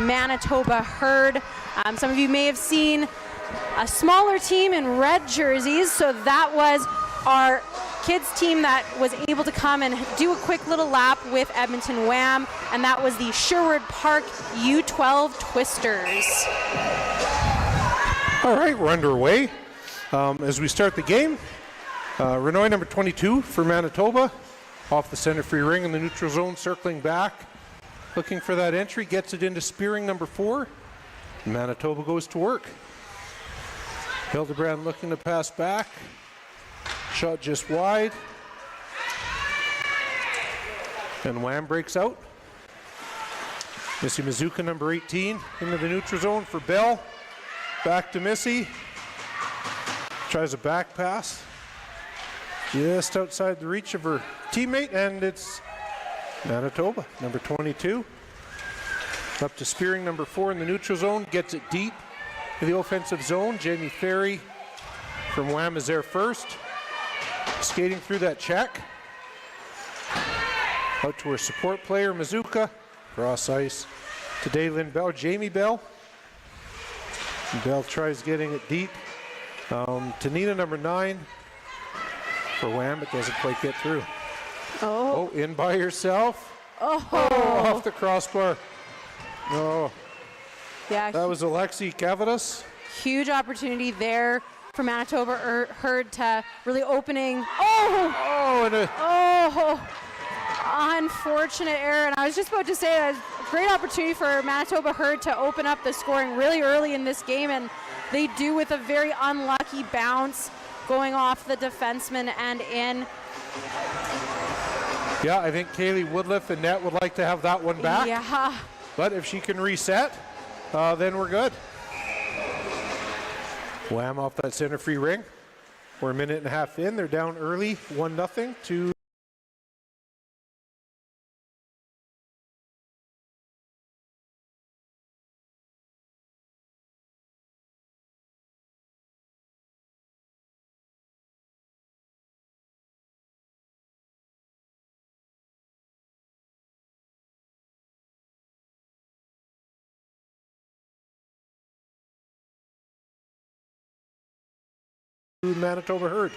Manitoba Herd. Some of you may have seen a smaller team in red jerseys, so that was our kids team that was able to come and do a quick little lap with Edmonton Wham, and that was the Sherwood Park U12 Twisters. All right, we're underway. As we start the game, Renoy number 22 for Manitoba, off the center free ring in the neutral zone, circling back, looking for that entry, gets it into Spearing number 4. Manitoba goes to work. Hildebrand looking to pass back. Shot just wide. And Wham breaks out. Missy Mizuka, number 18, into the neutral zone for Bell. Back to Missy. Tries a back pass. Just outside the reach of her teammate, and it's Manitoba, number 22. Up to Spearing, number 4 in the neutral zone. Gets it deep to the offensive zone. Jamie Ferry from Wham is there first. Skating through that check. Out to her support player, Mizuka. Cross ice to Daylin Bell. Jamie Bell. Bell tries getting it deep. To Nina, number 9. For Wham, it doesn't quite get through. Oh, in by herself. Oh, off the crossbar. Oh. Yeah. That was Alexi Kavadas. Huge opportunity there for Manitoba Herd to really opening. Unfortunate error. And I was just about to say a great opportunity for Manitoba Herd to open up the scoring really early in this game, and they do with a very unlucky bounce going off the defenseman and in. Yeah, I think Kaylee Woodliff and net would like to have that one back. Yeah. But if she can reset, then we're good. Wham off that center free ring. We're a minute and a half in. They're down early, 1-0 to Manitoba Herd.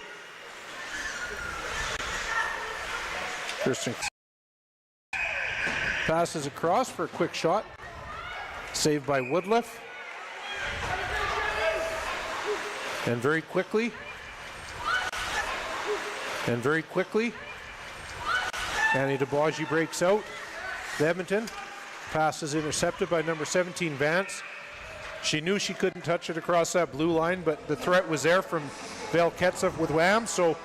Kirsten passes across for a quick shot. Saved by Woodliff. And very quickly, Annie DeBaggi breaks out. Edmonton. Pass is intercepted by number 17, Vance. She knew she couldn't touch it across that blue line, but the threat was there from Val Ketsup with Wham, so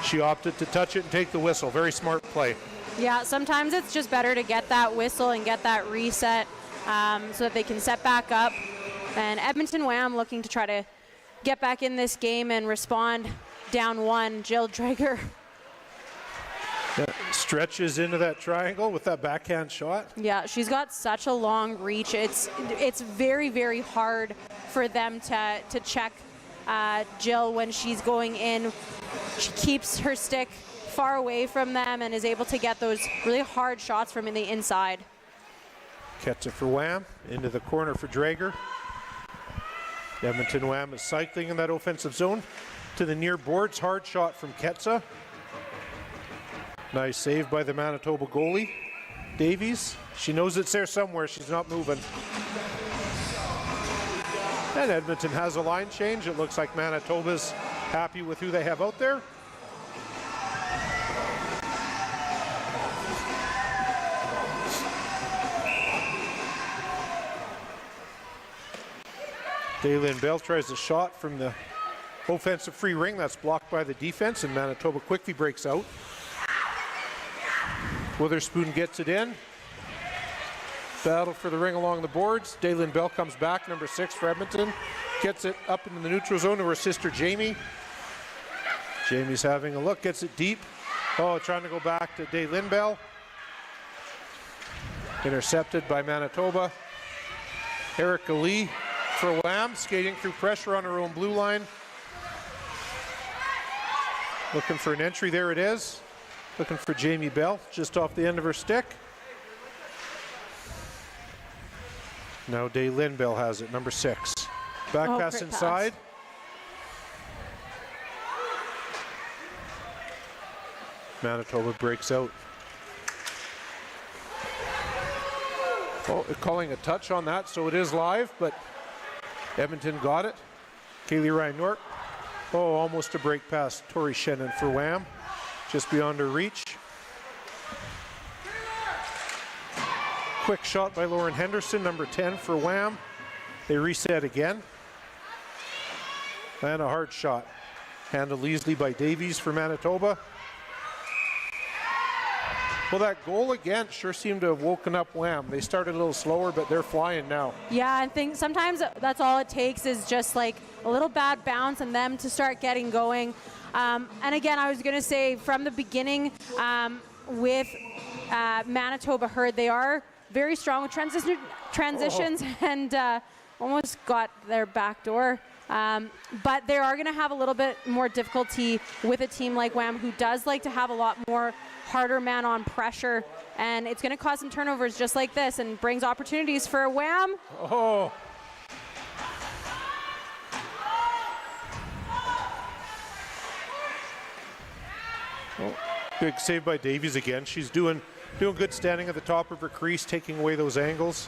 she opted to touch it and take the whistle. Very smart play. Yeah, sometimes it's just better to get that whistle and get that reset so that they can set back up. And Edmonton Wham looking to try to get back in this game and respond down 1. Jill Drager. Stretches into that triangle with that backhand shot. Yeah, she's got such a long reach. It's very, very hard for them to check Jill when she's going in. She keeps her stick far away from them and is able to get those really hard shots from in the inside. Ketsa for Wham, into the corner for Drager. Edmonton Wham is cycling in that offensive zone to the near boards. Hard shot from Ketsa. Nice save by the Manitoba goalie, Davies. She knows it's there somewhere. She's not moving. And Edmonton has a line change. It looks like Manitoba's happy with who they have out there. Daylin Bell tries a shot from the offensive free ring. That's blocked by the defense, and Manitoba quickly breaks out. Witherspoon gets it in. Battle for the ring along the boards. Daylin Bell comes back, number 6 for Edmonton. Gets it up into the neutral zone to her sister Jamie. Jamie's having a look, gets it deep. Trying to go back to Daylin Bell. Intercepted by Manitoba. Erica Lee for Wham, skating through pressure on her own blue line. Looking for an entry, there it is. Looking for Jamie Bell, just off the end of her stick. Now Daylin Bell has it, number 6. Back pass great inside. pass. Manitoba breaks out. Oh, they're calling a touch on that, so it is live, but Edmonton got it. Kaylee Ryan-Nork. Oh, almost a break pass. Tori Shannon for Wham. Just beyond her reach. Quick shot by Lauren Henderson, number 10 for Wham. They reset again. And a hard shot. Handled easily by Davies for Manitoba. Well, that goal again sure seemed to have woken up Wham. They started a little slower, but they're flying now. Yeah, I think sometimes that's all it takes is just like a little bad bounce and them to start getting going. And again, I was going to say from the beginning with Manitoba Herd, they are very strong with transitions and almost got their back door. But they are going to have a little bit more difficulty with a team like Wham, who does like to have a lot more harder man-on pressure, and it's going to cause some turnovers just like this and brings opportunities for Wham. Oh. Big save by Davies again. She's doing good standing at the top of her crease, taking away those angles.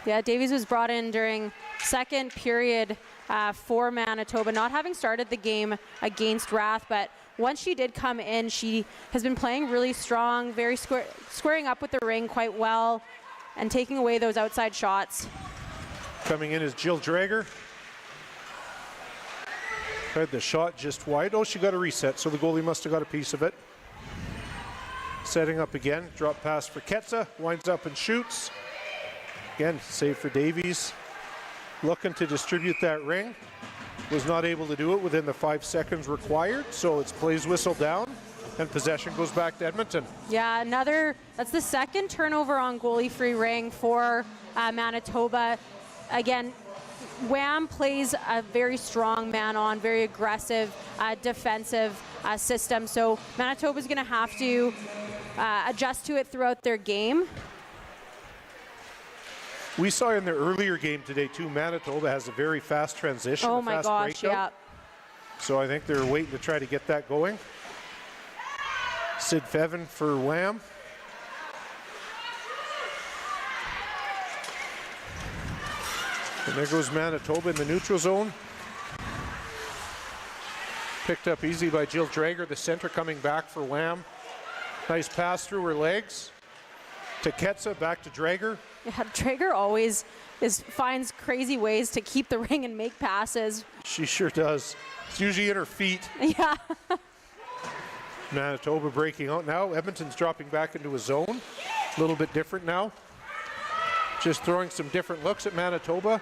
Yeah, Davies was brought in during second period for Manitoba, not having started the game against RATH, but once she did come in, she has been playing really strong, very squaring up with the ring quite well and taking away those outside shots. Coming in is Jill Drager. Had the shot just wide. Oh, she got a reset, so the goalie must have got a piece of it. Setting up again, drop pass for Ketsa, winds up and shoots. Again, save for Davies. Looking to distribute that ring. Was not able to do it within the 5 seconds required, so it's plays whistle down, and possession goes back to Edmonton. Yeah, that's the second turnover on goalie-free ring for Manitoba. Again, Wham plays a very strong man-on, very aggressive defensive system, so Manitoba's going to have to adjust to it throughout their game. We saw in the earlier game today too, Manitoba has a very fast transition. Oh my gosh, breakout. yeah. So I think they're waiting to try to get that going. Sid Fevin for Wham. And there goes Manitoba in the neutral zone. Picked up easy by Jill Drager, the center coming back for Wham. Nice pass through her legs. To Ketsa, back to Drager. Yeah, Drager always finds crazy ways to keep the ring and make passes. She sure does. It's usually in her feet. Yeah. Manitoba breaking out now. Edmonton's dropping back into a zone. A little bit different now. Just throwing some different looks at Manitoba.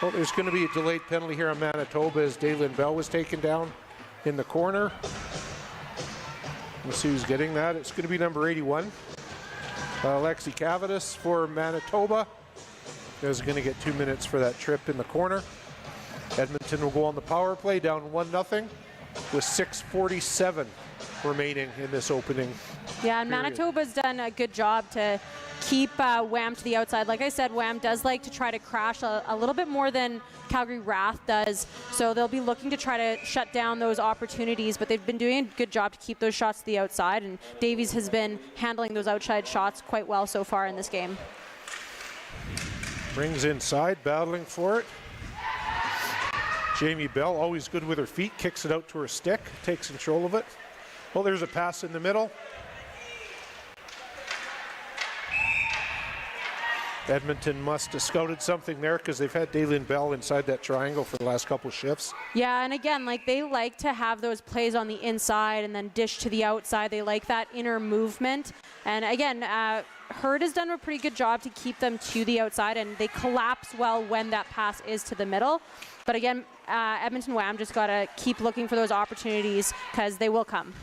Oh, there's going to be a delayed penalty here on Manitoba as Daylin Bell was taken down in the corner. Let's see who's getting that. It's going to be number 81. Alexi Cavadas for Manitoba is going to get 2 minutes for that trip in the corner. Edmonton will go on the power play, down 1-0 with 6:47 remaining in this opening. Yeah, and period. Manitoba's done a good job to keep Wham to the outside. Like I said, Wham does like to try to crash a little bit more than Calgary RATH does. So they'll be looking to try to shut down those opportunities, but they've been doing a good job to keep those shots to the outside, and Davies has been handling those outside shots quite well so far in this game. Brings inside, battling for it. Jamie Bell, always good with her feet, kicks it out to her stick, takes control of it. Well, there's a pass in the middle. Edmonton must have scouted something there because they've had Daylin Bell inside that triangle for the last couple of shifts. Yeah, and again, like they like to have those plays on the inside and then dish to the outside. They like that inner movement. And again, Herd has done a pretty good job to keep them to the outside, and they collapse well when that pass is to the middle. But again, Edmonton Wham just got to keep looking for those opportunities because they will come.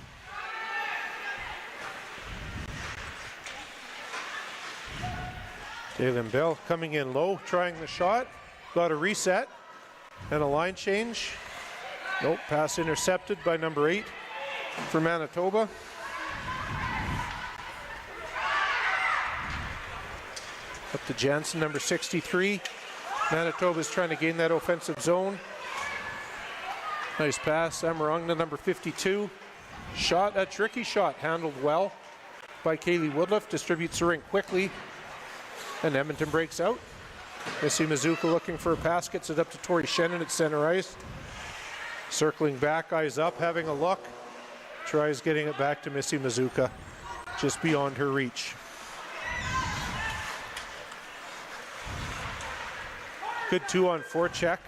Daylin Bell coming in low, trying the shot. Got a reset and a line change. Nope, pass intercepted by number 8 for Manitoba. Up to Jansen, number 63. Manitoba is trying to gain that offensive zone. Nice pass. Amarangna, number 52. Shot, a tricky shot, handled well by Kaylee Woodliff. Distributes the rink quickly. And Edmonton breaks out. Missy Mizuka looking for a pass, gets it up to Tori Shannon at center ice. Circling back, eyes up, having a look. Tries getting it back to Missy Mizuka, just beyond her reach. Good 2-on-4 check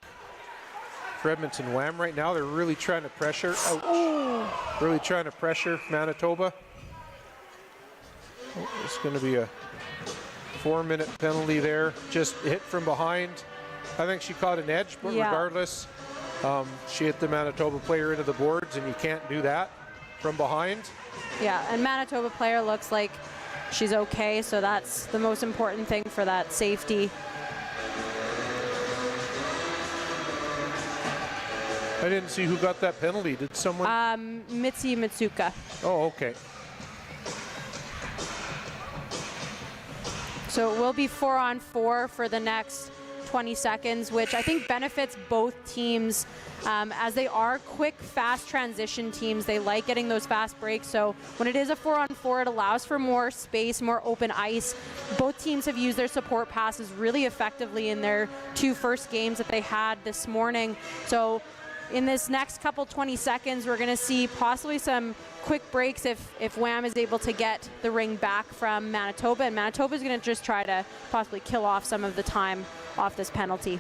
for Edmonton Wham right now. They're really trying to pressure. Ouch. Really trying to pressure Manitoba. It's going to be a 4-minute penalty there. Just hit from behind. I think she caught an edge, but regardless, she hit the Manitoba player into the boards, and you can't do that from behind. Yeah, and Manitoba player looks like she's okay, so that's the most important thing for that safety. I didn't see who got that penalty. Did someone? Mitzi Mitsuka. Oh, okay. So it will be 4-on-4 for the next 20 seconds, which I think benefits both teams as they are quick, fast transition teams. They like getting those fast breaks. So when it is a 4-on-4, it allows for more space, more open ice. Both teams have used their support passes really effectively in their 2 first games that they had this morning. So in this next couple 20 seconds, we're going to see possibly some quick breaks if Wham is able to get the ring back from Manitoba. And Manitoba is going to just try to possibly kill off some of the time off this penalty.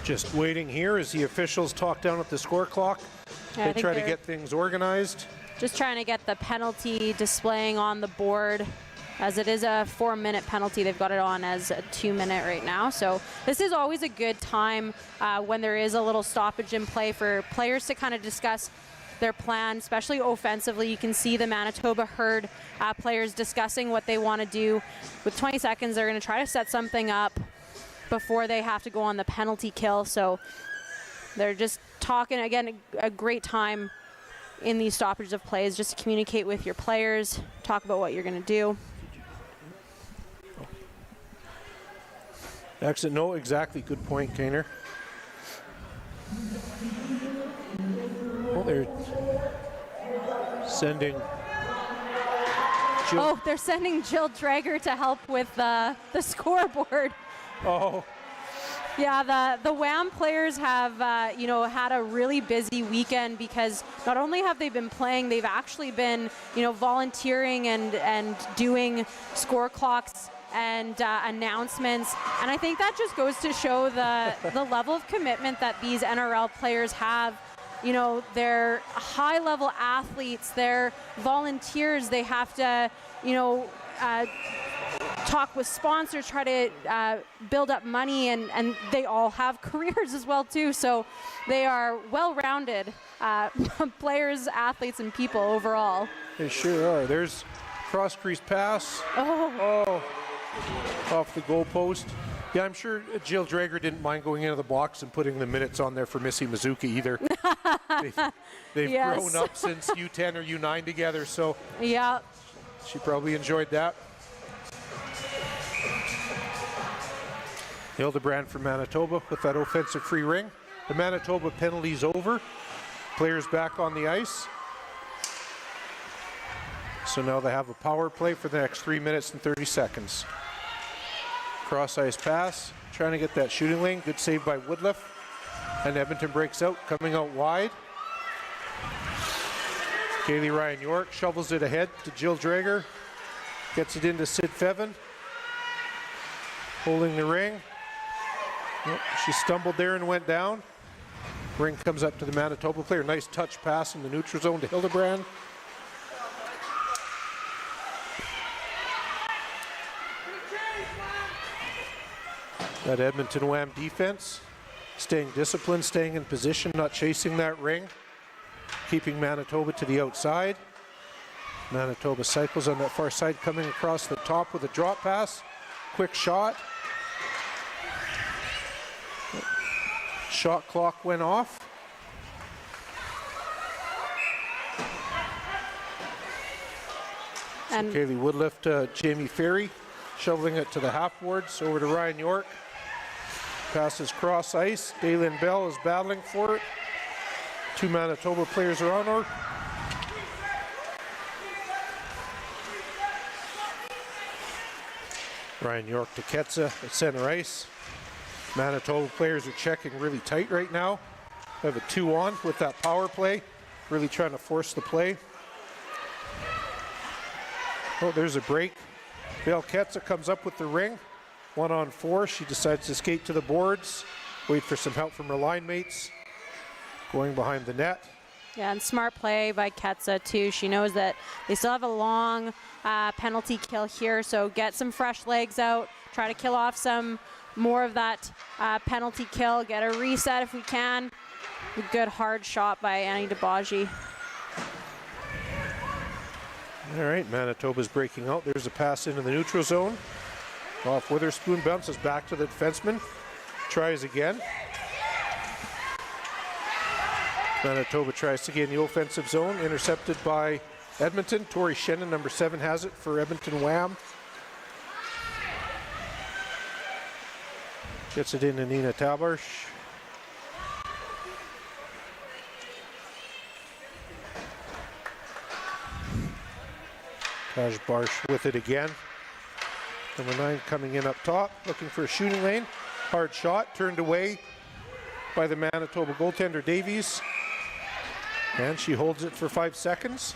Just waiting here as the officials talk down at the score clock. Yeah, they try to get things organized. Just trying to get the penalty displaying on the board. As it is a 4-minute penalty, they've got it on as a 2-minute right now. So this is always a good time when there is a little stoppage in play for players to kind of discuss their plan, especially offensively. You can see the Manitoba herd players discussing what they want to do. With 20 seconds, they're going to try to set something up before they have to go on the penalty kill. So they're just talking, again, a great time in these stoppages of plays just to communicate with your players, talk about what you're going to do. Excellent. No, exactly. Good point, Kaner. Well, they're sending Jill. Oh, they're sending Jill Drager to help with the scoreboard. Oh. Yeah, the Wham players have, had a really busy weekend because not only have they been playing, they've actually been, volunteering and doing score clocks and announcements. And I think that just goes to show the level of commitment that these NRL players have. They're high-level athletes. They're volunteers. They have to, talk with sponsors, try to build up money, and they all have careers as well too. So they are well-rounded players, athletes, and people overall. They sure are. There's cross-crease pass. Oh, off the goalpost. Yeah, I'm sure Jill Drager didn't mind going into the box and putting the minutes on there for Missy Mizuka either. They've grown up since U10 or U9 together, so yeah, she probably enjoyed that. Hildebrand from Manitoba with that offensive free ring. The Manitoba penalty's over. Players back on the ice. So now they have a power play for the next 3 minutes and 30 seconds. Cross ice pass, trying to get that shooting lane. Good save by Woodliff. And Edmonton breaks out, coming out wide. Kaylee Ryan York shovels it ahead to Jill Drager. Gets it into Sid Fevin. Holding the ring. Nope, she stumbled there and went down. Ring comes up to the Manitoba player. Nice touch pass in the neutral zone to Hildebrand. That Edmonton Wham defense, staying disciplined, staying in position, not chasing that ring, keeping Manitoba to the outside. Manitoba cycles on that far side, coming across the top with a drop pass. Quick shot. Shot clock went off. And So Kaylee Woodlift, Jamie Ferry, shoveling it to the half boards, over to Ryan York. Passes cross ice. Daylin Bell is battling for it. Two Manitoba players are on her. Ryan York to Ketsa at center ice. Manitoba players are checking really tight right now. They have a 2-on with that power play. Really trying to force the play. Oh, there's a break. Bell Ketsa comes up with the ring. 1-on-4. She decides to skate to the boards. Wait for some help from her line mates. Going behind the net. yeah, and smart play by Ketsa too. She knows that they still have a long penalty kill here, so get some fresh legs out. Try to kill off some more of that penalty kill. Get a reset if we can. A good hard shot by Annie DeBaji. All right, Manitoba's breaking out. There's a pass into the neutral zone. Off Witherspoon, bounces back to the defenseman. Tries again. Manitoba tries to gain the offensive zone. Intercepted by Edmonton. Tori Shannon, number 7, has it for Edmonton Wham. Gets it into Nina Tabarsh. Taj Barsh with it again. Number 9 coming in up top, looking for a shooting lane. Hard shot, turned away by the Manitoba goaltender Davies. And she holds it for 5 seconds.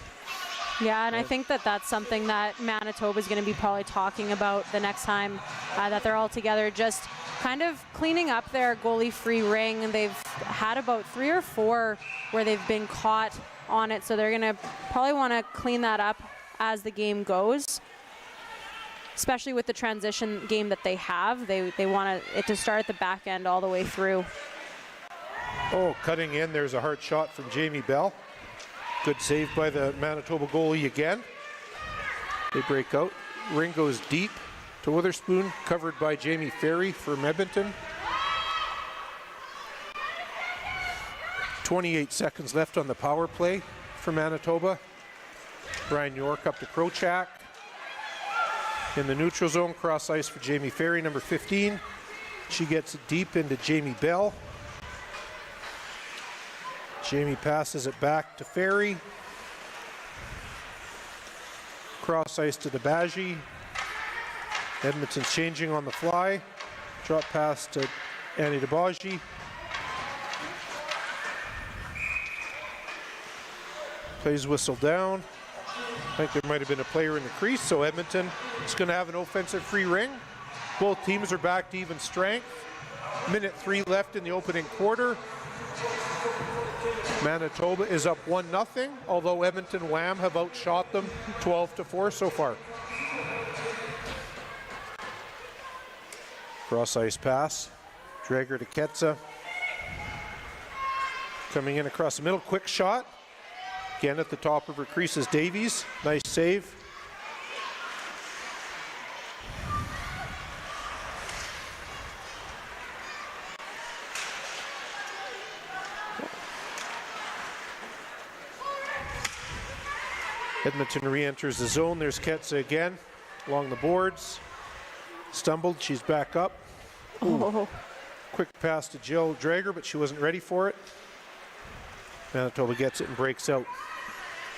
Yeah, and I think that that's something that Manitoba is going to be probably talking about the next time that they're all together, just kind of cleaning up their goalie-free ring. They've had about 3 or 4 where they've been caught on it, so they're going to probably want to clean that up as the game goes, especially with the transition game that they have. They want it to start at the back end all the way through. Oh, cutting in, there's a hard shot from Jamie Bell. Good save by the Manitoba goalie again. They break out. Ring goes deep to Witherspoon, covered by Jamie Ferry from Edmonton. 28 seconds left on the power play for Manitoba. Ryan York up to Krochak. In the neutral zone, cross ice for Jamie Ferry, number 15. She gets it deep into Jamie Bell. Jamie passes it back to Ferry. Cross ice to DeBaji. Edmonton's changing on the fly. Drop pass to Annie DeBaji. Plays whistle down. I think there might have been a player in the crease, so Edmonton is going to have an offensive free ring. Both teams are back to even strength. Minute 3 left in the opening quarter. Manitoba is up 1-0, although Edmonton Wham have outshot them 12-4 so far. Cross ice pass. Drager to Ketsa. Coming in across the middle, quick shot. Again at the top of her crease is Davies. Nice save. Edmonton re-enters the zone. There's Ketsa again along the boards. Stumbled, she's back up. Oh. Quick pass to Jill Drager, but she wasn't ready for it. Manitoba gets it and breaks out.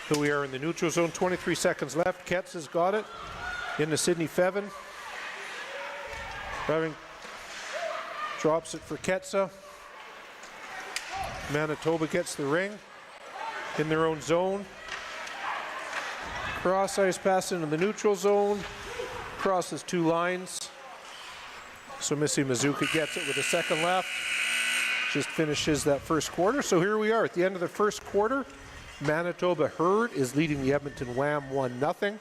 Here we are in the neutral zone, 23 seconds left. Ketsa's got it. Into Sydney Fevin. Fevin drops it for Ketsa. Manitoba gets the ring in their own zone. Cross ice pass into the neutral zone. Crosses 2 lines. So Missy Mazuka gets it with a second left. Just finishes that first quarter. So here we are at the end of the first quarter. Manitoba Herd is leading the Edmonton Wham 1-0.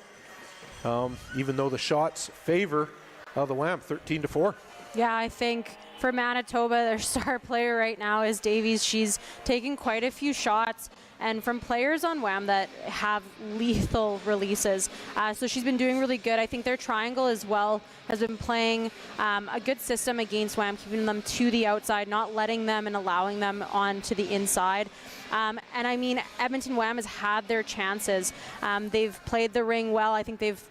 Even though the shots favor the Wham 13-4. Yeah, I think for Manitoba, their star player right now is Davies. She's taking quite a few shots, and from players on Wham that have lethal releases. So she's been doing really good. I think their triangle as well has been playing a good system against Wham, keeping them to the outside, not letting them and allowing them on to the inside. And I mean, Edmonton Wham has had their chances. They've played the ring well. I think they've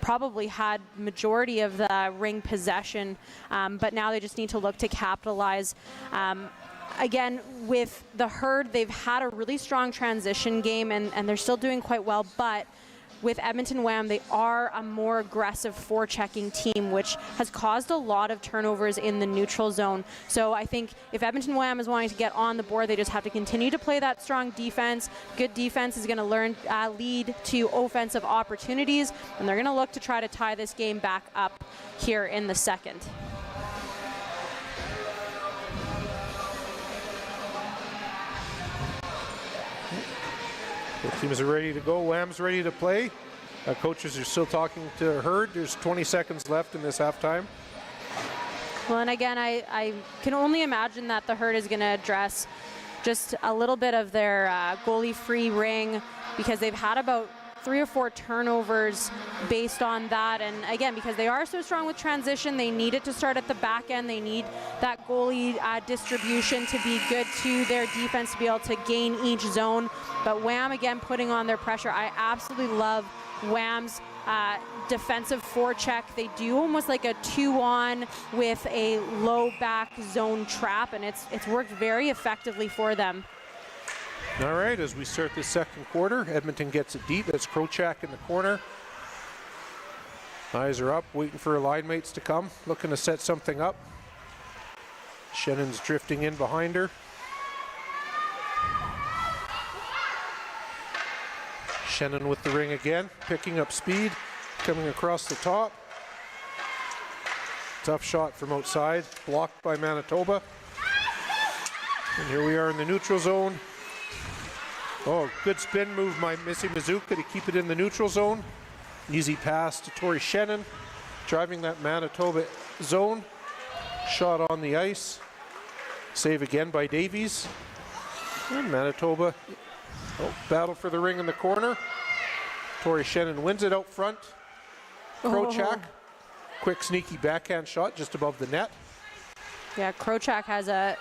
probably had majority of the ring possession, but now they just need to look to capitalize. Again, with the Herd, they've had a really strong transition game, and they're still doing quite well, but with Edmonton Wham, they are a more aggressive forechecking team, which has caused a lot of turnovers in the neutral zone. So I think if Edmonton Wham is wanting to get on the board, they just have to continue to play that strong defense. Good defense is going to lead to offensive opportunities, and they're going to look to try to tie this game back up here in the second. Both teams are ready to go. Wham's ready to play. Coaches are still talking to Herd. There's 20 seconds left in this halftime. Well, and again, I can only imagine that the Herd is going to address just a little bit of their goalie-free ring, because they've had about 3 or 4 turnovers based on that. And again, because they are so strong with transition, they need it to start at the back end. They need that goalie distribution to be good to their defense to be able to gain each zone. But Wham, again, putting on their pressure. I absolutely love Wham's defensive forecheck. They do almost like a 2-on with a low back zone trap, and it's worked very effectively for them. All right, as we start the second quarter, Edmonton gets it deep. That's Krochak in the corner. Eyes are up, waiting for her line mates to come, looking to set something up. Shannon's drifting in behind her. Shannon with the ring again, picking up speed, coming across the top. Tough shot from outside, blocked by Manitoba. And here we are in the neutral zone. Oh, good spin move by Missy Mazuka to keep it in the neutral zone. Easy pass to Tori Shannon, driving that Manitoba zone. Shot on the ice. Save again by Davies. And Manitoba, battle for the ring in the corner. Tori Shannon wins it out front. Krochak, quick sneaky backhand shot just above the net. Yeah, Krochak has a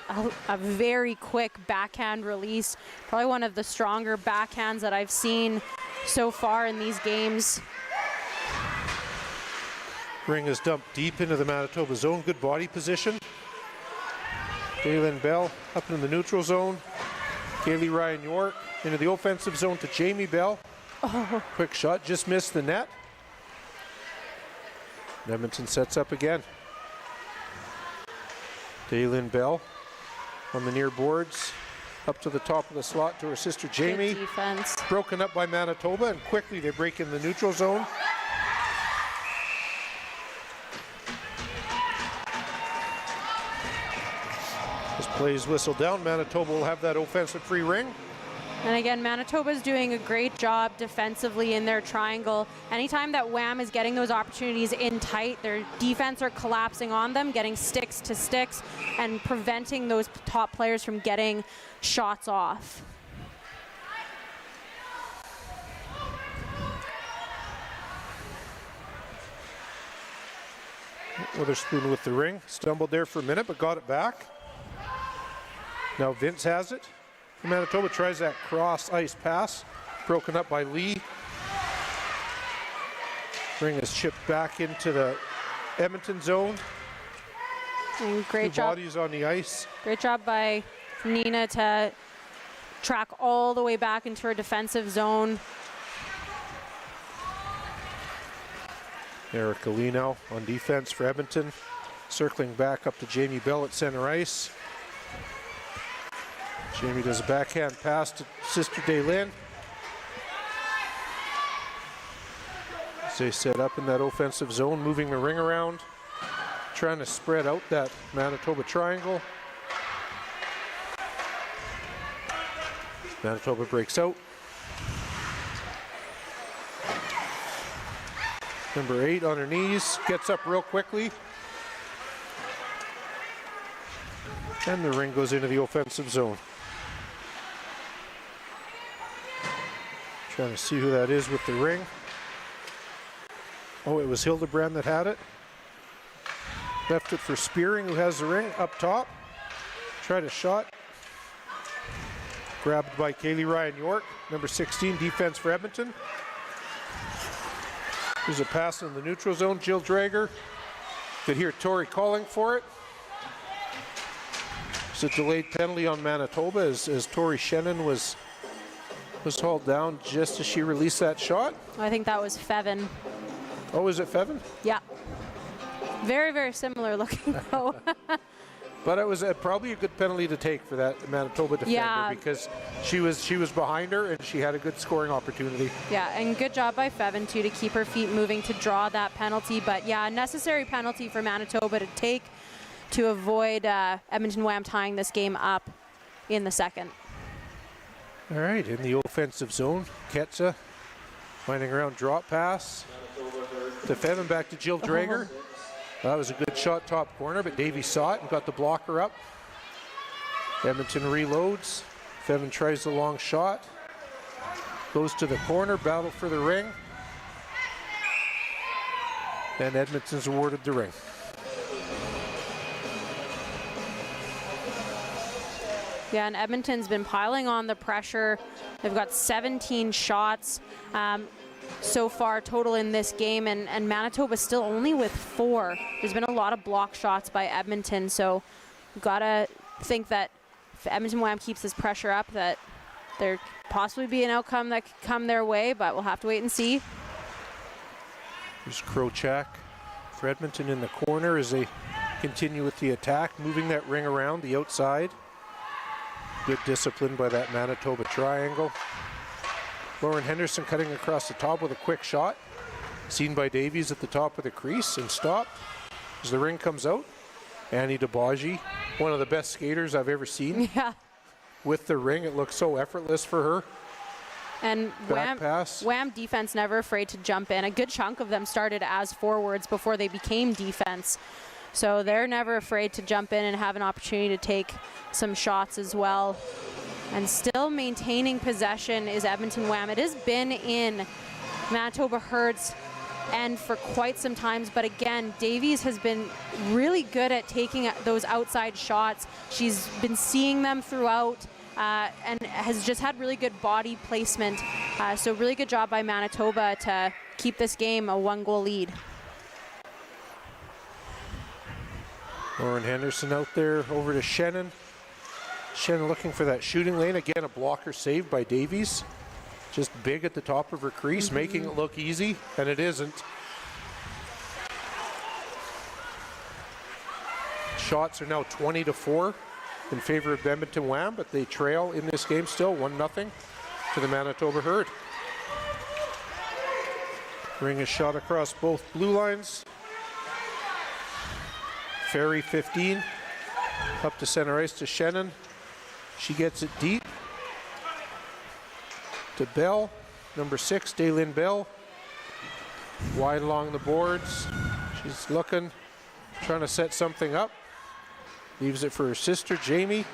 very quick backhand release. Probably one of the stronger backhands that I've seen so far in these games. Ring is dumped deep into the Manitoba zone. Good body position. Daylin Bell up in the neutral zone. Kaylee Ryan York into the offensive zone to Jamie Bell. Quick shot, just missed the net. Edmonton sets up again. Daylin Bell on the near boards, up to the top of the slot to her sister Jamie. Good defense. Broken up by Manitoba, and quickly they break in the neutral zone. This play is whistled down. Manitoba will have that offensive free ring. And again, Manitoba's doing a great job defensively in their triangle. Anytime that Wham is getting those opportunities in tight, their defense are collapsing on them, getting sticks to sticks, and preventing those top players from getting shots off. Witherspoon with the ring. Stumbled there for a minute, but got it back. Now Vince has it. Manitoba tries that cross ice pass, broken up by Lee. Ring is chipped back into the Edmonton zone. And great Two job. bodies on the ice. Great job by Nina to track all the way back into her defensive zone. Erica Lee now on defense for Edmonton. Circling back up to Jamie Bell at center ice. Jamie does a backhand pass to sister Daylin. As they set up in that offensive zone, moving the ring around, trying to spread out that Manitoba triangle. Manitoba breaks out. Number 8 on her knees, gets up real quickly. And the ring goes into the offensive zone. Trying to see who that is with the ring. Oh, it was Hildebrand that had it. Left it for Spearing, who has the ring up top. Tried a shot. Grabbed by Kaylee Ryan York, number 16, defense for Edmonton. There's a pass in the neutral zone. Jill Drager. Could hear Tori calling for it. It's a delayed penalty on Manitoba as Tori Shannon was hauled down just as she released that shot. I think that was Fevin. Oh, is it Fevin? Yeah. Very, very similar looking though. But it was probably a good penalty to take for that Manitoba defender because she was behind her and she had a good scoring opportunity. Yeah, and good job by Fevin too to keep her feet moving to draw that penalty. But yeah, a necessary penalty for Manitoba to take to avoid Edmonton Wham tying this game up in the second. All right, in the offensive zone, Ketsa finding around drop pass to Fevin, back to Jill Drager. That was a good shot top corner, but Davey saw it and got the blocker up. Edmonton reloads. Fevin tries the long shot. Goes to the corner, battle for the ring. And Edmonton's awarded the ring. Yeah, and Edmonton's been piling on the pressure. They've got 17 shots so far total in this game, and Manitoba still only with 4. There's been a lot of block shots by Edmonton, so you've got to think that if Edmonton Wham keeps this pressure up, that there possibly be an outcome that could come their way, but we'll have to wait and see. There's Krochak for Edmonton in the corner as they continue with the attack, moving that ring around the outside. Good discipline by that Manitoba triangle. Lauren Henderson cutting across the top with a quick shot. Seen by Davies at the top of the crease and stopped as the ring comes out. Annie DeBaji, one of the best skaters I've ever seen. Yeah. With the ring, it looks so effortless for her. And Wham defense never afraid to jump in. A good chunk of them started as forwards before they became defense. So they're never afraid to jump in and have an opportunity to take some shots as well. And still maintaining possession is Edmonton Wham. It has been in Manitoba Herd's end for quite some times, but again, Davies has been really good at taking those outside shots. She's been seeing them throughout and has just had really good body placement. So really good job by Manitoba to keep this game a 1-goal lead. Lauren Henderson out there over to Shannon. Shannon looking for that shooting lane. Again, a blocker saved by Davies. Just big at the top of her crease, making it look easy, and it isn't. Shots are now 20-4 in favor of Edmonton Wham, but they trail in this game still 1-0 to the Manitoba Herd. Ring is shot across both blue lines. Ferry 15, up to center ice to Shannon. She gets it deep to Bell, number 6, Daylin Bell. Wide along the boards. She's looking, trying to set something up. Leaves it for her sister, Jamie.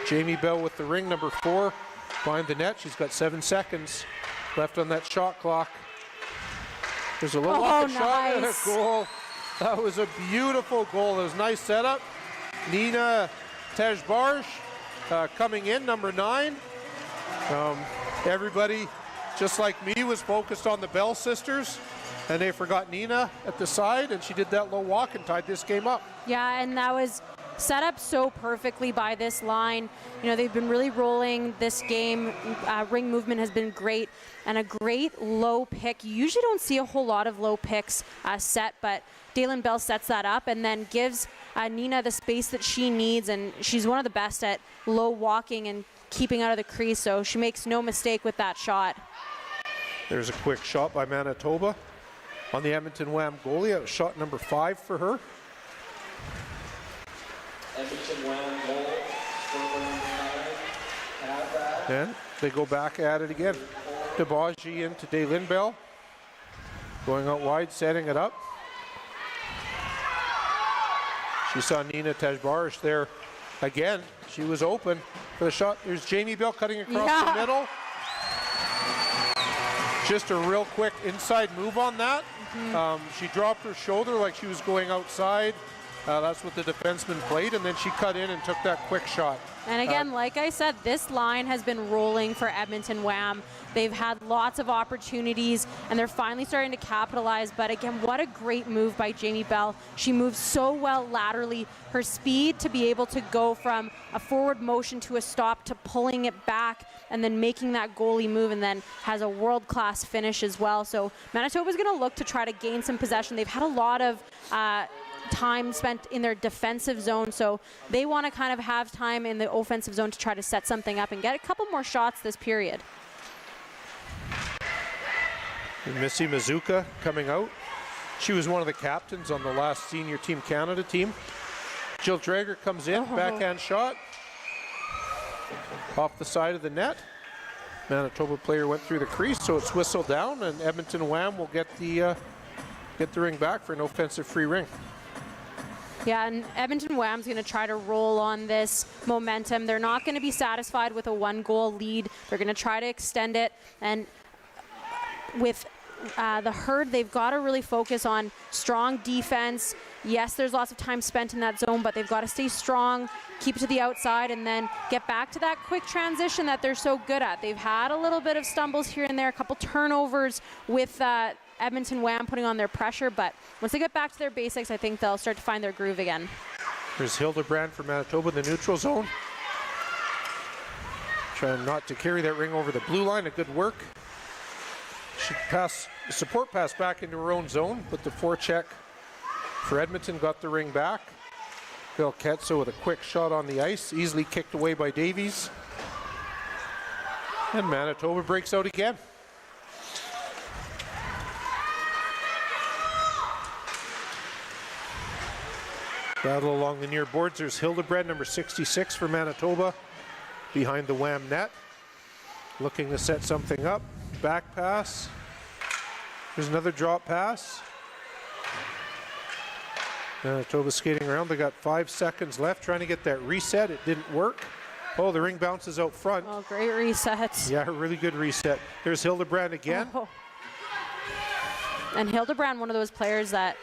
Jamie Bell with the ring, number 4, behind the net. She's got 7 seconds left on that shot clock. There's a little shot and a goal. That was a beautiful goal. It was a nice setup. Nina Tejbarj coming in, number 9. Everybody, just like me, was focused on the Bell sisters, and they forgot Nina at the side, and she did that low walk and tied this game up. Yeah, and that was set up so perfectly by this line. You know, they've been really rolling this game. Ring movement has been great, and a great low pick. You usually don't see a whole lot of low picks set, but Daylin Bell sets that up and then gives Nina the space that she needs, and she's one of the best at low walking and keeping out of the crease, so she makes no mistake with that shot. There's a quick shot by Manitoba. on the Edmonton Wham goalie. That was shot number 5 for her. Edmonton Wham goal. And they go back at it again. DeBaji into Daylin Bell. Going out wide, setting it up. She saw Nina Tajbarish there again. She was open for the shot. There's Jamie Bell cutting across the middle. Just a real quick inside move on that. She dropped her shoulder like she was going outside. That's what the defenseman played, and then she cut in and took that quick shot. And again, like I said, this line has been rolling for Edmonton Wham. They've had lots of opportunities, and they're finally starting to capitalize. But again, what a great move by Jamie Bell. She moves so well laterally. Her speed to be able to go from a forward motion to a stop to pulling it back and then making that goalie move, and then has a world-class finish as well. So Manitoba's going to look to try to gain some possession. They've had a lot of time spent in their defensive zone, so they want to kind of have time in the offensive zone to try to set something up and get a couple more shots this period. And Missy Mazuka coming out. She was one of the captains on the last Senior Team Canada team. Jill Drager comes in, backhand shot off the side of the net. Manitoba player went through the crease, so it's whistled down, and Edmonton Wham will get the ring back for an offensive free ring. Yeah, and Edmonton Wham's going to try to roll on this momentum. They're not going to be satisfied with a 1-goal lead. They're going to try to extend it. And with the Herd, they've got to really focus on strong defense. Yes, there's lots of time spent in that zone, but they've got to stay strong, keep it to the outside, and then get back to that quick transition that they're so good at. They've had a little bit of stumbles here and there, a couple turnovers with Edmonton Wham putting on their pressure, but once they get back to their basics, I think they'll start to find their groove again. There's Hildebrand for Manitoba in the neutral zone. Trying not to carry that ring over the blue line, a good work. She passed, support pass back into her own zone, but the forecheck for Edmonton got the ring back. Bill Ketso with a quick shot on the ice, easily kicked away by Davies. And Manitoba breaks out again. Battle along the near boards. There's Hildebrand, number 66 for Manitoba, behind the Wham net. Looking to set something up. Back pass. There's another drop pass. Manitoba skating around. They got 5 seconds left, trying to get that reset. It didn't work. Oh, the ring bounces out front. Oh, great reset. Yeah, a really good reset. There's Hildebrand again. Oh. And Hildebrand, one of those players that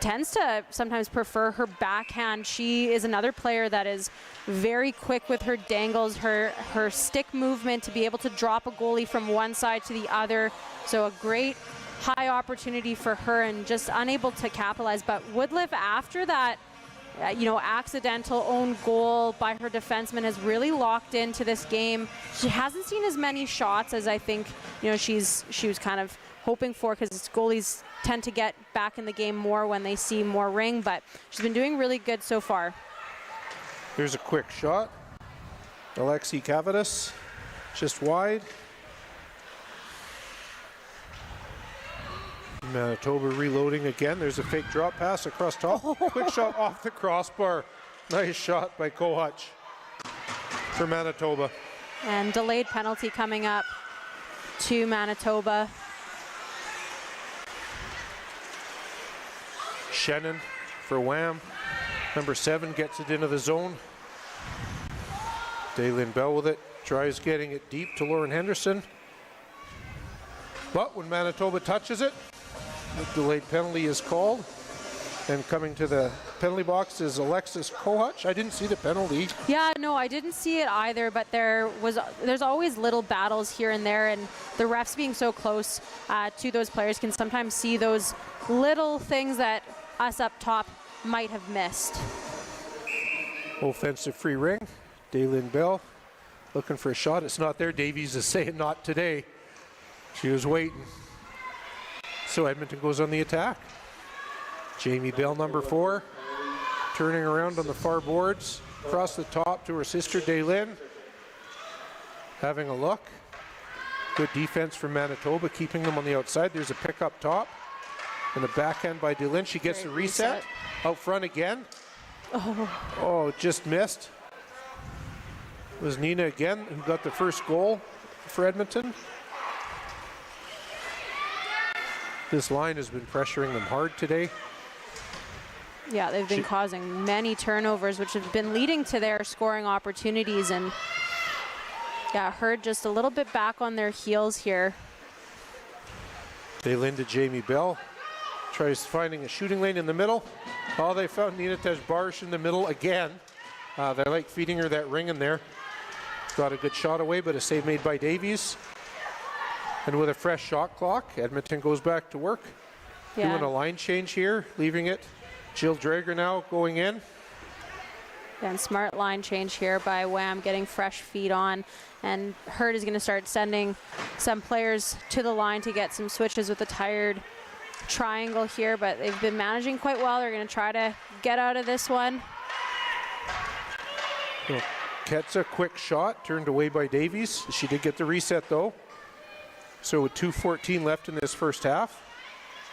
tends to sometimes prefer her backhand. She is another player that is very quick with her dangles, her stick movement to be able to drop a goalie from one side to the other. So a great high opportunity for her, and just unable to capitalize. But Woodliff, after that accidental own goal by her defenseman, has really locked into this game. She hasn't seen as many shots as I think she was kind of hoping for, because goalies tend to get back in the game more when they see more ring, but she's been doing really good so far. Here's a quick shot. Alexi Kavadis, just wide. Manitoba reloading again. There's a fake drop pass across top. Quick shot off the crossbar. Nice shot by Kohutch for Manitoba. And delayed penalty coming up to Manitoba. Shannon for Wham. Number 7 gets it into the zone. Daylin Bell with it. Tries getting it deep to Lauren Henderson. But when Manitoba touches it, the delayed penalty is called. And coming to the penalty box is Alexis Kohutch. I didn't see the penalty. Yeah, no, I didn't see it either, but there's always little battles here and there, and the refs being so close to those players can sometimes see those little things that us up top might have missed. Offensive free ring. Daylin Bell looking for a shot. It's not there. Davies is saying not today. She was waiting. So Edmonton goes on the attack. Jamie Bell, number 4, turning around on the far boards, across the top to her sister Daylin. Having a look. Good defense from Manitoba, keeping them on the outside. There's a pick up top. And the backhand by DeLynn. She gets the reset. Out front again. Oh, just missed. It was Nina again who got the first goal for Edmonton. This line has been pressuring them hard today. Yeah, they've been causing many turnovers, which have been leading to their scoring opportunities. And yeah, Hurd just a little bit back on their heels here. DeLynn to Jamie Bell. Tries finding a shooting lane in the middle. Oh, they found Nina Tejbarish in the middle again. They like feeding her that ring in there. Got a good shot away, but a save made by Davies. And with a fresh shot clock, Edmonton goes back to work. Yeah. Doing a line change here, leaving it. Jill Drager now going in. Yeah, and smart line change here by Wham, getting fresh feet on. And Hurd is going to start sending some players to the line to get some switches with a tired triangle here, but they've been managing quite well. They're going to try to get out of this one. Ketsa, quick shot, turned away by Davies. She did get the reset though. So with 2:14 left in this first half,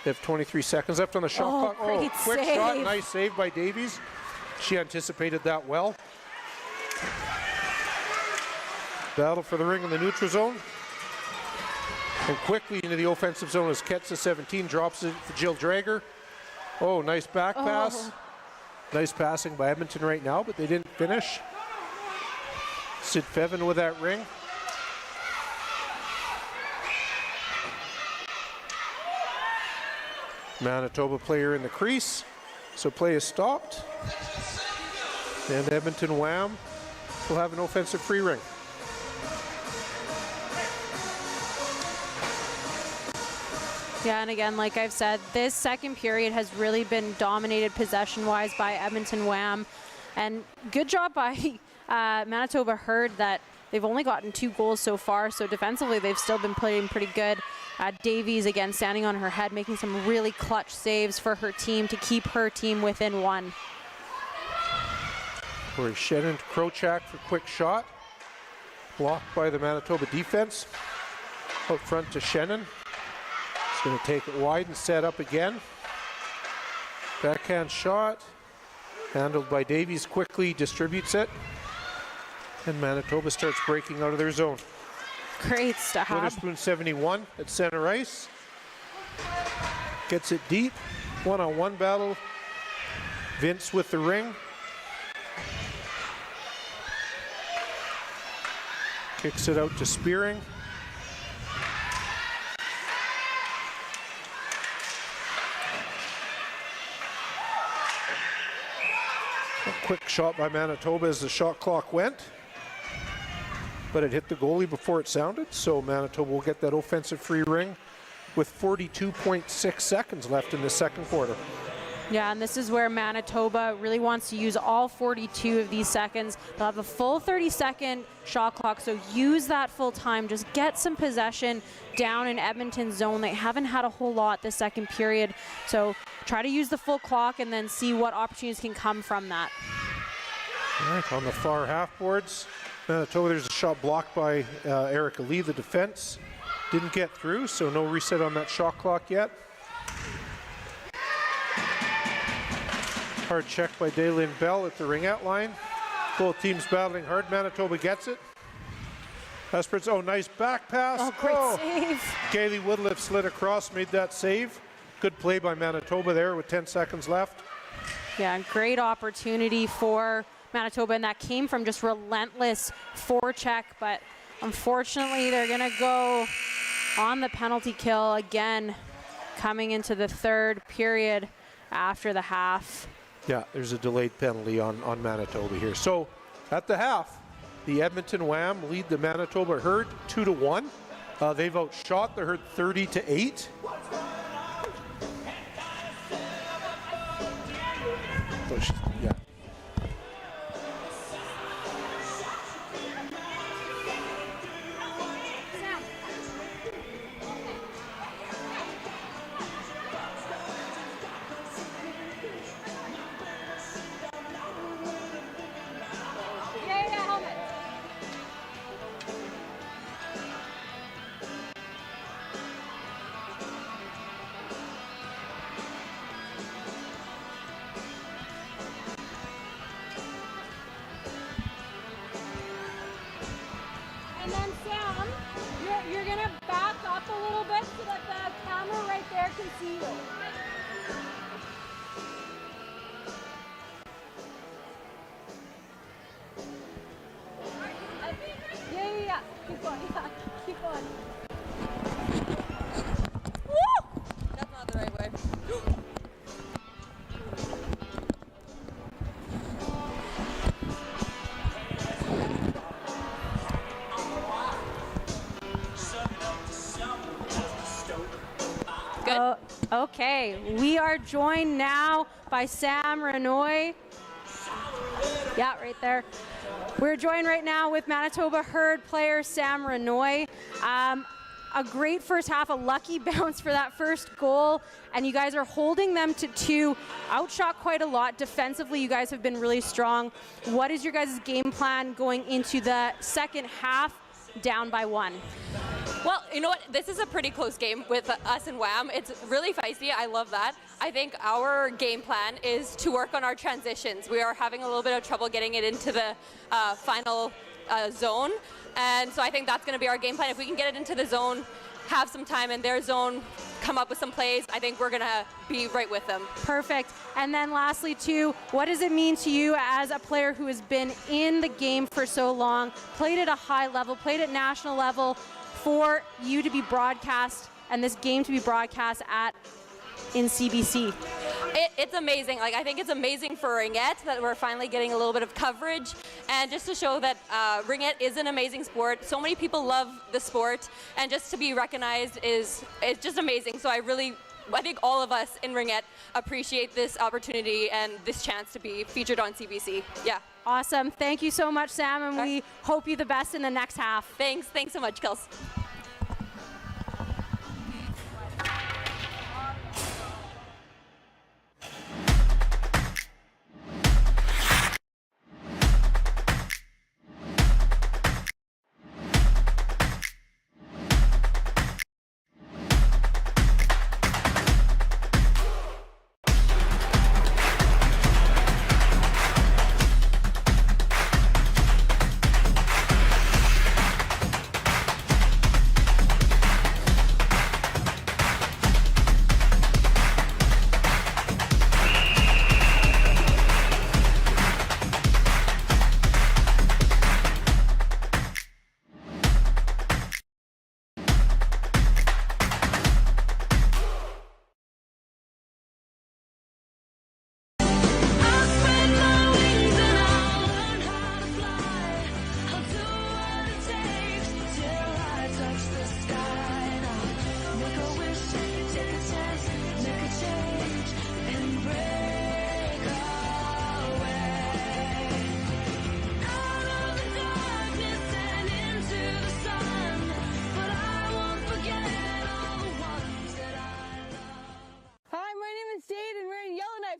they have 23 seconds left on the shot clock. Great quick save. shot, nice save by Davies. She anticipated that well. Battle for the ring in the neutral zone. And quickly into the offensive zone as Ketsa, 17, drops it for Jill Drager. Oh, nice back pass. Nice passing by Edmonton right now, but they didn't finish. Sid Fevin with that ring. Manitoba player in the crease, so play is stopped. And Edmonton Wham will have an offensive free ring. Yeah, and again, like I've said, this second period has really been dominated possession-wise by Edmonton Wham. And good job by Manitoba Hurd that they've only gotten 2 goals so far, so defensively they've still been playing pretty good. Davies, again, standing on her head, making some really clutch saves for her team to keep her team within 1. Where's Shannon to Krochak for quick shot. Blocked by the Manitoba defense. Out front to Shannon. She's going to take it wide and set up again. Backhand shot. Handled by Davies, quickly distributes it. And Manitoba starts breaking out of their zone. Great stuff. Witherspoon 71 at center ice. Gets it deep. One-on-one battle. Vince with the ring. Kicks it out to Spearing. A quick shot by Manitoba as the shot clock went. But it hit the goalie before it sounded, so Manitoba will get that offensive free ring with 42.6 seconds left in the second quarter. Yeah, and this is where Manitoba really wants to use all 42 of these seconds. They'll have a full 30-second shot clock, so use that full time. Just get some possession down in Edmonton's zone. They haven't had a whole lot this second period, so try to use the full clock and then see what opportunities can come from that. All right, on the far half boards, Manitoba, there's a shot blocked by Erica Lee, the defense. Didn't get through, so no reset on that shot clock yet. Hard check by Daylin Bell at the Ringette line. Both teams battling hard. Manitoba gets it. Esperance, nice back pass. Oh, great save. Kaylee Woodliff slid across, made that save. Good play by Manitoba there with 10 seconds left. Yeah, great opportunity for Manitoba, and that came from just relentless forecheck, but unfortunately they're gonna go on the penalty kill again coming into the third period after the half. Yeah, there's a delayed penalty on Manitoba here. So at the half, the Edmonton Wham lead the Manitoba Hurd 2-1. They've outshot the Hurd 30-8. Yeah. can see you. Yeah. Keep going. Yeah. Keep going. Woo! That's not the right way. Good. Okay, we are joined now by Sam Renoy. Yeah, right there. We're joined right now with Manitoba Herd player Sam Renoy. A great first half, a lucky bounce for that first goal, and you guys are holding them to 2. Outshot quite a lot. Defensively, you guys have been really strong. What is your guys' game plan going into the second half, down by 1? Well, you know what? This is a pretty close game with us and Wham. It's really feisty. I love that. I think our game plan is to work on our transitions. We are having a little bit of trouble getting it into the final zone. And so I think that's going to be our game plan. If we can get it into the zone, have some time in their zone, come up with some plays, I think we're going to be right with them. Perfect. And then lastly, too, what does it mean to you as a player who has been in the game for so long, played at a high level, played at national level, for you to be broadcast and this game to be broadcast in CBC? It's amazing. Like, I think it's amazing for Ringette that we're finally getting a little bit of coverage, and just to show that Ringette is an amazing sport. So many people love the sport, and just to be recognized is just amazing. So I think all of us in Ringette appreciate this opportunity and this chance to be featured on CBC. Yeah. Awesome. Thank you so much, Sam, and we hope you the best in the next half. Thanks so much, Kels.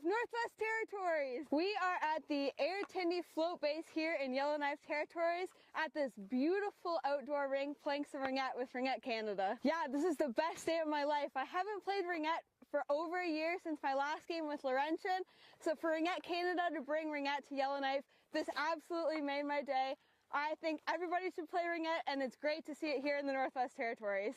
Northwest Territories. We are at the Air Tindy Float Base here in Yellowknife Territories at this beautiful outdoor rink playing some Ringette with Ringette Canada. Yeah, this is the best day of my life. I haven't played Ringette for over a year since my last game with Laurentian. So for Ringette Canada to bring Ringette to Yellowknife, this absolutely made my day. I think everybody should play Ringette, and it's great to see it here in the Northwest Territories.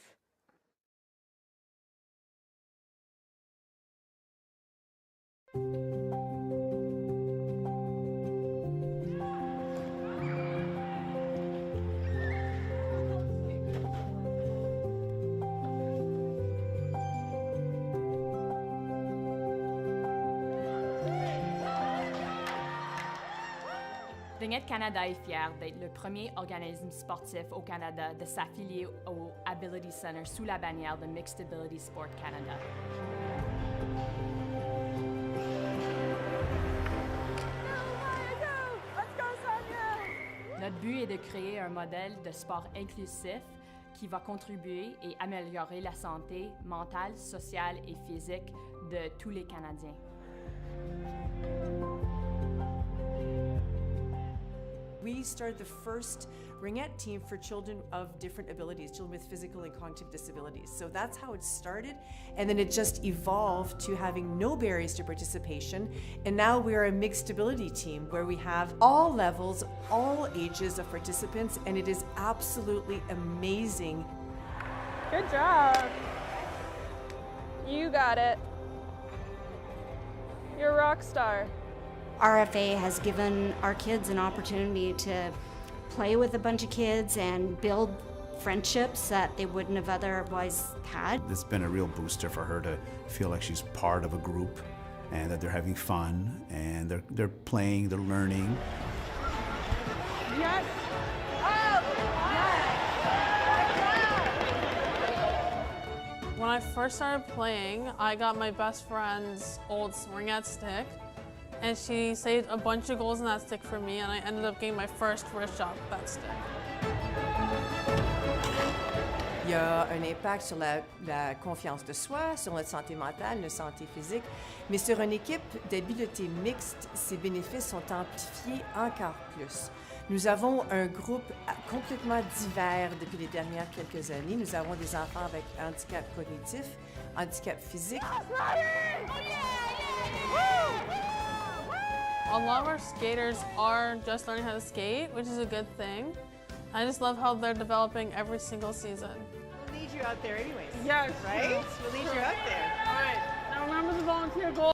Ringette Canada est fier d'être le premier organisme sportif au Canada de s'affilier au Ability Center sous la bannière de Mixed Ability Sport Canada. Notre but est de créer un modèle de sport inclusif qui va contribuer et améliorer la santé mentale, sociale et physique de tous les Canadiens. We started the first Ringette team for children of different abilities, children with physical and cognitive disabilities. So that's how it started, and then it just evolved to having no barriers to participation, and now we are a mixed ability team where we have all levels, all ages of participants, and it is absolutely amazing. Good job. You at it. You're a rock star. RFA has given our kids an opportunity to play with a bunch of kids and build friendships that they wouldn't have otherwise had. It's been a real booster for her to feel like she's part of a group and that they're having fun and they're playing, they're learning. Yes. When I first started playing, I got my best friend's old Ringette stick, and she saved a bunch of goals in that stick for me, and I ended up getting my first shot with that stick. Il y a un impact sur la confiance de soi, sur notre santé mentale, notre santé physique, mais sur une équipe d'habileté mixte, ces bénéfices sont amplifiés encore plus. Nous avons un groupe complètement divers depuis les dernières quelques années. Nous avons des enfants avec handicap cognitif, handicap physique. A lot of our skaters are just learning how to skate, which is a good thing. I just love how they're developing every single season. We'll need you out there anyways. Yes. Right? We'll need you out there. All right. Now remember the volunteer goal.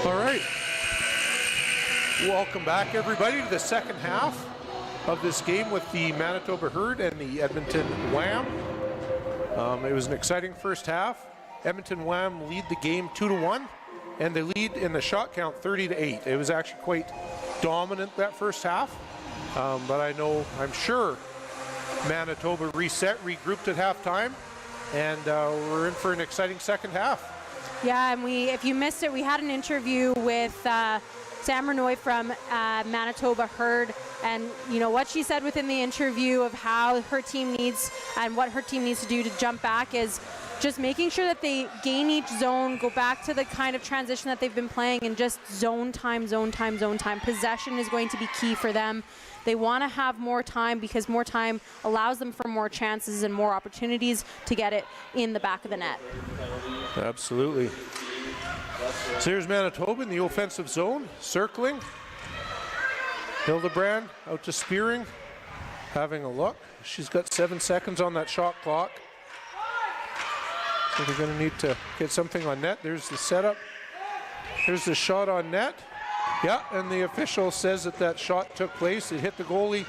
All right. Welcome back, everybody, to the second half of this game with the Manitoba Herd and the Edmonton Wham. It was an exciting first half. Edmonton Wham lead the game 2-1, and they lead in the shot count 30-8. It was actually quite dominant that first half, but I'm sure Manitoba regrouped at halftime, and we're in for an exciting second half. Yeah, and if you missed it, we had an interview with Sam Renoy from Manitoba Herd, and you know what she said within the interview of how her team needs and what her team needs to do to jump back is just making sure that they gain each zone, go back to the kind of transition that they've been playing, and just zone time. Possession is going to be key for them. They want to have more time because more time allows them for more chances and more opportunities to get it in the back of the net. Absolutely. So here's Manitoba in the offensive zone, circling. Hildebrand out to Spearing, having a look. She's got 7 seconds on that shot clock. So they're going to need to get something on net. There's the setup. There's the shot on net. Yeah, and the official says that shot took place. It hit the goalie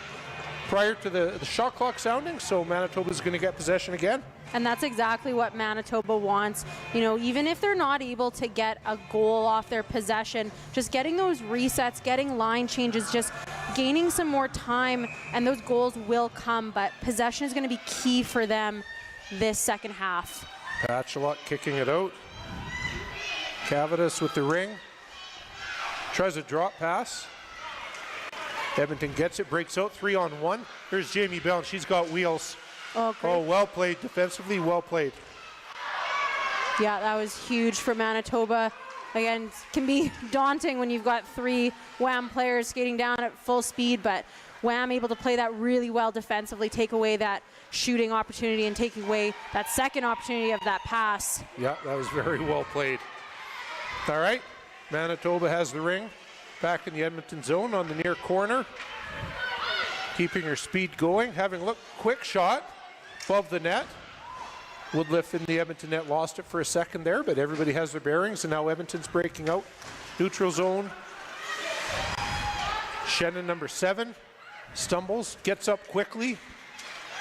prior to the shot clock sounding, so Manitoba's going to get possession again. And that's exactly what Manitoba wants. You know, even if they're not able to get a goal off their possession, just getting those resets, getting line changes, just gaining some more time, and those goals will come, but possession is going to be key for them this second half. Patchelot kicking it out. Cavadas with the ring. Tries a drop pass. Edmonton gets it, breaks out 3-on-1. Here's Jamie Bell, and she's got wheels. Oh, great. Oh, well played defensively, well played. Yeah, that was huge for Manitoba. Again, it can be daunting when you've got 3 Wham players skating down at full speed, but Wham able to play that really well defensively, take away that shooting opportunity and taking away that second opportunity of that pass. Yeah, that was very well played. All right, Manitoba has the ring back in the Edmonton zone on the near corner. keeping her speed going, having a look, quick shot above the net. Woodliff in the Edmonton net lost it for a second there, but everybody has their bearings, and now Edmonton's breaking out. Neutral zone. Shannon, number 7, stumbles, gets up quickly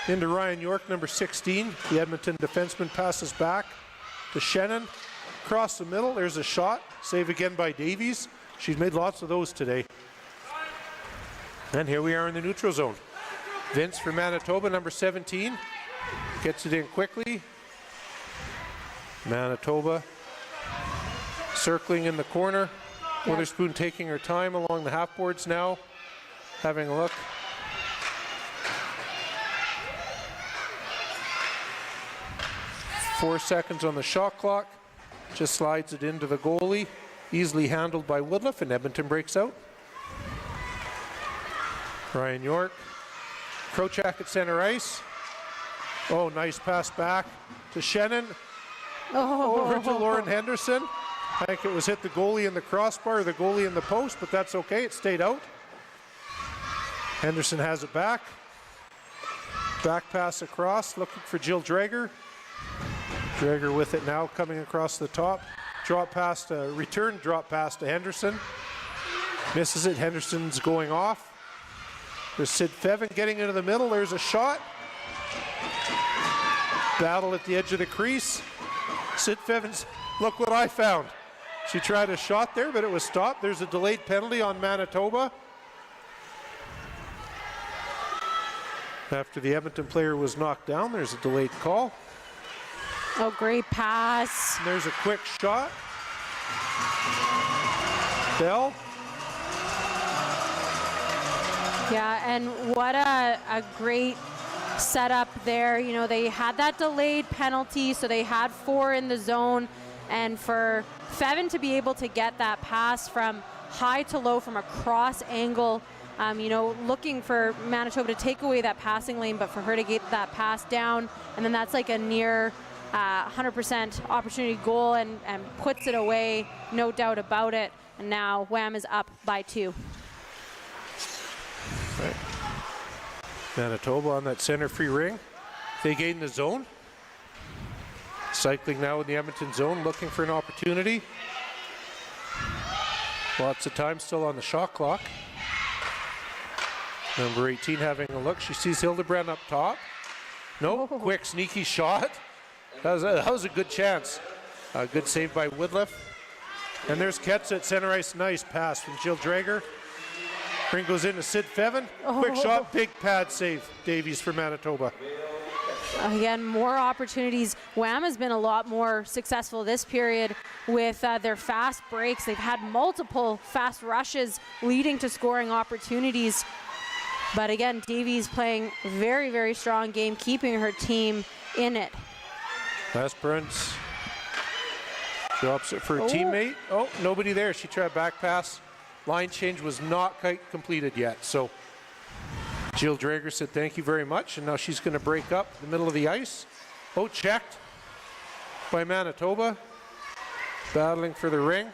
into Ryan York, number 16. The Edmonton defenseman passes back to Shannon. Across the middle, there's a shot. Save again by Davies. She's made lots of those today. And here we are in the neutral zone. Vince for Manitoba, number 17. Gets it in quickly. Manitoba circling in the corner. Witherspoon taking her time along the half boards now. Having a look. Four seconds on the shot clock. Just slides it into the goalie. Easily handled by Woodliff, and Edmonton breaks out. Ryan York. Krochak at center ice. Oh, nice pass back to Shannon. Over to Lauren Henderson. I think it was hit the goalie in the crossbar, the goalie in the post, but that's okay, it stayed out. Henderson has it back. Back pass across, looking for Jill Drager. Drager with it now, coming across the top. Drop pass to, return drop pass to Henderson. Misses it, Henderson's going off. There's Sid Fevin getting into the middle, there's a shot. Battle at the edge of the crease. Sid Fevins, look what I found. She tried a shot there, but it was stopped. There's a delayed penalty on Manitoba. After the Edmonton player was knocked down, there's a delayed call. Oh, great pass. And there's a quick shot. Bell. Yeah, and what a great setup there. You know, they had that delayed penalty, so they had 4 in the zone. And for Fevin to be able to get that pass from high to low from a cross angle, you know, looking for Manitoba to take away that passing lane, but for her to get that pass down, and then that's like a near 100% opportunity goal and puts it away, no doubt about it. And now Wham is up by 2. Right. Manitoba on that center free ring. They gain the zone. Cycling now in the Edmonton zone, looking for an opportunity. Lots of time still on the shot clock. Number 18 having a look. She sees Hildebrand up top. No, quick sneaky shot. That was a good chance. Good save by Woodliff. And there's Ketz at center ice. Nice pass from Jill Drager. Ring goes into Sid Fevin. Quick shot, big pad save. Davies for Manitoba. Again, more opportunities. Wham has been a lot more successful this period with their fast breaks. They've had multiple fast rushes leading to scoring opportunities. But again, Davies playing very, very strong game, keeping her team in it. Esperance drops it for a teammate. Oh, nobody there. She tried back pass. Line change was not quite completed yet. So Jill Drager said thank you very much, and now she's going to break up the middle of the ice. Oh, checked by Manitoba. Battling for the ring.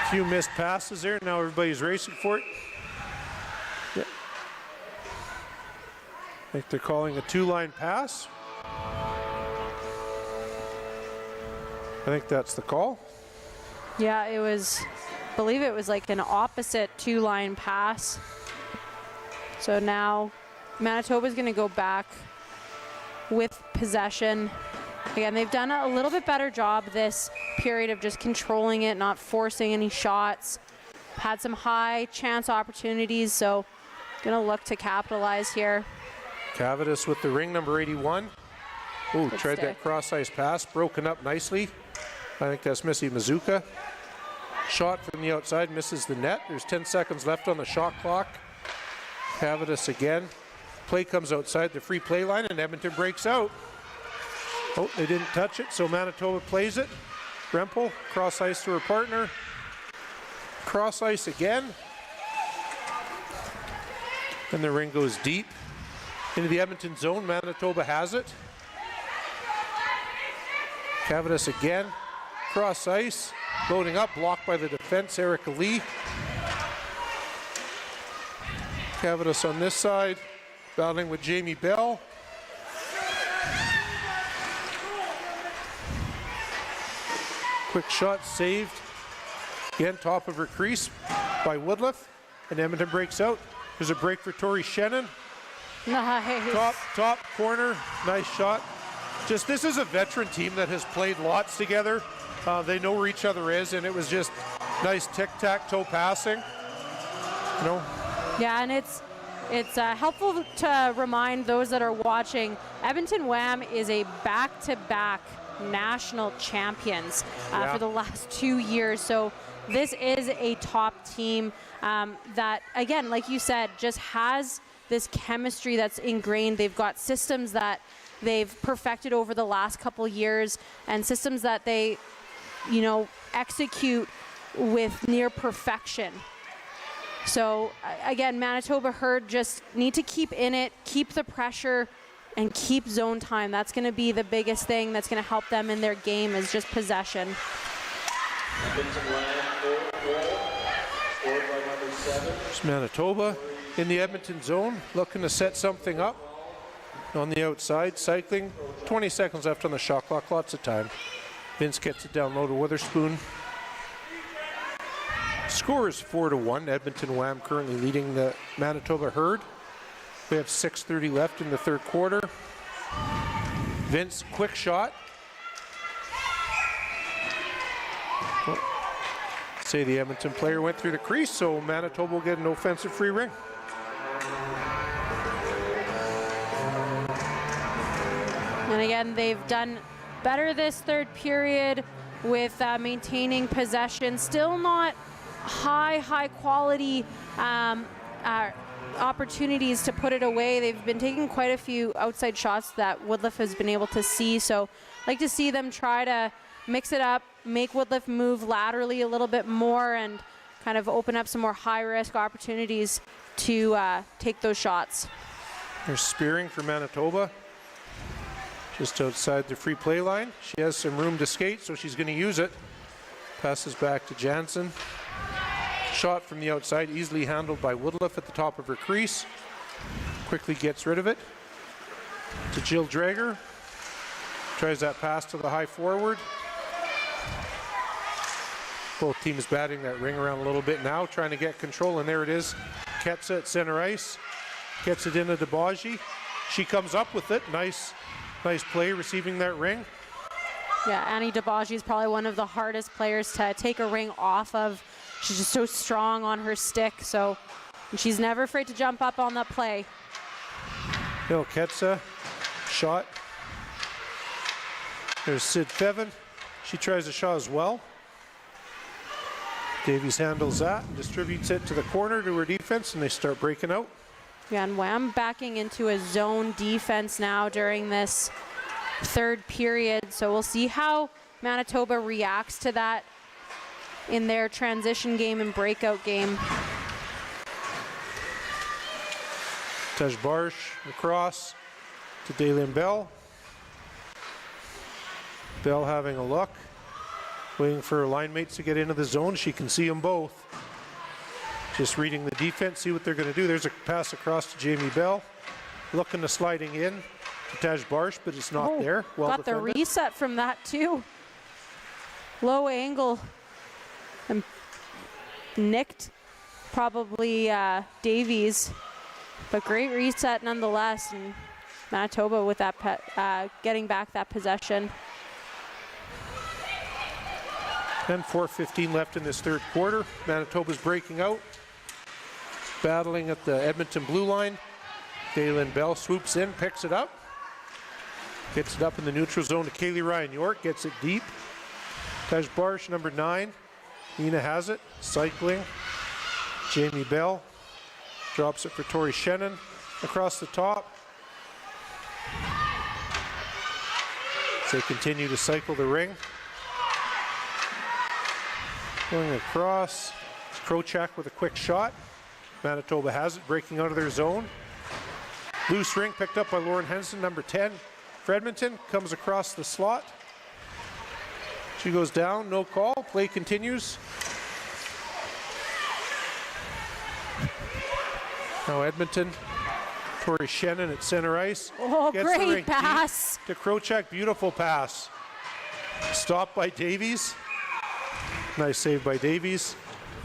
A few missed passes there. Now everybody's racing for it. Yeah. I think they're calling a 2-line pass. I think that's the call. Yeah, it was, I believe it was like an opposite 2-line pass. So now Manitoba's going to go back with possession. Again, they've done a little bit better job this period of just controlling it, not forcing any shots. Had some high chance opportunities, so going to look to capitalize here. Cavadis with the ring, number 81. Oh, tried that cross-ice pass, broken up nicely. I think that's Missy Mazuka. Shot from the outside, misses the net. There's 10 seconds left on the shot clock. Cavadis again. Play comes outside the free play line, and Edmonton breaks out. Oh, they didn't touch it, so Manitoba plays it. Rempel, cross-ice to her partner. Cross-ice again. And the ring goes deep into the Edmonton zone. Manitoba has it. Cavadis again. Cross ice, loading up, blocked by the defense, Erica Lee. Cavadas on this side, battling with Jamie Bell. Quick shot saved. Again, top of her crease by Woodliff. And Edmonton breaks out. There's a break for Tori Shannon. Nice. Top corner, nice shot. Just, this is a veteran team that has played lots together. They know where each other is, and it was just nice tic-tac-toe passing. You know? Yeah, and it's helpful to remind those that are watching, Edmonton Wham is a back-to-back national champions for the last 2 years. So this is a top team that, again, like you said, just has this chemistry that's ingrained. They've got systems that they've perfected over the last couple years, and systems that they, you know, execute with near perfection. So again, Manitoba Herd just need to keep in it, keep the pressure, and keep zone time. That's going to be the biggest thing that's going to help them in their game, is just possession. It's Manitoba in the Edmonton zone, looking to set something up on the outside, cycling. 20 seconds left on the shot clock, lots of time. Vince gets it down low to Witherspoon. Score is 4-1. Edmonton Wham currently leading the Manitoba Herd. We have 6:30 left in the third quarter. Vince, quick shot. Well, say the Edmonton player went through the crease, so Manitoba will get an offensive free ring. And again, they've done better this third period with maintaining possession. Still not high quality opportunities to put it away. They've been taking quite a few outside shots that Woodliff has been able to see. So I'd like to see them try to mix it up, make Woodliff move laterally a little bit more, and kind of open up some more high-risk opportunities to take those shots. There's spearing for Manitoba, just outside the free play line. She has some room to skate, so she's going to use it. Passes back to Jansen. Shot from the outside, easily handled by Woodliff at the top of her crease. Quickly gets rid of it. To Jill Drager. Tries that pass to the high forward. Both teams batting that ring around a little bit now, trying to get control, and there it is. Ketsa at center ice. Gets it into Debaji. She comes up with it. Nice play receiving that ring. Yeah, Annie Debaji is probably one of the hardest players to take a ring off of. She's just so strong on her stick, so she's never afraid to jump up on that play. Bill Ketsa, shot. There's Sid Feven. She tries a shot as well. Davies handles that and distributes it to the corner to her defense, and they start breaking out. Yeah, and Wham backing into a zone defense now during this third period. So we'll see how Manitoba reacts to that in their transition game and breakout game. Tej Barsh across to Daylin Bell. Bell having a look, waiting for her line mates to get into the zone. She can see them both. Just reading the defense, see what they're going to do. There's a pass across to Jamie Bell. Looking to sliding in to Tej Barsh, but it's not there. Well got defended. the reset from that too. Low angle. And nicked probably Davies, but great reset nonetheless, and Manitoba with that getting back that possession. And 4:15 left in this third quarter. Manitoba's breaking out, battling at the Edmonton blue line. Daylin Bell swoops in, picks it up, gets it up in the neutral zone to Kaylee Ryan York, gets it deep. Tej Barsh, number 9. Nina has it, cycling. Jamie Bell drops it for Tori Shannon across the top. As they continue to cycle the ring. Going across, Krochak with a quick shot. Manitoba has it, breaking out of their zone. Loose ring picked up by Lauren Henson, number 10. For Edmonton, comes across the slot. She goes down, no call, play continues. Now Edmonton, Tori Shannon at center ice. Oh, Gets the great rink deep pass. to Krochak, beautiful pass. Stopped by Davies. Nice save by Davies.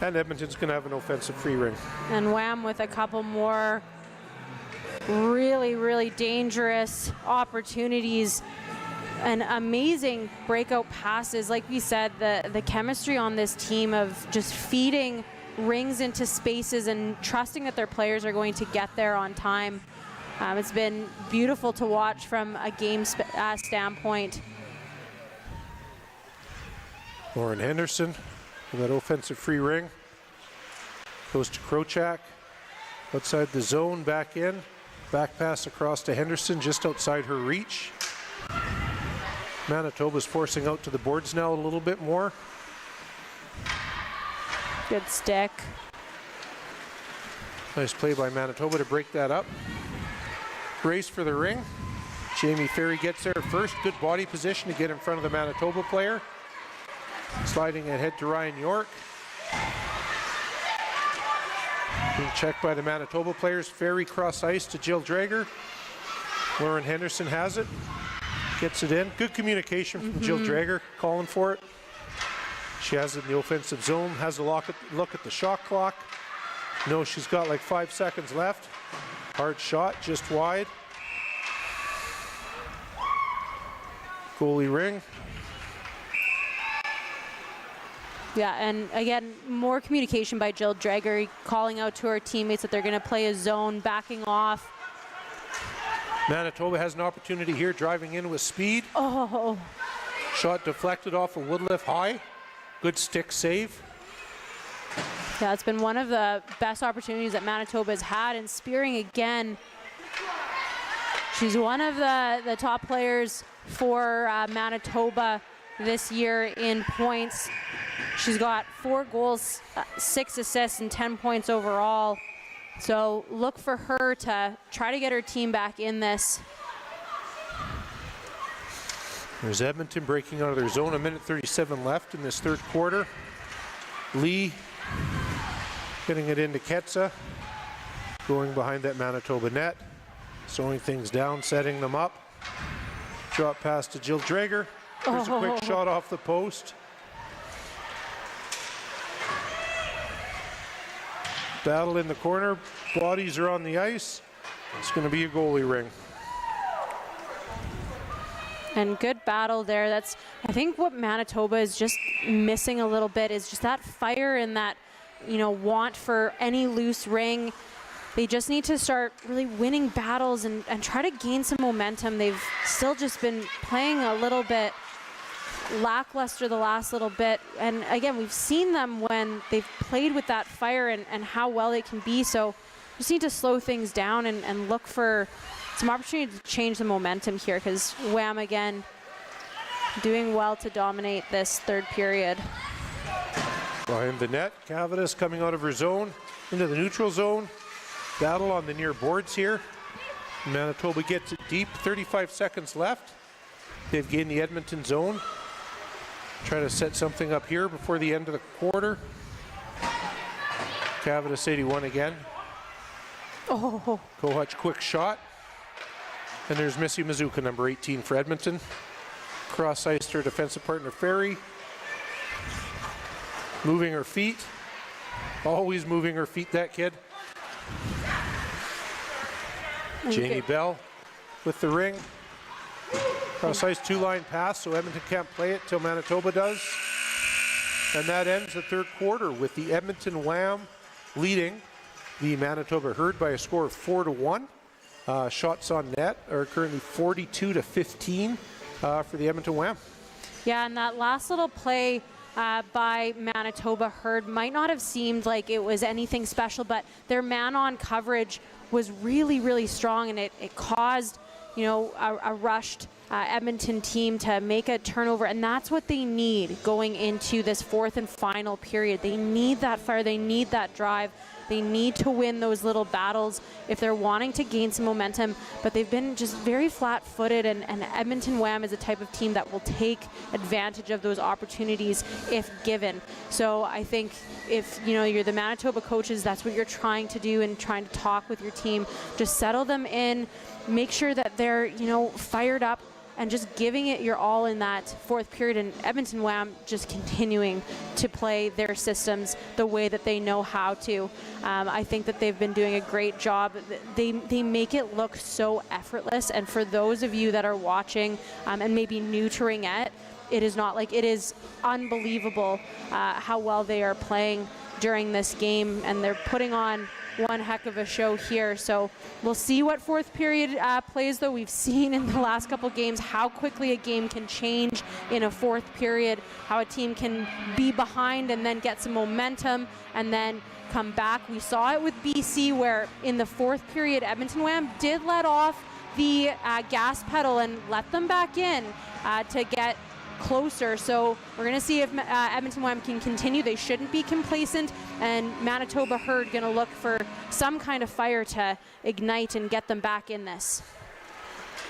And Edmonton's going to have an offensive free ring. And Wham with a couple more really, really dangerous opportunities and amazing breakout passes. Like we said, the chemistry on this team of just feeding rings into spaces and trusting that their players are going to get there on time. It's been beautiful to watch from a game standpoint. Lauren Henderson with that offensive free ring. Goes to Krochak. Outside the zone, back in. Back pass across to Henderson, just outside her reach. Manitoba's forcing out to the boards now a little bit more. Good stick. Nice play by Manitoba to break that up. Race for the ring. Jamie Ferry gets there first. Good body position to get in front of the Manitoba player. Sliding ahead to Ryan York. Being checked by the Manitoba players. Ferry cross ice to Jill Drager. Lauren Henderson has it. Gets it in. Good communication from Jill Drager, calling for it. She has it in the offensive zone. Has a look at the shot clock. Knows she's got like 5 seconds left. Hard shot, just wide. Goalie ring. Yeah, and again, more communication by Jill Drager, calling out to her teammates that they're going to play a zone, backing off. Manitoba has an opportunity here, driving in with speed. Oh. Shot deflected off a woodlift high. Good stick save. Yeah, it's been one of the best opportunities that Manitoba has had, and Spearing again. She's one of the top players for Manitoba this year in points. She's got 4 goals, 6 assists, and 10 points overall. So look for her to try to get her team back in this. There's Edmonton breaking out of their zone. 1:37 left in this third quarter. Lee getting it into Ketsa. Going behind that Manitoba net. Slowing things down, setting them up. Drop pass to Jill Drager. Here's a quick shot off the post. Battle in the corner. Bodies are on the ice. It's going to be a goalie ring. And good battle there. That's, I think, what Manitoba is just missing a little bit is just that fire and that, want for any loose ring. They just need to start really winning battles and try to gain some momentum. They've still just been playing a little bit lackluster the last little bit. And again, we've seen them when they've played with that fire and how well they can be. So just need to slow things down and look for some opportunity to change the momentum here, because Wham again doing well to dominate this third period. Behind the net, Cavadas coming out of her zone into the neutral zone. Battle on the near boards here. Manitoba gets it deep, 35 seconds left. They've gained the Edmonton zone. Try to set something up here before the end of the quarter. Cavadas 81 again. Oh. Kohutch quick shot. And there's Missy Mazuka, number 18 for Edmonton. Cross ice her defensive partner Ferry. Moving her feet. Always moving her feet, that kid. Jamie Bell with the ring. Cross ice 2-line pass, so Edmonton can't play it till Manitoba does. And that ends the third quarter with the Edmonton Wham leading the Manitoba Herd by a score of 4-1. Shots on net are currently 42-15 for the Edmonton Wham. Yeah, and that last little play by Manitoba Herd might not have seemed like it was anything special, but their man-on coverage was really, really strong, and it caused, a rushed Edmonton team to make a turnover, and that's what they need going into this fourth and final period. They need that fire, they need that drive, they need to win those little battles if they're wanting to gain some momentum, but they've been just very flat-footed, and Edmonton Wham is a type of team that will take advantage of those opportunities if given. So I think if you're the Manitoba coaches, that's what you're trying to do and trying to talk with your team. Just settle them in, make sure that they're fired up, and just giving it your all in that fourth period, and Edmonton Wham just continuing to play their systems the way that they know how to. I think that they've been doing a great job. They make it look so effortless, and for those of you that are watching and maybe new to Ringette, it is not like it is unbelievable how well they are playing during this game, and they're putting on one heck of a show here. So we'll see what fourth period plays, though. We've seen in the last couple games how quickly a game can change in a fourth period, how a team can be behind and then get some momentum and then come back. We saw it with BC, where in the fourth period, Edmonton Wham did let off the gas pedal and let them back in to get closer. So we're going to see if Edmonton Wham can continue. They shouldn't be complacent, and Manitoba Herd going to look for some kind of fire to ignite and get them back in this.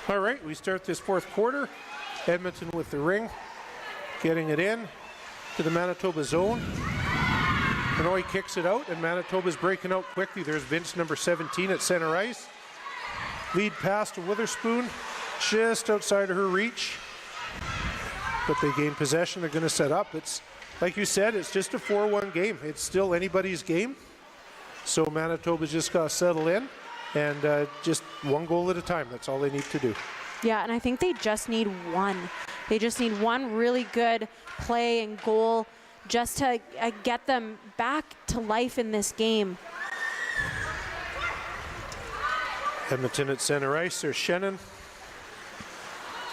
All right, we start this fourth quarter. Edmonton with the ring, getting it in to the Manitoba zone. Benoit kicks it out, and Manitoba's breaking out quickly. There's Vince, number 17, at center ice. Lead pass to Witherspoon, just outside of her reach. But they gain possession. They're going to set up. It's like you said, it's just a 4-1 game. It's still anybody's game. So Manitoba's just got to settle in and just one goal at a time. That's all they need to do. Yeah, and I think they just need one. They just need one really good play and goal just to get them back to life in this game. Edmonton at center ice. There's Shannon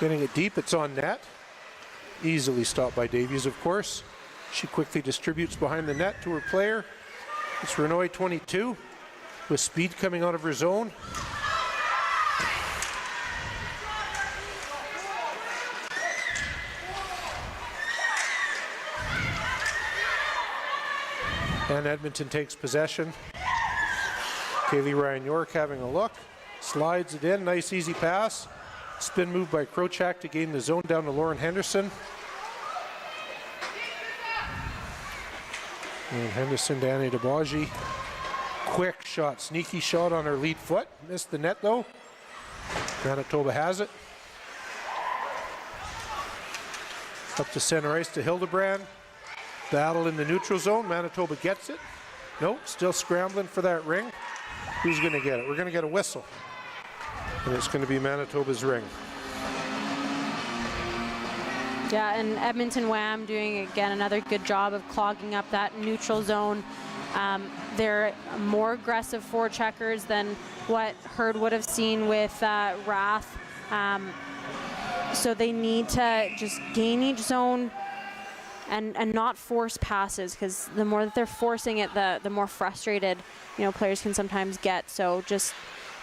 getting it deep. It's on net. Easily stopped by Davies, of course. She quickly distributes behind the net to her player. It's Renoy, 22, with speed coming out of her zone. And Edmonton takes possession. Kaylee Ryan York having a look. Slides it in, nice easy pass. Spin move by Krochak to gain the zone down to Lauren Henderson. And Henderson to Annie DeBaji. Quick shot, sneaky shot on her lead foot. Missed the net though. Manitoba has it. Up to center ice to Hildebrand. Battle in the neutral zone. Manitoba gets it. Nope, still scrambling for that ring. Who's going to get it? We're going to get a whistle. And it's going to be Manitoba's ring. Yeah, and Edmonton Wham doing, again, another good job of clogging up that neutral zone. They're more aggressive forecheckers than what Herd would have seen with RATH. So they need to just gain each zone and not force passes, because the more that they're forcing it, the more frustrated players can sometimes get. So just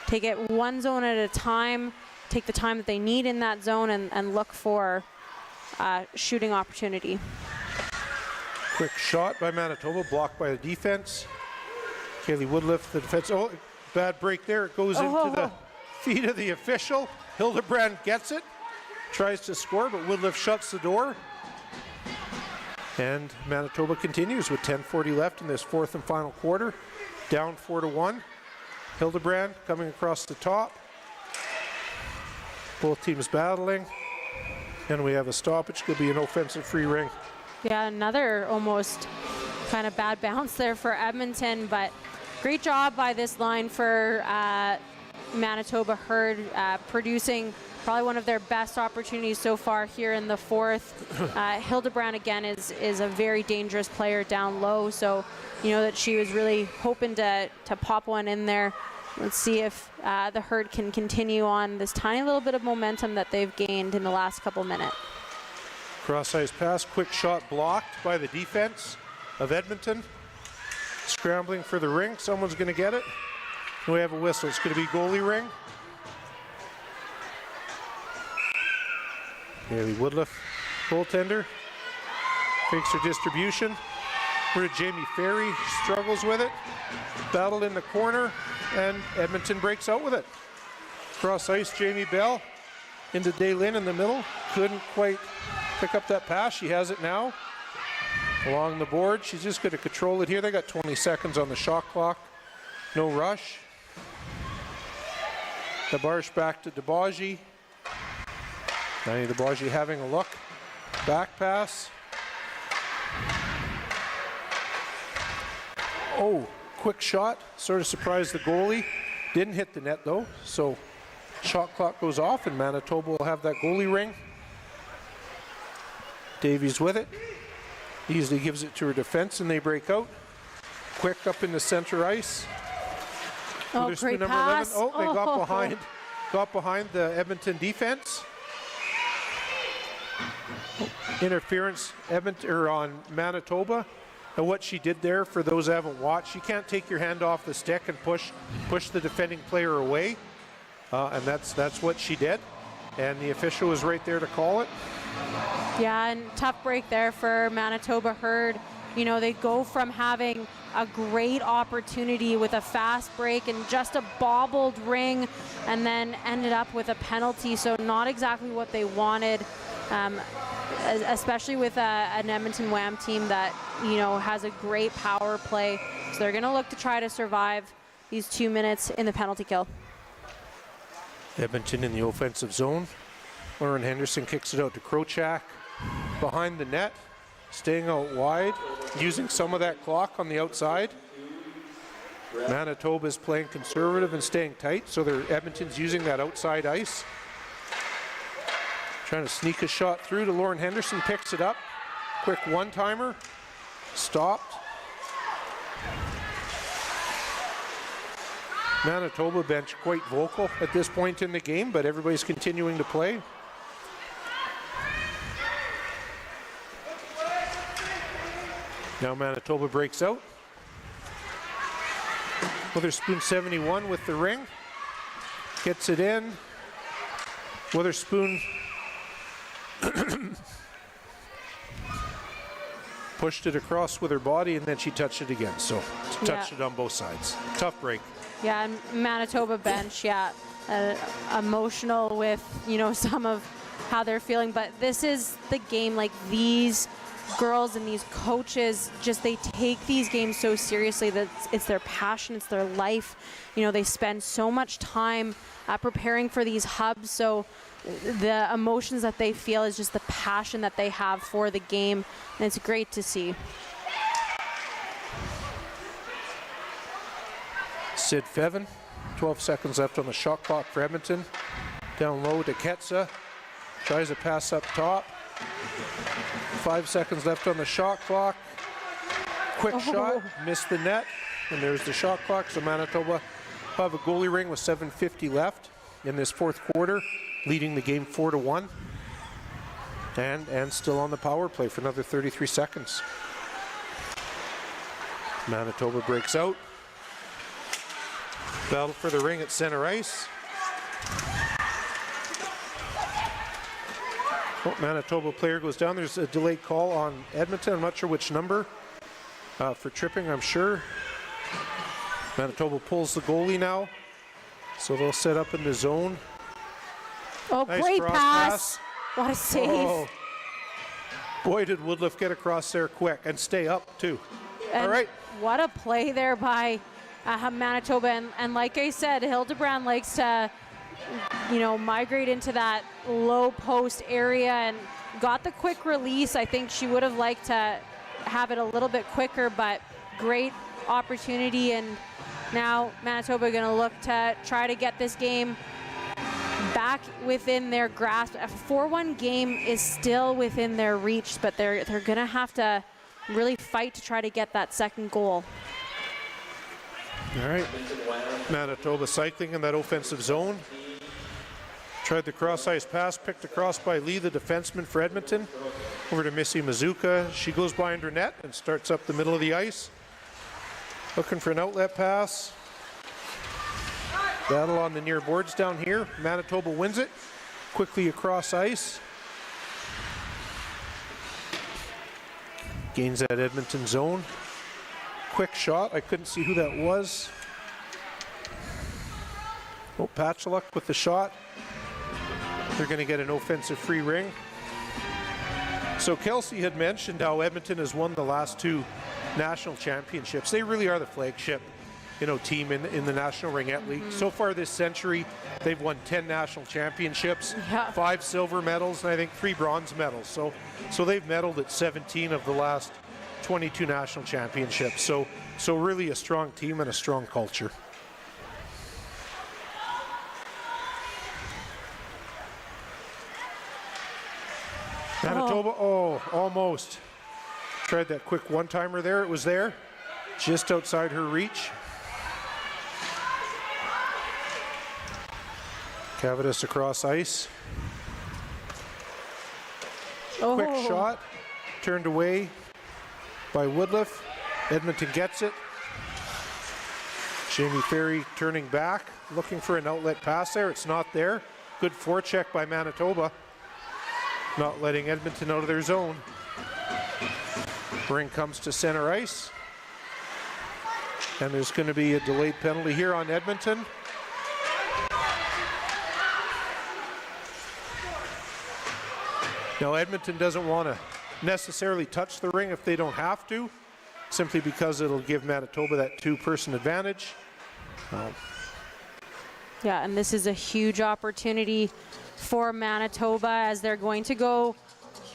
take it one zone at a time, take the time that they need in that zone, and look for shooting opportunity. Quick shot by Manitoba, blocked by the defense. Kaylee Woodliff, the defense. Oh, bad break there. It goes into the feet of the official. Hildebrand gets it, tries to score, but Woodliff shuts the door. And Manitoba continues with 10:40 left in this fourth and final quarter. Down 4-1. Hildebrand coming across the top. Both teams battling. And we have a stoppage. Could be an offensive free ring. Yeah, another almost kind of bad bounce there for Edmonton, but great job by this line for Manitoba Herd, producing probably one of their best opportunities so far here in the fourth. Hildebrand, again, is a very dangerous player down low, so that she was really hoping to pop one in there. Let's see if the Herd can continue on this tiny little bit of momentum that they've gained in the last couple minutes. Cross ice pass, quick shot blocked by the defense of Edmonton. Scrambling for the ring. Someone's going to get it. We have a whistle. It's going to be goalie ring. Haley Woodliff, goaltender, fakes her distribution. Where Jamie Ferry struggles with it. Battle in the corner, and Edmonton breaks out with it. Cross ice, Jamie Bell into Daylin in the middle. Couldn't quite pick up that pass. She has it now. Along the board, she's just going to control it here. They got 20 seconds on the shot clock. No rush. DeBarge back to DeBaji. Danny DeBaji having a look. Back pass. Oh, quick shot. Sort of surprised the goalie. Didn't hit the net though. So shot clock goes off and Manitoba will have that goalie ring. Davies with it. Easily gives it to her defense and they break out. Quick up in the center ice. Oh, Witherspoon, great pass. 11. Oh, they got behind the Edmonton defense. Interference on Manitoba. And what she did there, for those who haven't watched, you can't take your hand off the stick and push the defending player away. And that's what she did. And the official was right there to call it. Yeah, and tough break there for Manitoba Herd. You know, they go from having a great opportunity with a fast break and just a bobbled ring and then ended up with a penalty. So not exactly what they wanted, especially with an Edmonton Wham team that, you know, has a great power play. So they're going to look to try to survive these 2 minutes in the penalty kill. Edmonton in the offensive zone. Lauren Henderson kicks it out to Krochak behind the net, staying out wide, using some of that clock on the outside. Manitoba is playing conservative and staying tight, so Edmonton's using that outside ice. Trying to sneak a shot through to Lauren Henderson, picks it up. Quick one-timer, stopped. Manitoba bench quite vocal at this point in the game, but everybody's continuing to play. Now Manitoba breaks out. Witherspoon 71 with the ring. Gets it in. Witherspoon pushed it across with her body and then she touched it again. So touched it on both sides. Tough break. Yeah, and Manitoba bench, emotional with, you know, some of how they're feeling. But this is the game, like these girls and these coaches, just they take these games so seriously that it's their passion, it's their life. You know, they spend so much time preparing for these hubs. So the emotions that they feel is just the passion that they have for the game. And it's great to see. Sid Fevin, 12 seconds left on the shot clock for Edmonton. Down low to Ketsa, tries a pass up top. 5 seconds left on the shot clock. Quick shot, missed the net, and there's the shot clock. So Manitoba have a goalie ring with 7:50 left in this fourth quarter, leading the game 4-1. And still on the power play for another 33 seconds. Manitoba breaks out. Battle for the ring at center ice. Oh, Manitoba player goes down. There's a delayed call on Edmonton. I'm not sure which number for tripping, I'm sure. Manitoba pulls the goalie now. So they'll set up in the zone. Oh, nice great pass. What a save. Oh. Boy, did Woodliff get across there quick and stay up too. And all right. What a play there by Manitoba. And like I said, Hildebrand likes to, you know, migrate into that low post area and got the quick release. I think she would have liked to have it a little bit quicker, but great opportunity. And now Manitoba going to look to try to get this game back within their grasp. A 4-1 game is still within their reach, but they're going to have to really fight to try to get that second goal. All right, Manitoba cycling in that offensive zone. Tried the cross-ice pass, picked across by Lee, the defenseman for Edmonton. Over to Missy Mazuka. She goes behind her net and starts up the middle of the ice. Looking for an outlet pass. Battle on the near boards down here. Manitoba wins it. Quickly across ice. Gains that Edmonton zone. Quick shot. I couldn't see who that was. Oh, Patcheluk with the shot. They're going to get an offensive free ring. So Kelsey had mentioned how Edmonton has won the last 2 national championships. They really are the flagship, team in the National Ringette League. So far this century, they've won 10 national championships, 5 silver medals, and I think 3 bronze medals. So they've medaled at 17 of the last 22 national championships. So really a strong team and a strong culture. Manitoba, almost. Tried that quick one-timer there. It was there, just outside her reach. Cavadas across ice. Quick shot, turned away by Woodliff. Edmonton gets it. Jamie Ferry turning back, looking for an outlet pass there. It's not there. Good forecheck by Manitoba. Not letting Edmonton out of their zone. Ring comes to center ice. And there's going to be a delayed penalty here on Edmonton. Now Edmonton doesn't want to necessarily touch the ring if they don't have to, simply because it'll give Manitoba that 2-person advantage. Yeah, and this is a huge opportunity for Manitoba as they're going to go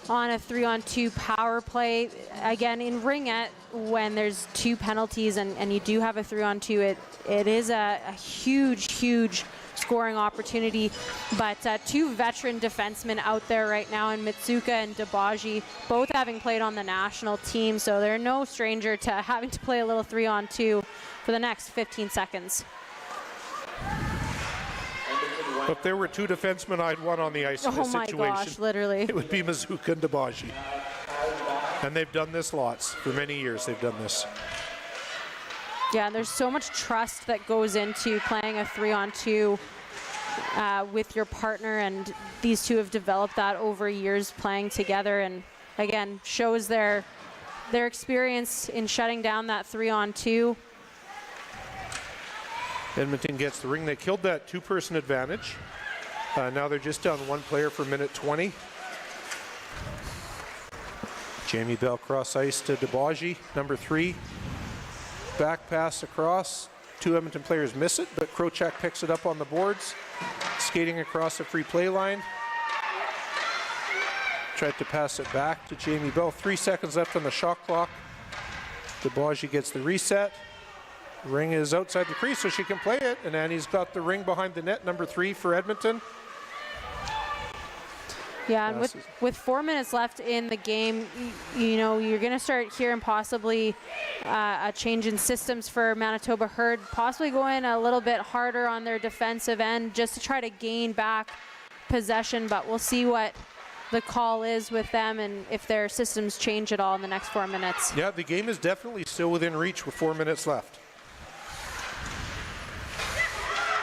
on a 3-on-2 power play. Again, in Ringette, when there's 2 penalties and you do have a 3-on-2, it is a huge scoring opportunity. But 2 veteran defensemen out there right now in Mitsuka and Dabaji, both having played on the national team, so they're no stranger to having to play a little 3-on-2 for the next 15 seconds. If there were 2 defensemen, I'd want on the ice in this situation. Oh my gosh, literally. It would be Mizuka and Dabaji. And they've done this lots. For many years, they've done this. Yeah, there's so much trust that goes into playing a 3-on-2 with your partner, and these 2 have developed that over years playing together, and again, shows their experience in shutting down that 3-on-2. Edmonton gets the ring. They killed that 2-person advantage. Now they're just down 1 player for minute 20. Jamie Bell cross ice to Dabaji, number 3. Back pass across. 2 Edmonton players miss it, but Krochak picks it up on the boards. Skating across the free play line. Tried to pass it back to Jamie Bell. 3 seconds left on the shot clock. Dabaji gets the reset. Ring is outside the crease, so she can play it. And Annie's got the ring behind the net, number 3 for Edmonton. Yeah, and with 4 minutes left in the game, you're going to start hearing possibly a change in systems for Manitoba Herd, possibly going a little bit harder on their defensive end just to try to gain back possession. But we'll see what the call is with them and if their systems change at all in the next 4 minutes. Yeah, the game is definitely still within reach with 4 minutes left.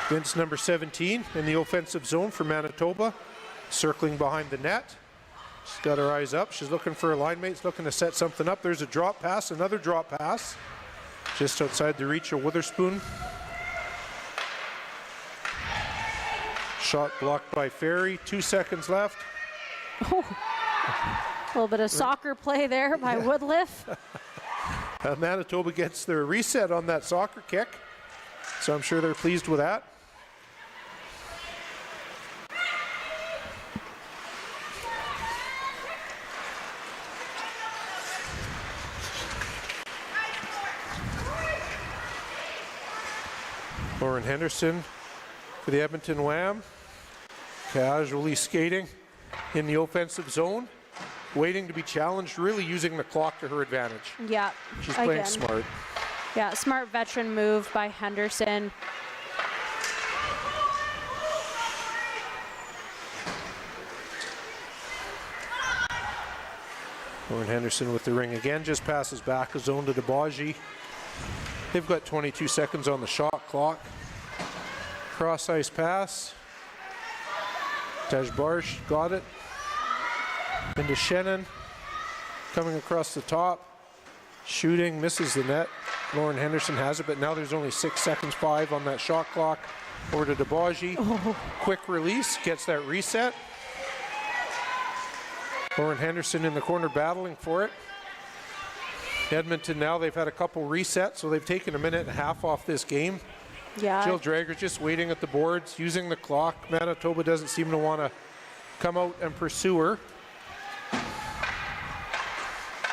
Vince, number 17, in the offensive zone for Manitoba, circling behind the net. She's got her eyes up. She's looking for her line mates, looking to set something up. There's a drop pass, another drop pass, just outside the reach of Witherspoon. Shot blocked by Ferry. 2 seconds left. Oh, a little bit of soccer play there by Woodliff. Manitoba gets their reset on that soccer kick, so I'm sure they're pleased with that. Lauren Henderson for the Edmonton Wham. Casually skating in the offensive zone, waiting to be challenged, really using the clock to her advantage. Yeah. She's playing smart. Yeah, smart veteran move by Henderson. Lauren Henderson with the ring again, just passes back a zone to Dabaji. They've got 22 seconds on the shot clock. Cross ice pass. Taj Barsh got it. Into Shannon. coming across the top. Shooting, misses the net. Lauren Henderson has it, but now there's only 6 seconds, 5 on that shot clock. Over to DeBaji. Quick release, gets that reset. Lauren Henderson in the corner battling for it. Edmonton now, they've had a couple resets, so they've taken a minute and a half off this game. Yeah. Jill Drager just waiting at the boards, using the clock. Manitoba doesn't seem to want to come out and pursue her.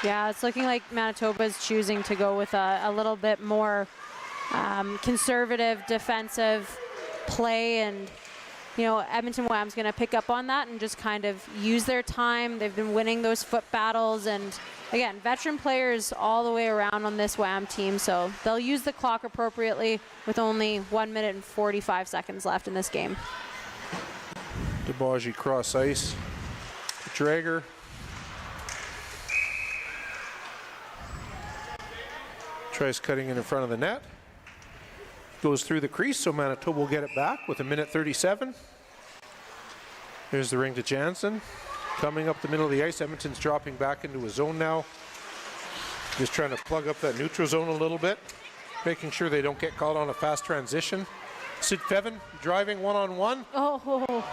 Yeah, it's looking like Manitoba's choosing to go with a little bit more conservative defensive play, and you know, Edmonton Wham's going to pick up on that and just kind of use their time. They've been winning those foot battles, and again, veteran players all the way around on this Wham team, so they'll use the clock appropriately with only 1 minute and 45 seconds left in this game. DeBaji cross ice. Drager. Tries cutting in front of the net. Goes through the crease, so Manitoba will get it back with 1:37. There's the ring to Jansen. Coming up the middle of the ice, Edmonton's dropping back into a zone now. Just trying to plug up that neutral zone a little bit, making sure they don't get caught on a fast transition. Sid Feven driving one-on-one. Oh.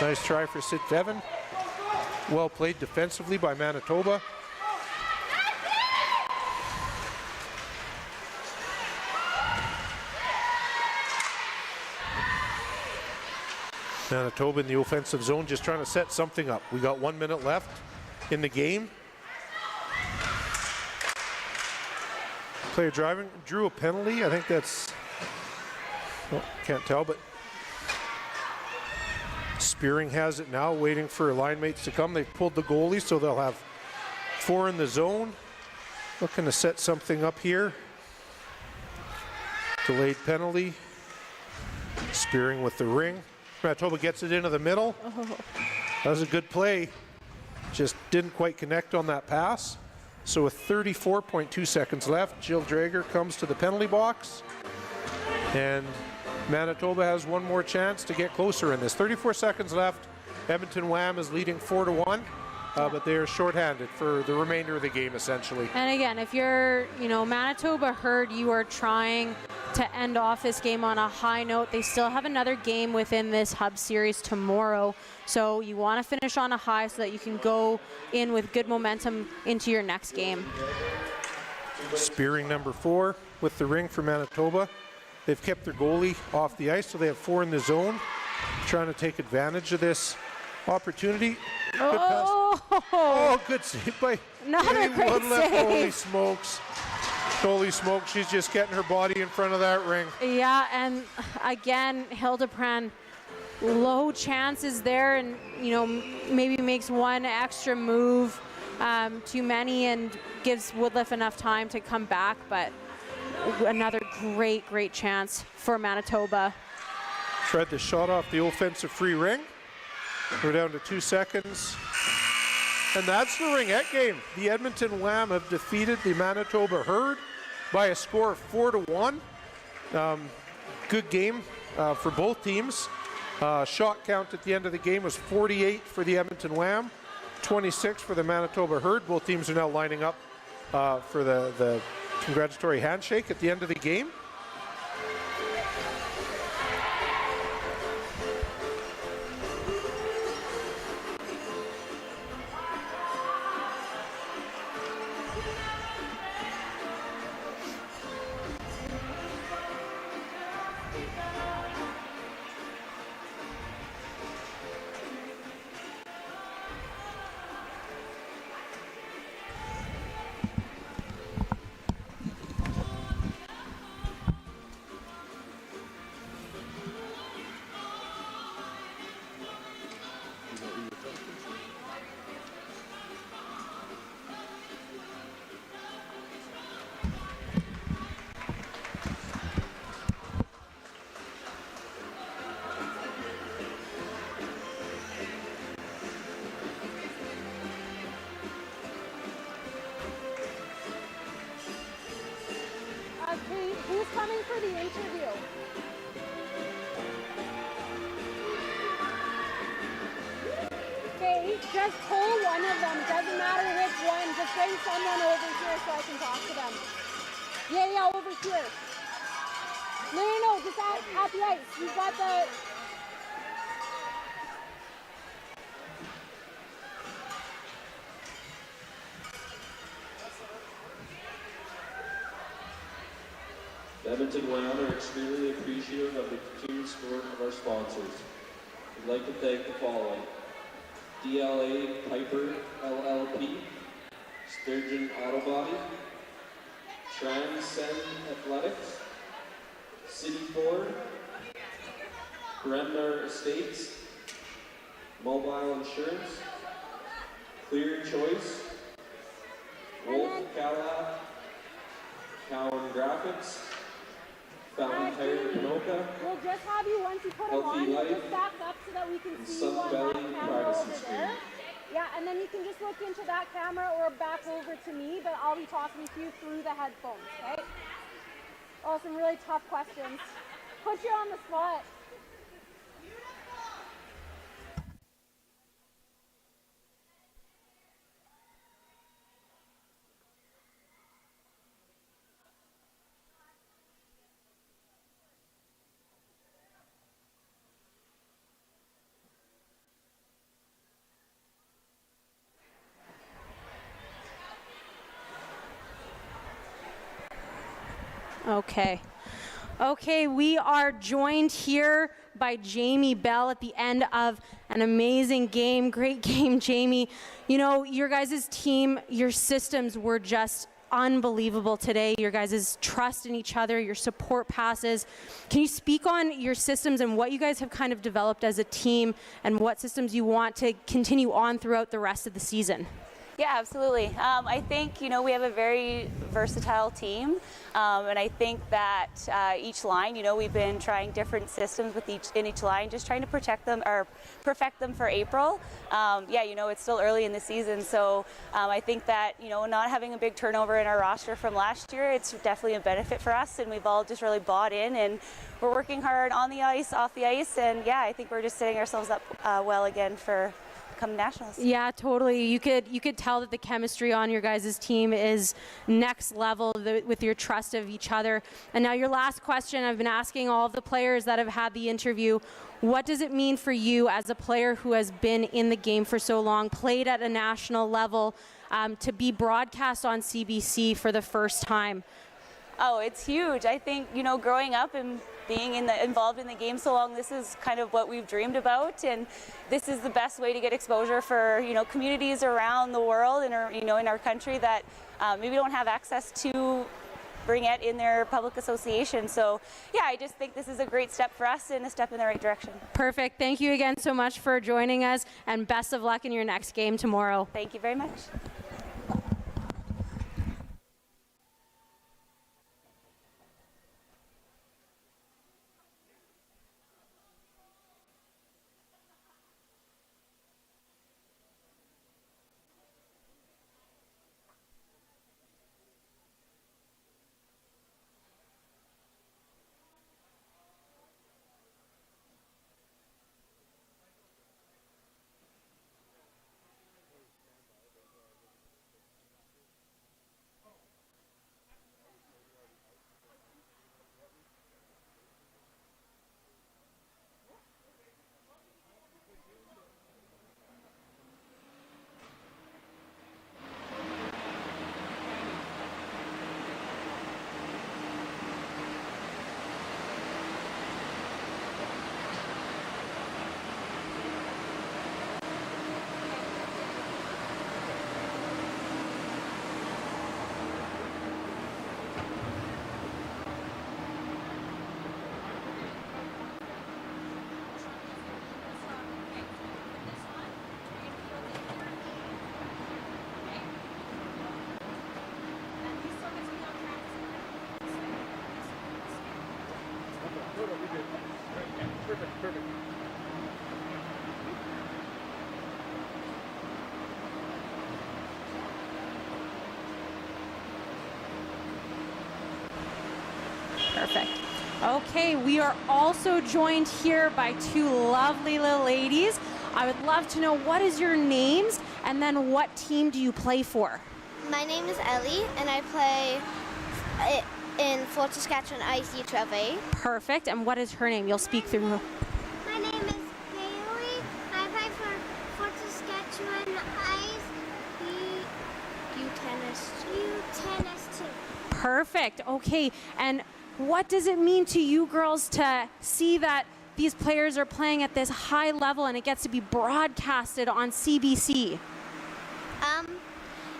Nice try for Sid Feven. Well played defensively by Manitoba. Manitoba in the offensive zone, just trying to set something up. We got 1 minute left in the game. Player driving, drew a penalty. I think that's, well, can't tell, but Spearing has it now, waiting for line mates to come. They've pulled the goalie, so they'll have 4 in the zone. Looking to set something up here. Delayed penalty. Spearing with the ring. Manitoba gets it into the middle. That was a good play. Just didn't quite connect on that pass. So with 34.2 seconds left, Jill Drager comes to the penalty box. And Manitoba has one more chance to get closer in this. 34 seconds left. Edmonton Wham is leading 4-1. But they are shorthanded for the remainder of the game, essentially. And again, if you're, Manitoba heard you are trying to end off this game on a high note. They still have another game within this Hub Series tomorrow. So you want to finish on a high so that you can go in with good momentum into your next game. Spearing number 4 with the ring for Manitoba. They've kept their goalie off the ice, so they have 4 in the zone. Trying to take advantage of this opportunity. Good pass. Oh, good save by another great save. Holy smokes. Holy smokes, she's just getting her body in front of that ring. Yeah, and again, Hildebrand, low chances there, and maybe makes one extra move too many and gives Woodliff enough time to come back, but another great chance for Manitoba. Tried the shot off the offensive free ring. We're down to 2 seconds. And that's the Ringette game. The Edmonton Wham have defeated the Manitoba Herd by a score of 4-1. Good game for both teams. Shot count at the end of the game was 48 for the Edmonton Wham, 26 for the Manitoba Herd. Both teams are now lining up for the congratulatory handshake at the end of the game. okay, just pull one of them. Doesn't matter which one. Just bring someone over here so I can talk to them. Yeah, over here. No, just at the ice. You've got the... The Edmonton WAM are extremely appreciative of the continued support of our sponsors. We'd like to thank the following: DLA Piper LLP, Sturgeon Auto Body, Transcend Athletics, City Ford, Bremner Estates, Mobile Insurance, Clear Choice, Wolf Cadillac, Cowan Graphics, Fountain Tire Pinoca, We'll just have you, once you put them Healthy on, Life, just back up so that we can and see Sun you on Valley that camera Privacy over Screen. there. Yeah, and then you can just look into that camera or back over to me, but I'll be talking to you through the headphones, okay? Oh, some really tough questions. Put you on the spot. Okay, we are joined here by Jamie Bell at the end of an amazing game. Great game, Jamie. You know, your guys' team, your systems were just unbelievable today. Your guys' trust in each other, your support passes. Can you speak on your systems and what you guys have kind of developed as a team and what systems you want to continue on throughout the rest of the season? Yeah, absolutely. I think, we have a very versatile team, and I think that each line, we've been trying different systems with each line, just trying to protect them or perfect them for April. It's still early in the season, so I think that, not having a big turnover in our roster from last year, it's definitely a benefit for us, and we've all just really bought in, and we're working hard on the ice, off the ice, and yeah, I think we're just setting ourselves up well again for come nationals. Yeah, totally. You could tell that the chemistry on your guys' team is next level with your trust of each other. And now your last question, I've been asking all of the players that have had the interview, what does it mean for you as a player who has been in the game for so long, played at a national level, to be broadcast on CBC for the first time? Oh, it's huge. I think, growing up and being involved in the game so long, this is kind of what we've dreamed about, and this is the best way to get exposure for, communities around the world and, in our country that maybe don't have access to Ringette in their public association. So, yeah, I just think this is a great step for us and a step in the right direction. Perfect. Thank you again so much for joining us, and best of luck in your next game tomorrow. Thank you very much. Perfect. Perfect. Okay, we are also joined here by two lovely little ladies. I would love to know, what is your names, and then what team do you play for? My name is Ellie, and I play in Fort Saskatchewan IC12A. Perfect. And what is her name? You'll speak through. My name is Haley. I play for Fort Saskatchewan U-Tennis 2. Perfect. Okay. And what does it mean to you girls to see that these players are playing at this high level and it gets to be broadcasted on CBC?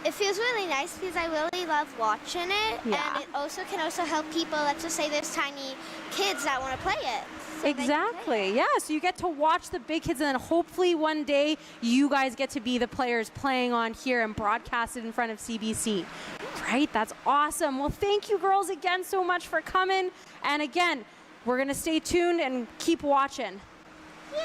It feels really nice because I really love watching it, Yeah. and it also can also help people. Let's just say there's tiny kids that want to play it. So they can play Exactly. it. Yeah. So you get to watch the big kids, and then hopefully one day you guys get to be the players playing on here and broadcasted in front of CBC. Right? That's awesome. Well, thank you girls again so much for coming. And again, we're going to stay tuned and keep watching. Yay!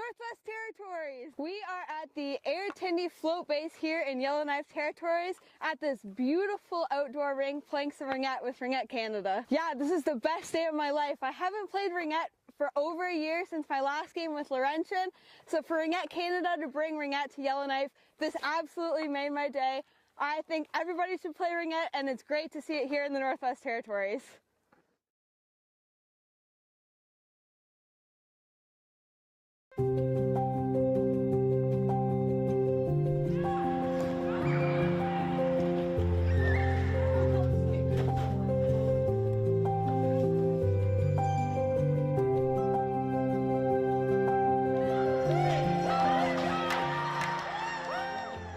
Northwest Territories. We are at the Air float base here in Yellowknife Territories at this beautiful outdoor rink playing some Ringette with Ringette Canada. Yeah, this is the best day of my life. I haven't played Ringette for over a year since my last game with Laurentian. So for Ringette Canada to bring Ringette to Yellowknife, this absolutely made my day. I think everybody should play Ringette, and it's great to see it here in the Northwest Territories.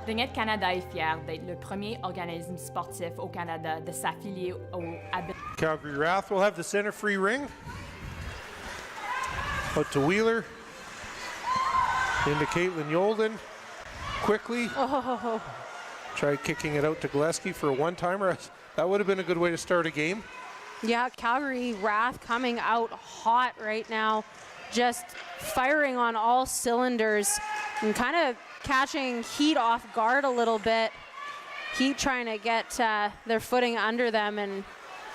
Ringette Canada est fier d'être le premier organisme sportif au Canada de s'affilier au Calgary RATH will have the center free ring. Out to Wheeler. Into Caitlin Yolden. Quickly. Oh. Tried kicking it out to Gillespie for a one-timer. That would have been a good way to start a game. Yeah, Calgary RATH coming out hot right now. Just firing on all cylinders and kind of catching Heat off guard a little bit. Heat trying to get their footing under them and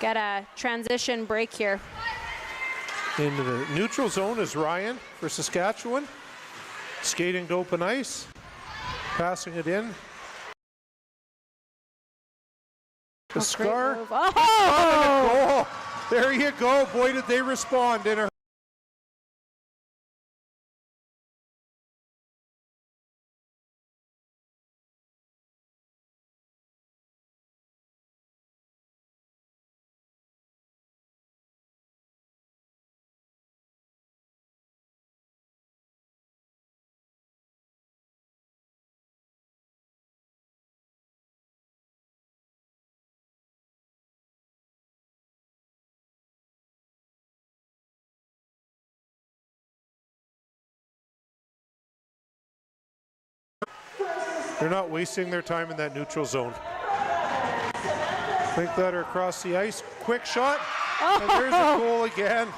get a transition break here. Into the neutral zone is Ryan for Saskatchewan. Skating to open ice. Passing it in. The Scar. Oh! There you go. Boy, did they respond in a They're not wasting their time in that neutral zone. Think that are across the ice. Quick shot. And there's a goal again.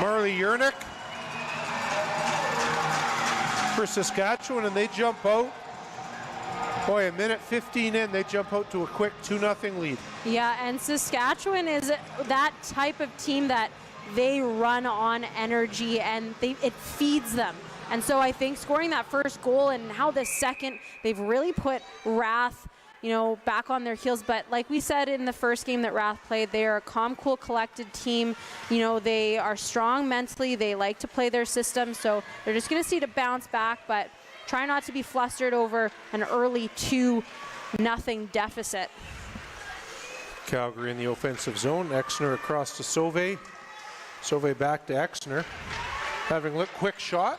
Marley Yernick for Saskatchewan, and they jump out. Boy, a minute 15 in, they jump out to a quick 2-0 lead. Yeah, and Saskatchewan is that type of team that they run on energy, and it feeds them. And so I think scoring that first goal and how the second, they've really put RATH, back on their heels. But like we said in the first game that RATH played, they are a calm, cool, collected team. They are strong mentally. They like to play their system. So they're just going to see to bounce back, but try not to be flustered over an early 2-0 deficit. Calgary in the offensive zone. Exner across to Sauvé. Sauvé back to Exner. Having a quick shot.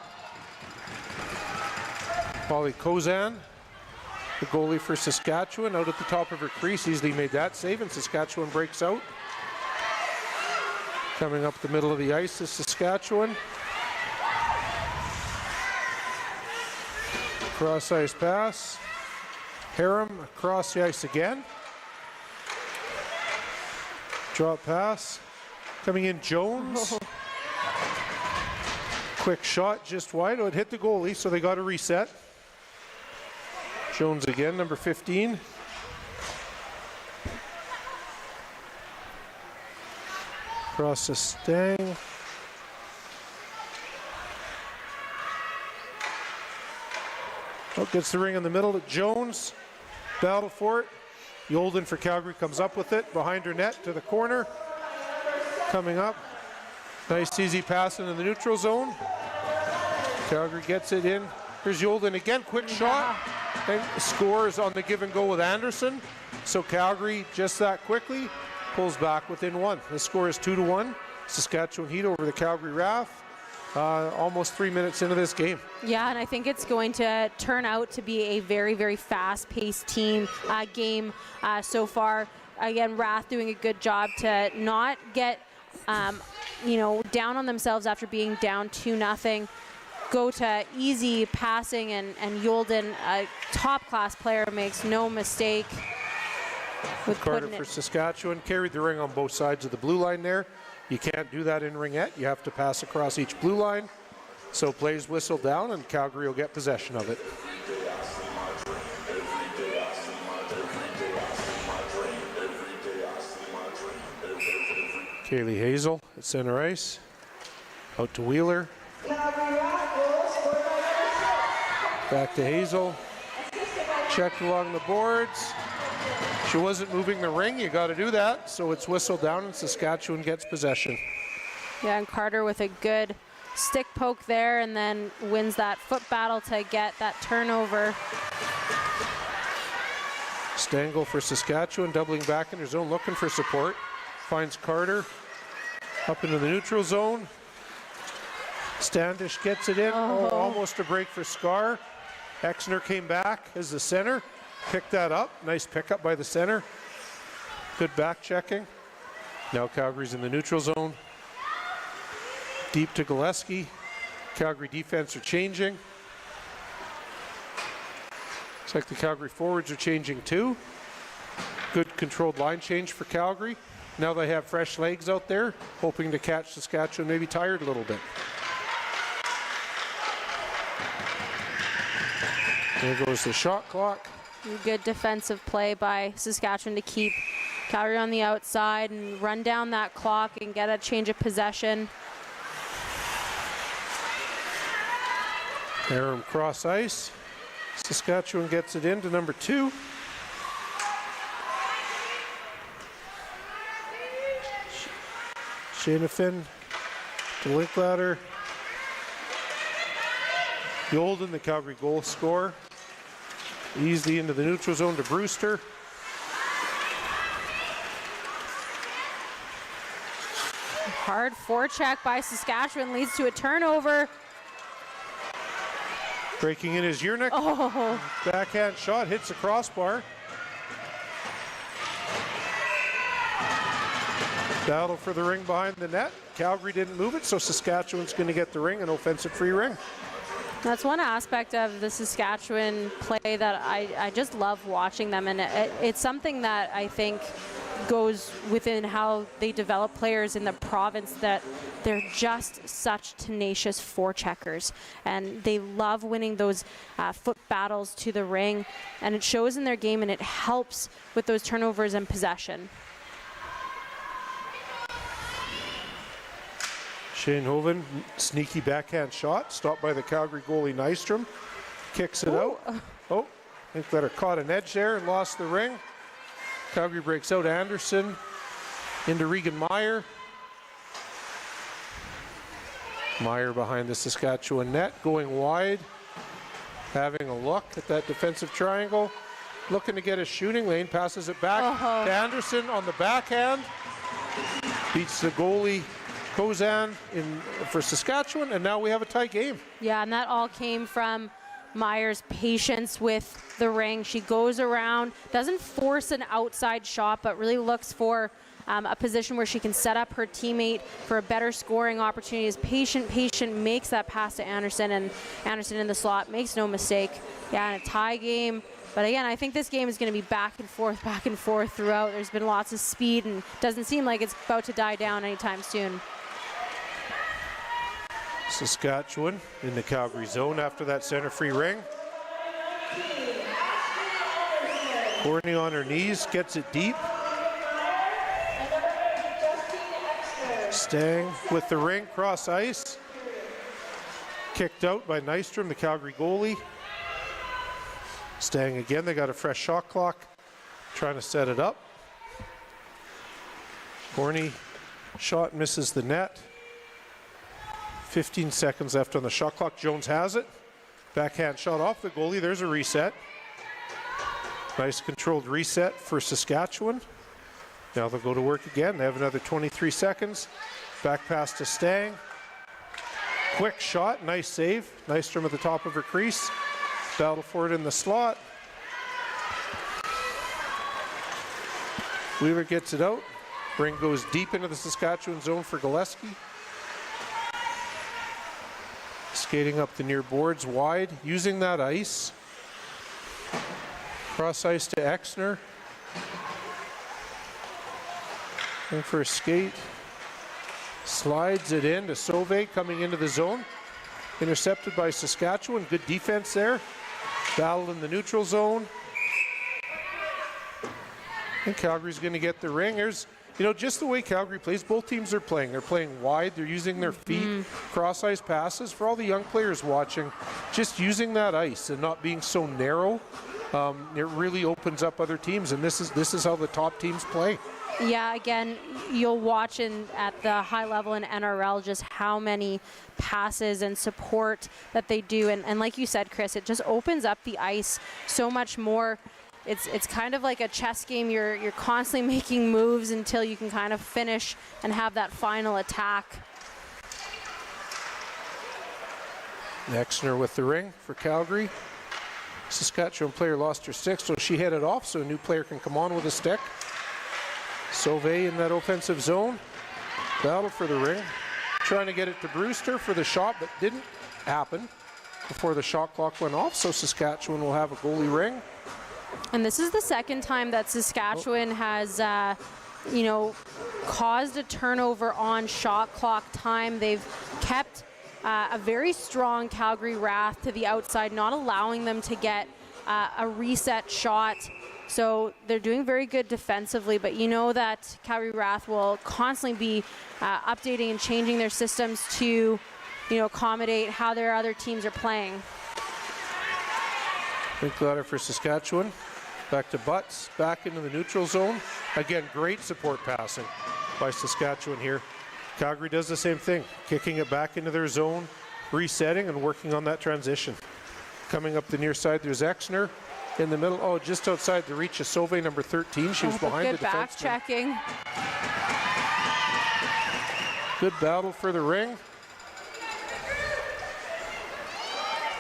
Polly Kozan, the goalie for Saskatchewan, out at the top of her crease, easily made that save, and Saskatchewan breaks out. Coming up the middle of the ice is Saskatchewan. Cross ice pass. Harum across the ice again. Drop pass. Coming in Jones. Quick shot just wide. Oh, it hit the goalie, so they got a reset. Jones again, number 15. Across the Stang. Oh, gets the ring in the middle to Jones. Battle for it. Yolden for Calgary comes up with it. Behind her net to the corner. Coming up. Nice easy pass into the neutral zone. Calgary gets it in. Here's Yolden again, quick shot. And scores on the give and go with Anderson. So Calgary, just that quickly, pulls back within one. The score is 2-1. Saskatchewan Heat over the Calgary RATH. Almost 3 minutes into this game. Yeah, and I think it's going to turn out to be a very, very fast-paced game so far. Again, RATH doing a good job to not get down on themselves after being down 2-0. Go to easy passing, and Yolden, a top-class player, makes no mistake with Carter putting for it. Saskatchewan carried the ring on both sides of the blue line there. You can't do that in Ringette. You have to pass across each blue line. So plays whistle down and Calgary will get possession of it. Kaylee Hazel at center ice. Out to Wheeler. Back to Hazel. Checked along the boards. She wasn't moving the ring. You got to do that. So it's whistle down and Saskatchewan gets possession. Yeah, and Carter with a good stick poke there and then wins that foot battle to get that turnover. Stengel for Saskatchewan, doubling back in her zone, looking for support. Finds Carter up into the neutral zone. Standish gets it in. Oh, almost a break for Scar. Exner came back as the center. Picked that up. Nice pickup by the center. Good back checking. Now Calgary's in the neutral zone. Deep to Gillespie. Calgary defense are changing. Looks like the Calgary forwards are changing too. Good controlled line change for Calgary. Now they have fresh legs out there, hoping to catch Saskatchewan maybe tired a little bit. There goes the shot clock. Good defensive play by Saskatchewan to keep Calgary on the outside and run down that clock and get a change of possession. Aram cross ice. Saskatchewan gets it into number 2. Shanafin to Linklater. Golden, the Calgary goal scorer. Easily into the neutral zone to Brewster. Hard forecheck by Saskatchewan leads to a turnover. Breaking in is Yernick. Oh. Backhand shot, hits the crossbar. Battle for the ring behind the net. Calgary didn't move it, so Saskatchewan's going to get the ring, an offensive free ring. That's one aspect of the Saskatchewan play that I just love watching them, and it's something that I think goes within how they develop players in the province, that they're just such tenacious forecheckers, and they love winning those foot battles to the ring, and it shows in their game, and it helps with those turnovers and possession. Shane Hoven, sneaky backhand shot, stopped by the Calgary goalie Nystrom. Kicks it out. Oh, Linklater caught an edge there and lost the ring. Calgary breaks out Anderson into Regan Meyer. Meyer behind the Saskatchewan net, going wide, having a look at that defensive triangle, looking to get a shooting lane, passes it back to Anderson on the backhand, beats the goalie Kozan for Saskatchewan, and now we have a tight game. Yeah, and that all came from Meyer's patience with the ring. She goes around, doesn't force an outside shot, but really looks for a position where she can set up her teammate for a better scoring opportunity. Is patient, makes that pass to Anderson, and Anderson in the slot makes no mistake. Yeah, in a tie game. But again, I think this game is going to be back and forth throughout. There's been lots of speed, and doesn't seem like it's about to die down anytime soon. Saskatchewan in the Calgary zone after that center free ring. Courtney on her knees, gets it deep. Stang with the ring, cross ice. Kicked out by Nystrom, the Calgary goalie. Stang again, they got a fresh shot clock. Trying to set it up. Courtney shot misses the net. 15 seconds left on the shot clock. Jones has it. Backhand shot off the goalie. There's a reset. Nice controlled reset for Saskatchewan. Now they'll go to work again. They have another 23 seconds. Back pass to Stang. Quick shot. Nice save. Nystrom at the top of her crease. Battle for it in the slot. Wheeler gets it out. Ring goes deep into the Saskatchewan zone for Gillespie. Skating up the near boards wide, using that ice. Cross ice to Exner. Looking for a skate. Slides it in to Sauvé coming into the zone. Intercepted by Saskatchewan. Good defense there. Battle in the neutral zone. And Calgary's going to get the ring. There's, you know, just the way Calgary plays, both teams are playing. They're playing wide. They're using their feet, cross-ice passes. For all the young players watching, just using that ice and not being so narrow, it really opens up other teams. And this is how the top teams play. Yeah, again, you'll watch at the high level in NRL just how many passes and support that they do. And like you said, Chris, it just opens up the ice so much more. It's kind of like a chess game. You're constantly making moves until you can kind of finish and have that final attack. Exner with the ring for Calgary. Saskatchewan player lost her stick, so she headed off, so a new player can come on with a stick. Sauve in that offensive zone. Battle for the ring. Trying to get it to Brewster for the shot, but didn't happen before the shot clock went off, so Saskatchewan will have a goalie ring. And this is the second time that Saskatchewan has, caused a turnover on shot clock time. They've kept a very strong Calgary RATH to the outside, not allowing them to get a reset shot. So they're doing very good defensively, but you know that Calgary RATH will constantly be updating and changing their systems to, accommodate how their other teams are playing. Big ladder for Saskatchewan. Back to Butts, back into the neutral zone. Again, great support passing by Saskatchewan here. Calgary does the same thing, kicking it back into their zone, resetting and working on that transition. Coming up the near side, there's Exner in the middle. Just outside the reach of Sauve, number 13. She was behind the defenseman. Good back checking. Good battle for the ring.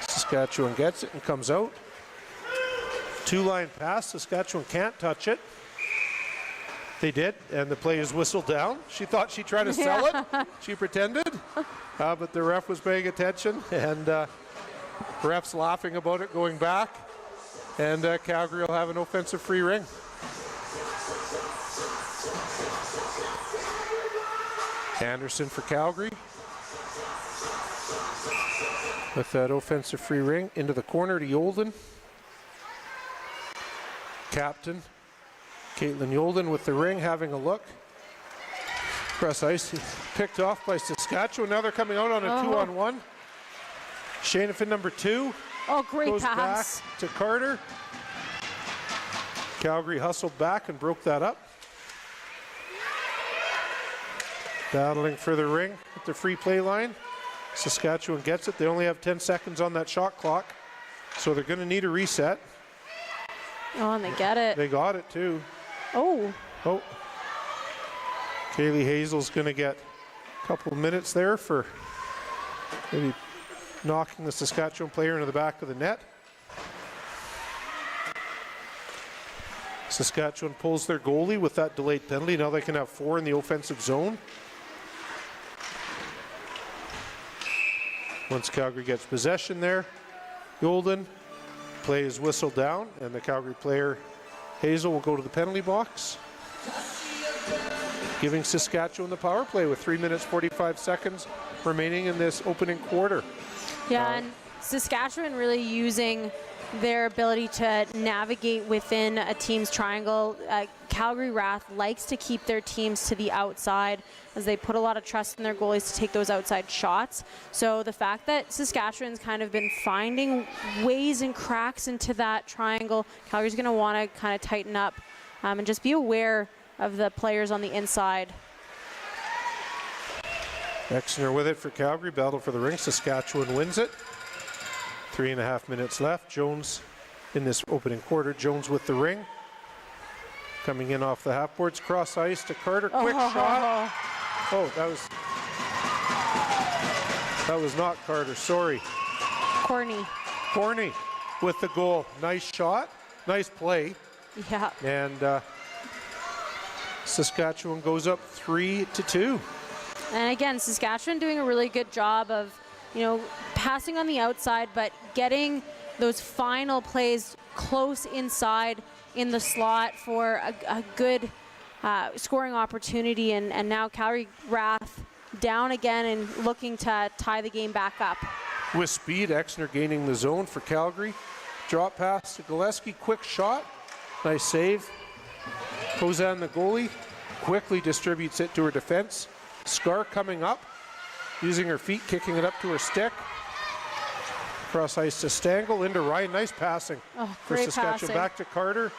Saskatchewan gets it and comes out. Two-line pass. Saskatchewan can't touch it. They did, and the play is whistled down. She thought she tried to sell it. She pretended, but the ref was paying attention, and ref's laughing about it going back, and Calgary will have an offensive free ring. Anderson for Calgary. With that offensive free ring into the corner to Yolden. Captain Caitlin Yolden with the ring, having a look. Cross ice, picked off by Saskatchewan. Now they're coming out on a 2-on-1. Shanafin, number 2. Great goes pass. Back to Carter. Calgary hustled back and broke that up. Battling for the ring at the free play line. Saskatchewan gets it. They only have 10 seconds on that shot clock, so they're going to need a reset. And they get it. They got it too. Oh. Kaylee Hazel's going to get a couple of minutes there for maybe knocking the Saskatchewan player into the back of the net. Saskatchewan pulls their goalie with that delayed penalty. Now they can have 4 in the offensive zone. Once Calgary gets possession there, Yolden, play is whistled down, and the Calgary player Hazel will go to the penalty box, giving Saskatchewan the power play with 3 minutes 45 seconds remaining in this opening quarter. Yeah, and Saskatchewan really using their ability to navigate within a team's triangle. Calgary RATH likes to keep their teams to the outside as they put a lot of trust in their goalies to take those outside shots. So the fact that Saskatchewan's kind of been finding ways and cracks into that triangle, Calgary's going to want to kind of tighten up and just be aware of the players on the inside. Exner with it for Calgary. Battle for the ring. Saskatchewan wins it. 3.5 minutes left. Jones in this opening quarter. Jones with the ring. Coming in off the half boards. Cross ice to Carter. Quick shot. That was not Carter. Sorry. Corney with the goal. Nice shot. Nice play. Yeah. And Saskatchewan goes up 3-2. And again, Saskatchewan doing a really good job of, passing on the outside, but getting those final plays close inside in the slot for a good scoring opportunity. And now Calgary RATH down again and looking to tie the game back up. with speed. Exner gaining the zone for Calgary. Drop pass to Gillespie, quick shot. Nice save. Kozan, the goalie, quickly distributes it to her defense. Scar coming up, using her feet, kicking it up to her stick. Cross ice to Stangl, into Ryan. Nice passing for Saskatchewan. Passing. Back to Carter.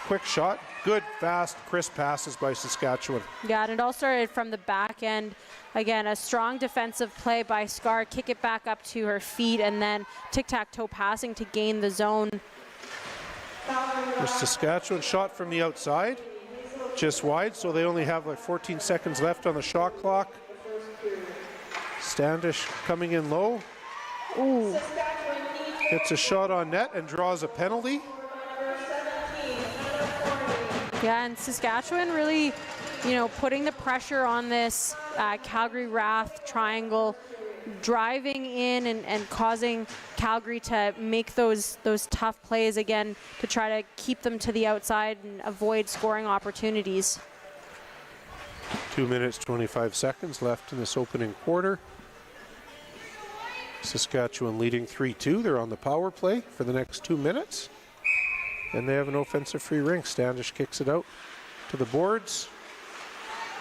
Quick shot. Good, fast, crisp passes by Saskatchewan. Yeah, and it all started from the back end. Again, a strong defensive play by Scar. Kick it back up to her feet, and then tic-tac-toe passing to gain the zone. There's Saskatchewan shot from the outside, just wide, so they only have like 14 seconds left on the shot clock. Standish coming in low. Ooh. Gets a shot on net and draws a penalty. Yeah, and Saskatchewan really, putting the pressure on this Calgary RATH triangle, driving in and causing Calgary to make those tough plays again to try to keep them to the outside and avoid scoring opportunities. 2 minutes, 25 seconds left in this opening quarter. Saskatchewan leading 3-2. They're on the power play for the next 2 minutes. And they have an offensive free ring. Standish kicks it out to the boards.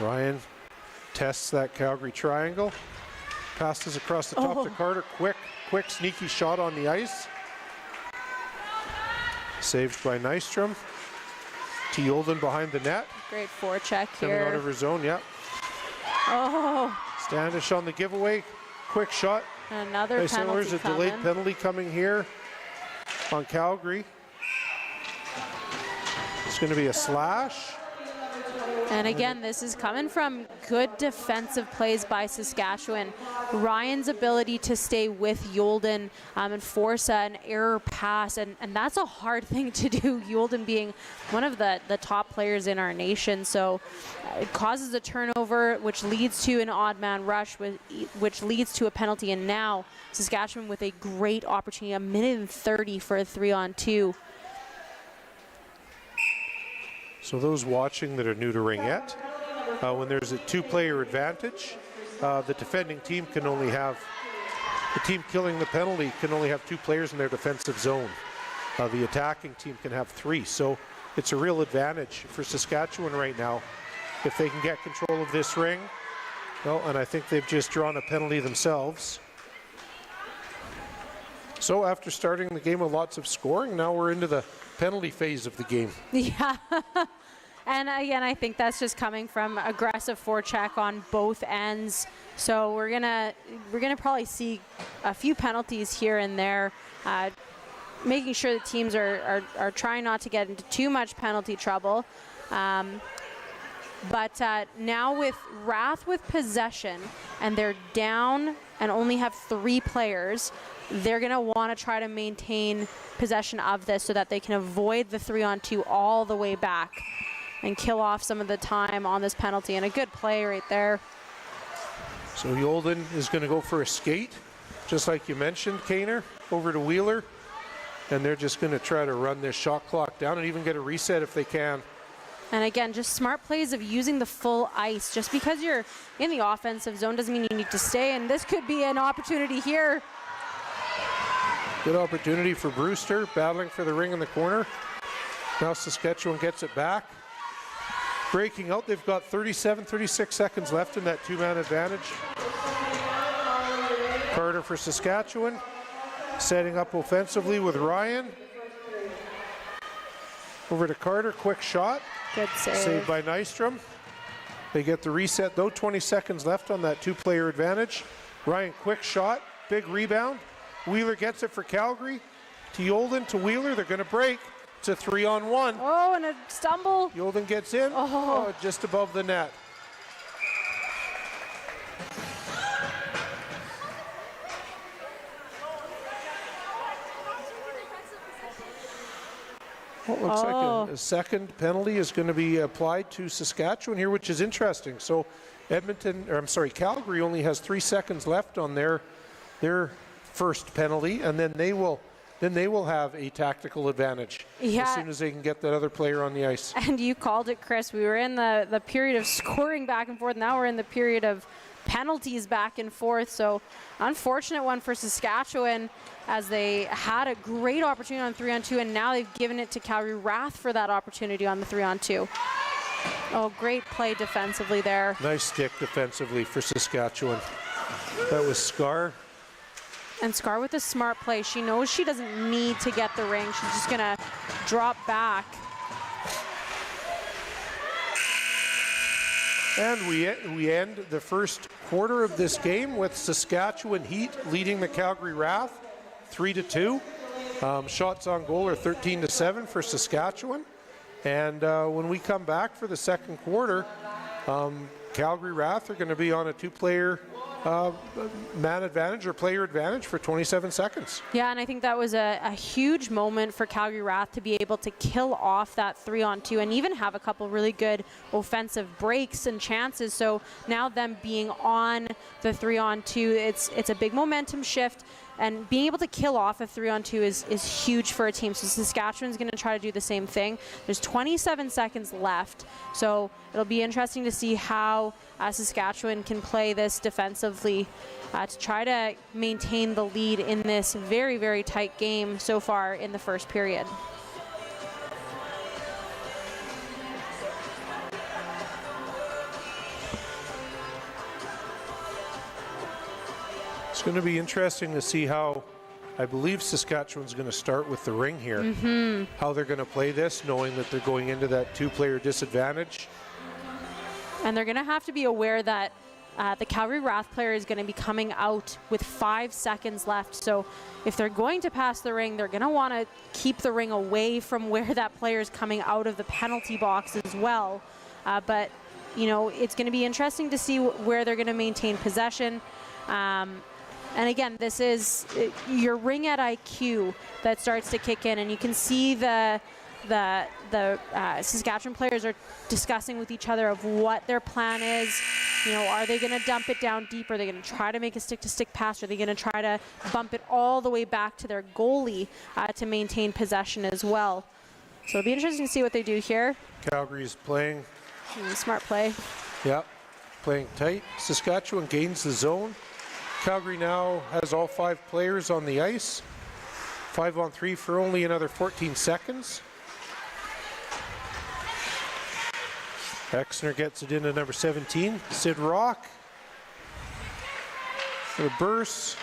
Ryan tests that Calgary triangle. Passes across the top to Carter. Quick, sneaky shot on the ice. Saved by Nystrom. To Yolden behind the net. Great forecheck here. Coming out of her zone, yep. Oh. Standish on the giveaway. Quick shot. Another penalty There's a delayed penalty coming here on Calgary. It's going to be a slash. And again, this is coming from good defensive plays by Saskatchewan. Ryan's ability to stay with Yolden and force an error pass, and that's a hard thing to do, Yolden being one of the top players in our nation. So it causes a turnover, which leads to an odd man rush, which leads to a penalty. And now Saskatchewan with a great opportunity, 1 minute and 30 for a 3-on-2. So those watching that are new to Ringette, when there's a two-player advantage, the defending team can only have, the team killing the penalty can only have 2 players in their defensive zone. The attacking team can have 3. So it's a real advantage for Saskatchewan right now if they can get control of this ring. Well, and I think they've just drawn a penalty themselves. So after starting the game with lots of scoring, now we're into the penalty phase of the game. Yeah. And again, I think that's just coming from aggressive forecheck on both ends. So we're gonna probably see a few penalties here and there, making sure the teams are trying not to get into too much penalty trouble. But now with RATH with possession, and they're down and only have 3 players, they're going to want to try to maintain possession of this so that they can avoid the 3-on-2 all the way back and kill off some of the time on this penalty. And a good play right there. So Yolden is going to go for a skate, just like you mentioned, Kaner, over to Wheeler. And they're just going to try to run this shot clock down and even get a reset if they can. And again, just smart plays of using the full ice. Just because you're in the offensive zone doesn't mean you need to stay. And this could be an opportunity here. Good opportunity for Brewster, battling for the ring in the corner. Now Saskatchewan gets it back. Breaking out, they've got 36 seconds left in that 2-man advantage. Carter for Saskatchewan, setting up offensively with Ryan. Over to Carter, quick shot. Good save. Saved by Nystrom. They get the reset though, 20 seconds left on that 2-player advantage. Ryan, quick shot, big rebound. Wheeler gets it for Calgary. To Yolden, to Wheeler, they're going to break. It's a 3-on-1. Oh, and a stumble. Yolden gets in. Oh, just above the net. Well, it looks like a second penalty is going to be applied to Saskatchewan here, which is interesting. So Calgary only has 3 seconds left on their first penalty, and then they will have a tactical advantage as soon as they can get that other player on the ice. And you called it, Chris. We were in the period of scoring back and forth. Now we're in the period of penalties back and forth. So unfortunate one for Saskatchewan, as they had a great opportunity on 3-on-2, and now they've given it to Calgary RATH for that opportunity on the 3-on-2. Oh, great play defensively there. Nice stick defensively for Saskatchewan. That was Scar. And Scar with a smart play. She knows she doesn't need to get the ring. She's just gonna drop back. And we end the first quarter of this game with Saskatchewan Heat leading the Calgary RATH 3-2. Shots on goal are 13-7 for Saskatchewan. And when we come back for the second quarter, Calgary RATH are going to be on a two-player man advantage or player advantage for 27 seconds. Yeah, and I think that was a huge moment for Calgary RATH to be able to kill off that 3-on-2 and even have a couple really good offensive breaks and chances. So now them being on the 3-on-2, it's a big momentum shift. And being able to kill off a 3-on-2 is huge for a team. So Saskatchewan's going to try to do the same thing. There's 27 seconds left. So it'll be interesting to see how Saskatchewan can play this defensively to try to maintain the lead in this very, very tight game so far in the first period. It's going to be interesting to see how, I believe Saskatchewan's going to start with the ring here. How they're going to play this, knowing that they're going into that two-player disadvantage. And they're going to have to be aware that the Calgary RATH player is going to be coming out with 5 seconds left. So if they're going to pass the ring, they're going to want to keep the ring away from where that player is coming out of the penalty box as well. But, you know, it's going to be interesting to see where they're going to maintain possession. And again, this is your Ringette IQ that starts to kick in, and you can see the Saskatchewan players are discussing with each other of what their plan is. You know, are they going to dump it down deep? Are they going to try to make a stick-to-stick pass? Are they going to try to bump it all the way back to their goalie to maintain possession as well? So it'll be interesting to see what they do here. Calgary's playing. Smart play. Yeah, playing tight. Saskatchewan gains the zone. Calgary now has all 5 players on the ice. 5-on-3 for only another 14 seconds. Exner gets it into number 17, Sid Rock. For the burst.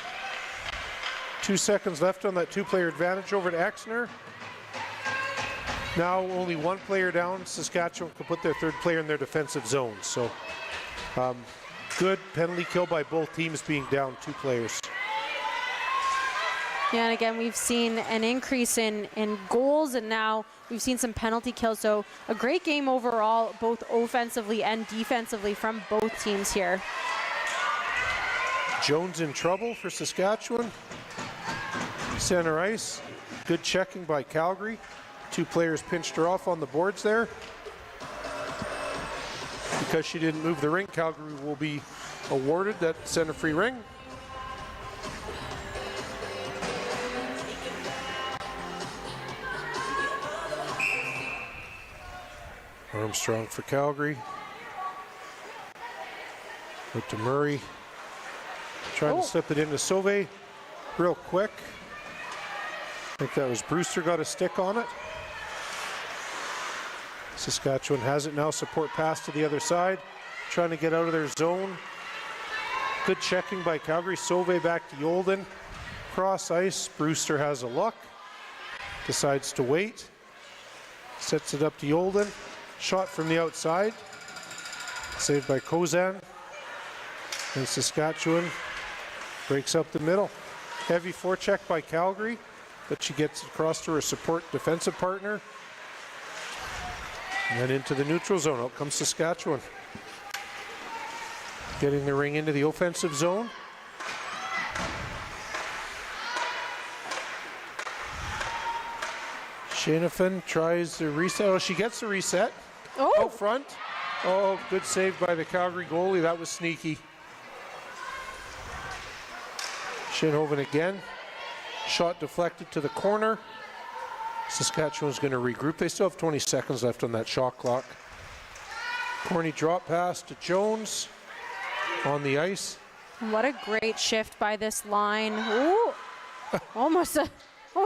2 seconds left on that two-player advantage over to Exner. Now only 1 player down. Saskatchewan can put their 3rd player in their defensive zone. So good penalty kill by both teams being down 2 players. Yeah, and again, we've seen an increase in goals, and now we've seen some penalty kills. So a great game overall, both offensively and defensively from both teams here. Jones in trouble for Saskatchewan. Center ice. Good checking by Calgary. 2 players pinched her off on the boards there. Because she didn't move the ring, Calgary will be awarded that center free ring. Armstrong for Calgary. Out to Murray. Trying to slip it into Sauvé real quick. I think that was Brewster got a stick on it. Saskatchewan has it now, support pass to the other side, trying to get out of their zone. Good checking by Calgary. Sauvé back to Yolden. Cross ice, Brewster has a look, decides to wait, sets it up to Yolden. Shot from the outside, saved by Kozan. And Saskatchewan breaks up the middle. Heavy forecheck by Calgary, but she gets across to her support defensive partner. And then into the neutral zone. Out comes Saskatchewan. Getting the ring into the offensive zone. Shanafin tries the reset. Oh, she gets the reset. Out front. Oh, good save by the Calgary goalie. That was sneaky. Shinhoven again. Shot deflected to the corner. Saskatchewan's going to regroup. They still have 20 seconds left on that shot clock. Corny drop pass to Jones. on the ice. What a great shift by this line. Ooh, almost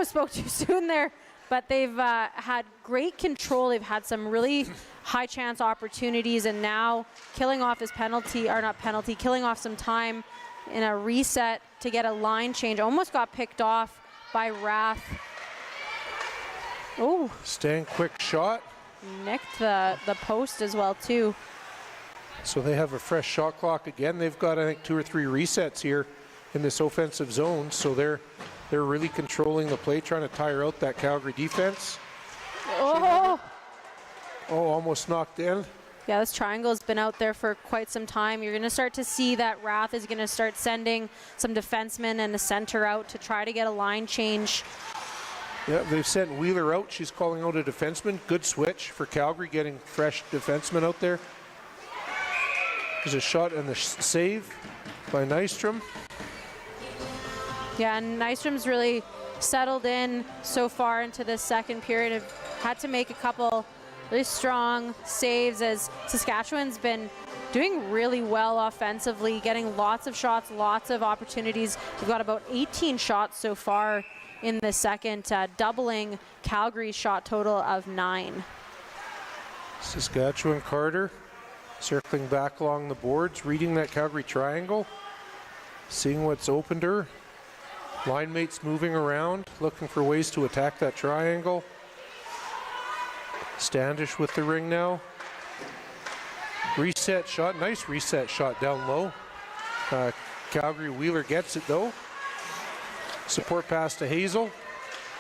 spoke too soon there. But they've had great control. They've had some really high chance opportunities, and now killing off his killing off some time in a reset to get a line change. Almost got picked off by RATH. Oh. Staying quick shot. Nicked the post as well too. So they have a fresh shot clock again. They've got, I think, 2 or 3 resets here in this offensive zone. So they're really controlling the play, trying to tire out that Calgary defense. Oh! Oh, almost knocked in. Yeah, this triangle has been out there for quite some time. You're going to start to see that RATH is going to start sending some defensemen and a center out to try to get a line change. Yeah, they've sent Wheeler out. She's calling out a defenseman. Good switch for Calgary, getting fresh defensemen out there. There's a shot and the save by Nystrom. Yeah, and Nystrom's really settled in so far into this second period. Have had to make a couple really strong saves as Saskatchewan's been doing really well offensively, getting lots of shots, lots of opportunities. We've got about 18 shots so far in the second, doubling Calgary's shot total of 9. Saskatchewan Carter circling back along the boards, reading that Calgary triangle, seeing what's opened her. Line mates moving around, looking for ways to attack that triangle. Standish with the ring now. Reset shot, nice reset shot down low. Calgary Wheeler gets it though. Support pass to Hazel.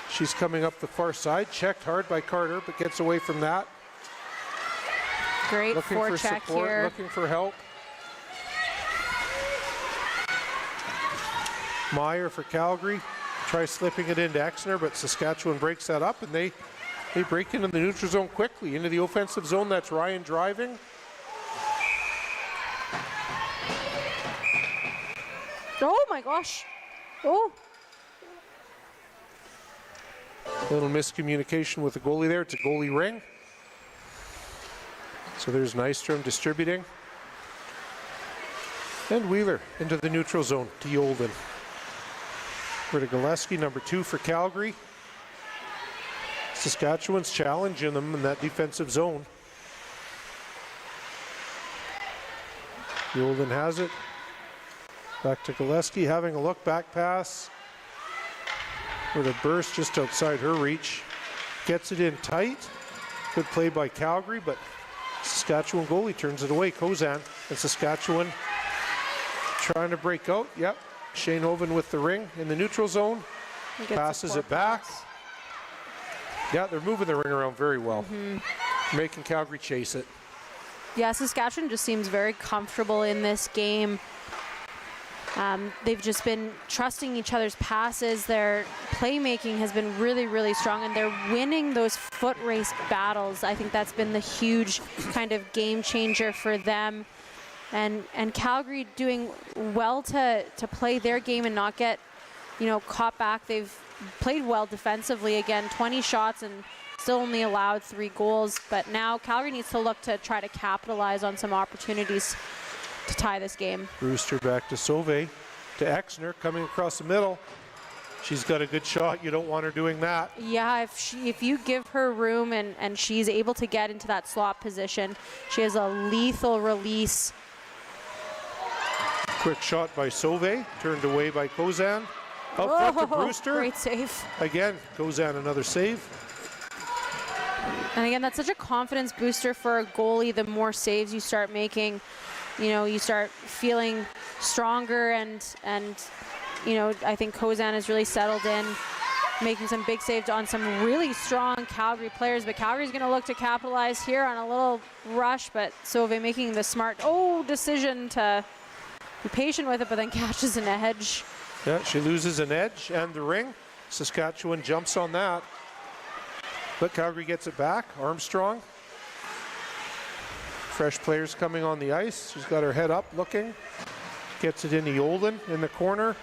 She's coming up the far side, checked hard by Carter, but gets away from that. Great looking for forecheck support, here. looking for help. Meyer for Calgary, tries slipping it into Exner, but Saskatchewan breaks that up, and they break into the neutral zone quickly. Into the offensive zone, that's Ryan driving. Oh my gosh. Oh. A little miscommunication with the goalie there. It's a goalie ring. So there's Nystrom distributing. And Wheeler into the neutral zone to Yolden. Over to Gillespie, number 2 for Calgary. Saskatchewan's challenging them in that defensive zone. Yolden has it. Back to Gillespie, having a look, back pass. With a burst just outside her reach. Gets it in tight. Good play by Calgary, but Saskatchewan goalie turns it away. Kozan and Saskatchewan trying to break out. Yep. Shane Oven with the ring in the neutral zone. Passes it back. Yeah, they're moving the ring around very well. Making Calgary chase it. Yeah, Saskatchewan just seems very comfortable in this game. They've just been trusting each other's passes. Their playmaking has been really, really strong, and they're winning those foot race battles. I think that's been the huge kind of game changer for them. And Calgary doing well to play their game and not get, caught back. They've played well defensively again, 20 shots and still only allowed 3 goals. But now Calgary needs to look to try to capitalize on some opportunities to tie this game. Brewster back to Sauvé, to Exner, coming across the middle. She's got a good shot. You don't want her doing that. Yeah, if you give her room and she's able to get into that slot position, she has a lethal release. Quick shot by Sauvé, turned away by Kozan. Up front to Brewster. Great save. Again, Kozan another save. And again, that's such a confidence booster for a goalie. The more saves you start making, you start feeling stronger, and I think Kozan has really settled in, making some big saves on some really strong Calgary players. But Calgary's going to look to capitalize here on a little rush, but Sauvé making the smart decision to be patient with it, but then catches an edge. Yeah, she loses an edge and the ring. Saskatchewan jumps on that, but Calgary gets it back. Armstrong. Fresh players coming on the ice. She's got her head up looking. Gets it into Yolden in the corner.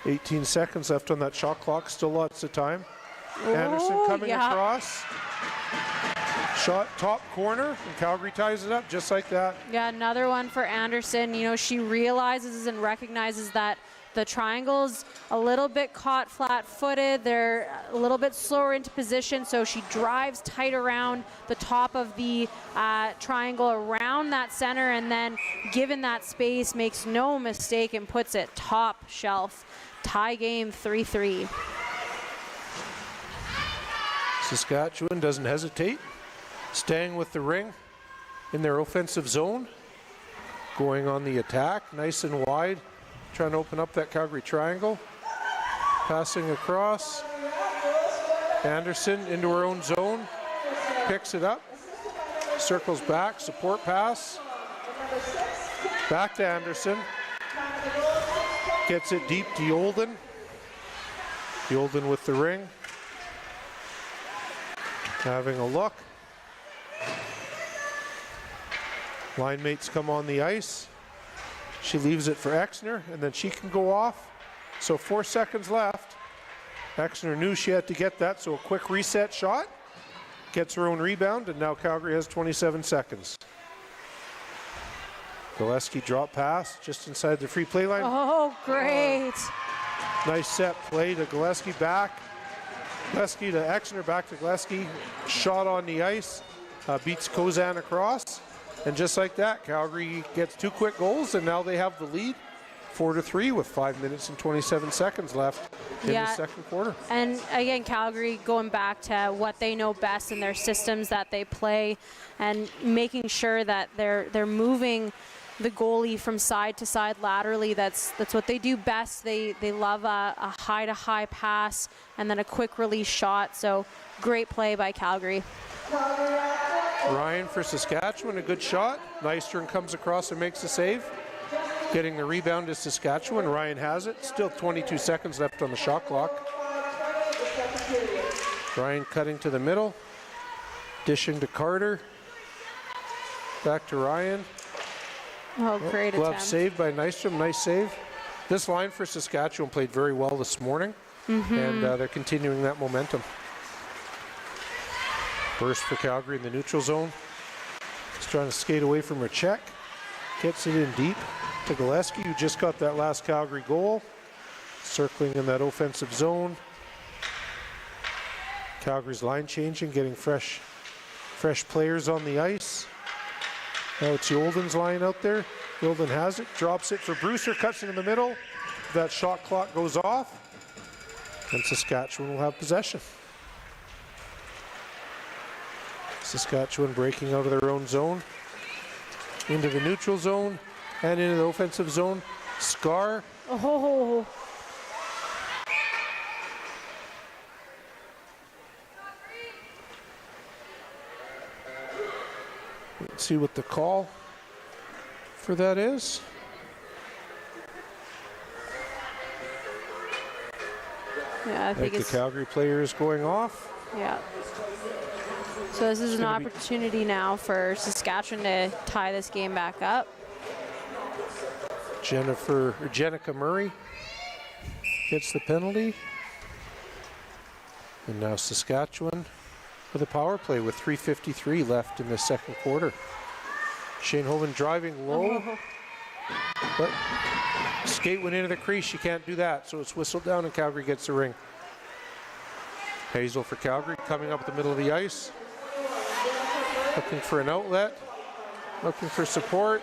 18 seconds left on that shot clock. Still lots of time. Anderson coming across. Shot top corner, and Calgary ties it up just like that. Yeah, another one for Anderson. You know, she realizes and recognizes that the triangle's a little bit caught flat-footed. They're a little bit slower into position, so she drives tight around the top of the triangle around that center, and then given that space, makes no mistake and puts it top shelf. Tie game 3-3. Saskatchewan doesn't hesitate, staying with the ring in their offensive zone, going on the attack, nice and wide, trying to open up that Calgary triangle. Passing across. Anderson into her own zone, picks it up, circles back, support pass. Back to Anderson. Gets it deep to Yolden. Yolden with the ring. Having a look. Line mates come on the ice. She leaves it for Exner, and then she can go off. So 4 seconds left. Exner knew she had to get that, so a quick reset shot. Gets her own rebound, and now Calgary has 27 seconds. Gillespie drop pass just inside the free play line. Oh, great. Nice set play to Gillespie back. Gillespie to Exner, back to Gillespie. Shot on the ice, beats Kozan across. And just like that, Calgary gets 2 quick goals, and now they have the lead, 4-3 with 5 minutes and 27 seconds left in the second quarter. And again, Calgary going back to what they know best in their systems that they play, and making sure that they're moving the goalie from side to side laterally. That's what they do best. They love a high to high pass and then a quick release shot. So great play by Calgary. Ryan for Saskatchewan, a good shot. Nystrom comes across and makes the save. Getting the rebound is Saskatchewan. Ryan has it. Still 22 seconds left on the shot clock. Ryan cutting to the middle. Dishing to Carter. Back to Ryan. Oh, great glove attempt. saved by Nystrom. Nice save. This line for Saskatchewan played very well this morning, and they're continuing that momentum. Burst for Calgary in the neutral zone. Just trying to skate away from her check. Gets it in deep to Gillespie, who just got that last Calgary goal. Circling in that offensive zone. Calgary's line changing, getting fresh players on the ice. Now it's Yolden's line out there. Yolden has it, drops it for Brewster, cuts it in the middle. That shot clock goes off, and Saskatchewan will have possession. Saskatchewan breaking out of their own zone, into the neutral zone, and into the offensive zone. Scar. Oh. Let's see what the call for that is. Yeah, I think the Calgary player is going off. Yeah. So this is an opportunity now for Saskatchewan to tie this game back up. Jenica Murray gets the penalty. And now Saskatchewan with a power play with 3:53 left in the second quarter. Shane Hoven driving low, but skate went into the crease. She can't do that, so it's whistled down and Calgary gets the ring. Hazel for Calgary coming up the middle of the ice. Looking for an outlet, looking for support.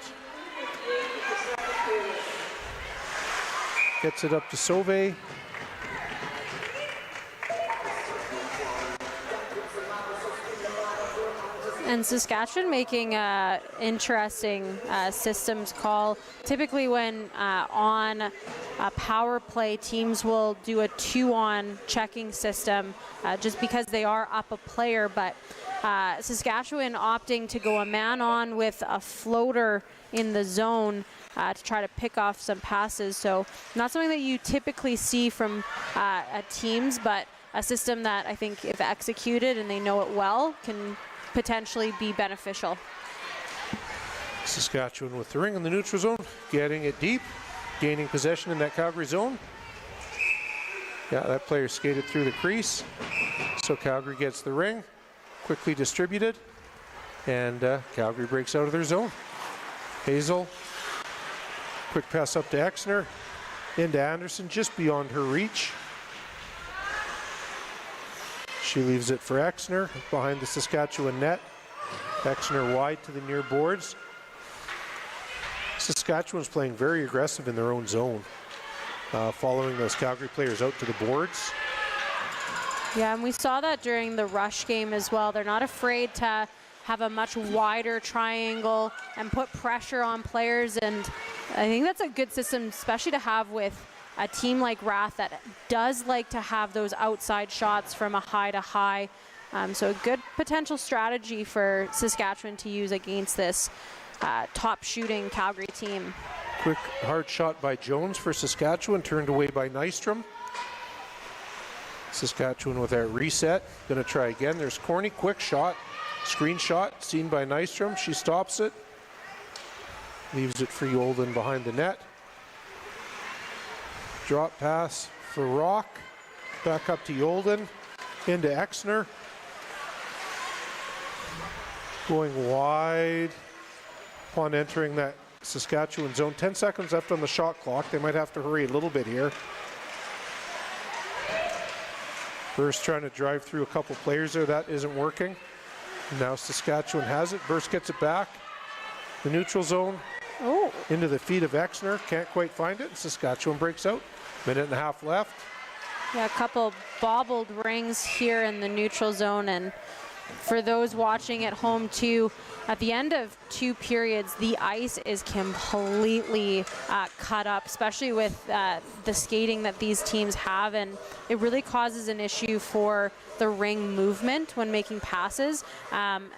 Gets it up to Sauvé. And Saskatchewan making interesting systems call. Typically when on a power play, teams will do a 2-on checking system just because they are up a player, but Saskatchewan opting to go a man-on with a floater in the zone to try to pick off some passes. So not something that you typically see from teams, but a system that I think if executed and they know it well can potentially be beneficial. Saskatchewan with the ring in the neutral zone, getting it deep, gaining possession in that Calgary zone. Yeah, that player skated through the crease, so Calgary gets the ring, quickly distributed. And Calgary breaks out of their zone. Hazel, quick pass up to Exner, into Anderson, just beyond her reach. She leaves it for Exner, behind the Saskatchewan net. Exner wide to the near boards. Saskatchewan's playing very aggressive in their own zone, following those Calgary players out to the boards. Yeah, and we saw that during the rush game as well. They're not afraid to have a much wider triangle and put pressure on players, and I think that's a good system, especially to have with a team like RATH that does like to have those outside shots from a high to high. So a good potential strategy for Saskatchewan to use against this top shooting Calgary team. Quick hard shot by Jones for Saskatchewan, turned away by Nystrom. Saskatchewan with that reset, gonna try again. There's Corny, quick shot, screen shot, seen by Nystrom. She stops it, leaves it for Yolden behind the net. Drop pass for Rock, back up to Yolden, into Exner. Going wide upon entering that Saskatchewan zone. 10 seconds left on the shot clock. They might have to hurry a little bit here. Burst trying to drive through a couple players there. That isn't working. Now Saskatchewan has it. Burst gets it back. The neutral zone. Oh. Into the feet of Exner. Can't quite find it. Saskatchewan breaks out. Minute and a half left. Yeah, a couple bobbled rings here in the neutral zone, and for those watching at home too, at the end of 2 periods, the ice is completely cut up, especially with the skating that these teams have, and it really causes an issue for the ring movement when making passes, and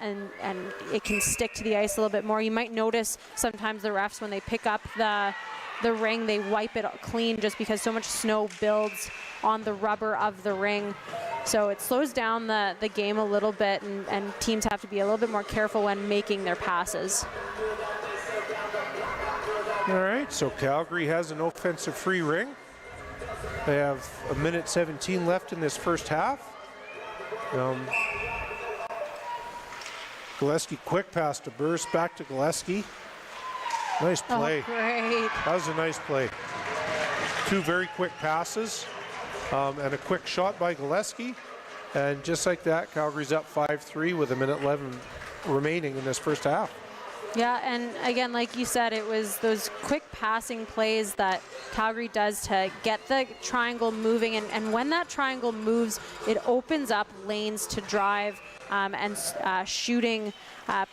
it can stick to the ice a little bit more. You might notice sometimes the refs, when they pick up the ring, they wipe it clean just because so much snow builds on the rubber of the ring. So it slows down the game a little bit, and teams have to be a little bit more careful when making their passes. All right, so Calgary has an offensive free ring. They have 1:17 left in this first half. Gillespie, quick pass to Burst, back to Gillespie. Nice play. Oh, great. That was a nice play. 2 very quick passes and a quick shot by Gillespie. And just like that, Calgary's up 5-3 with 1:11 remaining in this first half. Yeah, and again, like you said, it was those quick passing plays that Calgary does to get the triangle moving. And when that triangle moves, it opens up lanes to drive and shooting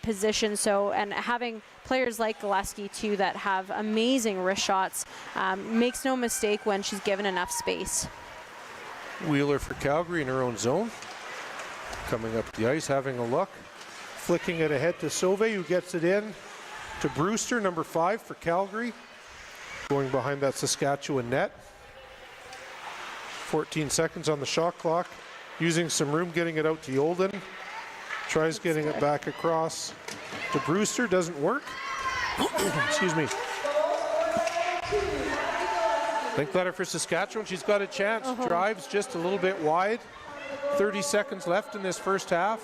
position. So, and having players like Gillespie too that have amazing wrist shots, makes no mistake when she's given enough space. Wheeler for Calgary in her own zone. Coming up the ice, having a look. Flicking it ahead to Sauve, who gets it in to Brewster, number 5 for Calgary. Going behind that Saskatchewan net. 14 seconds on the shot clock. Using some room, getting it out to Yolden. Tries getting it back across to Brewster, doesn't work. Excuse me. Linkletter for Saskatchewan, she's got a chance. Drives just a little bit wide. 30 seconds left in this first half.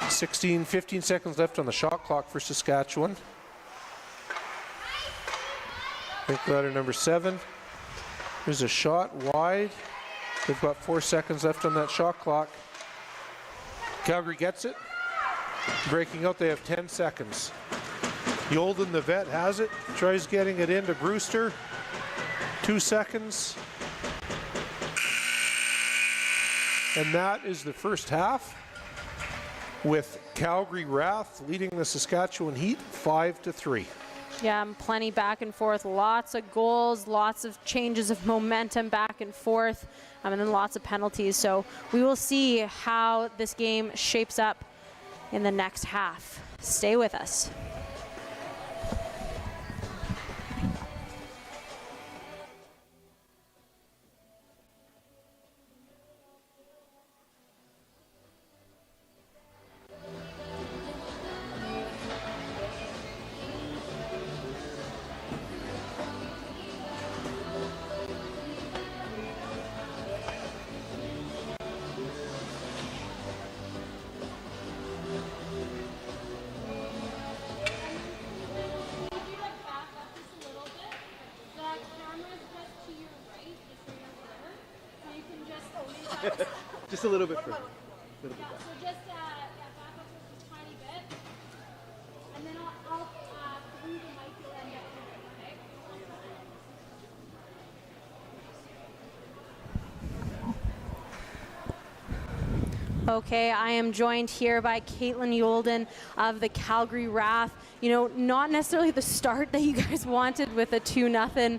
15 seconds left on the shot clock for Saskatchewan. Linkletter number 7. There's a shot wide. They've got 4 seconds left on that shot clock. Calgary gets it. Breaking out, they have 10 seconds. Yolden, the vet, has it. Tries getting it into Brewster. 2 seconds. And that is the first half, with Calgary RATH leading the Saskatchewan Heat 5-3. Yeah, plenty back and forth, lots of goals, lots of changes of momentum back and forth, and then lots of penalties. So we will see how this game shapes up in the next half. Stay with us. Just a little bit further. A little bit back. So just back up just a tiny bit, and then I'll through the mic you'll end up with it, okay? Okay, I am joined here by Caitlin Yolden of the Calgary RATH. You know, not necessarily the start that you guys wanted with a 2-0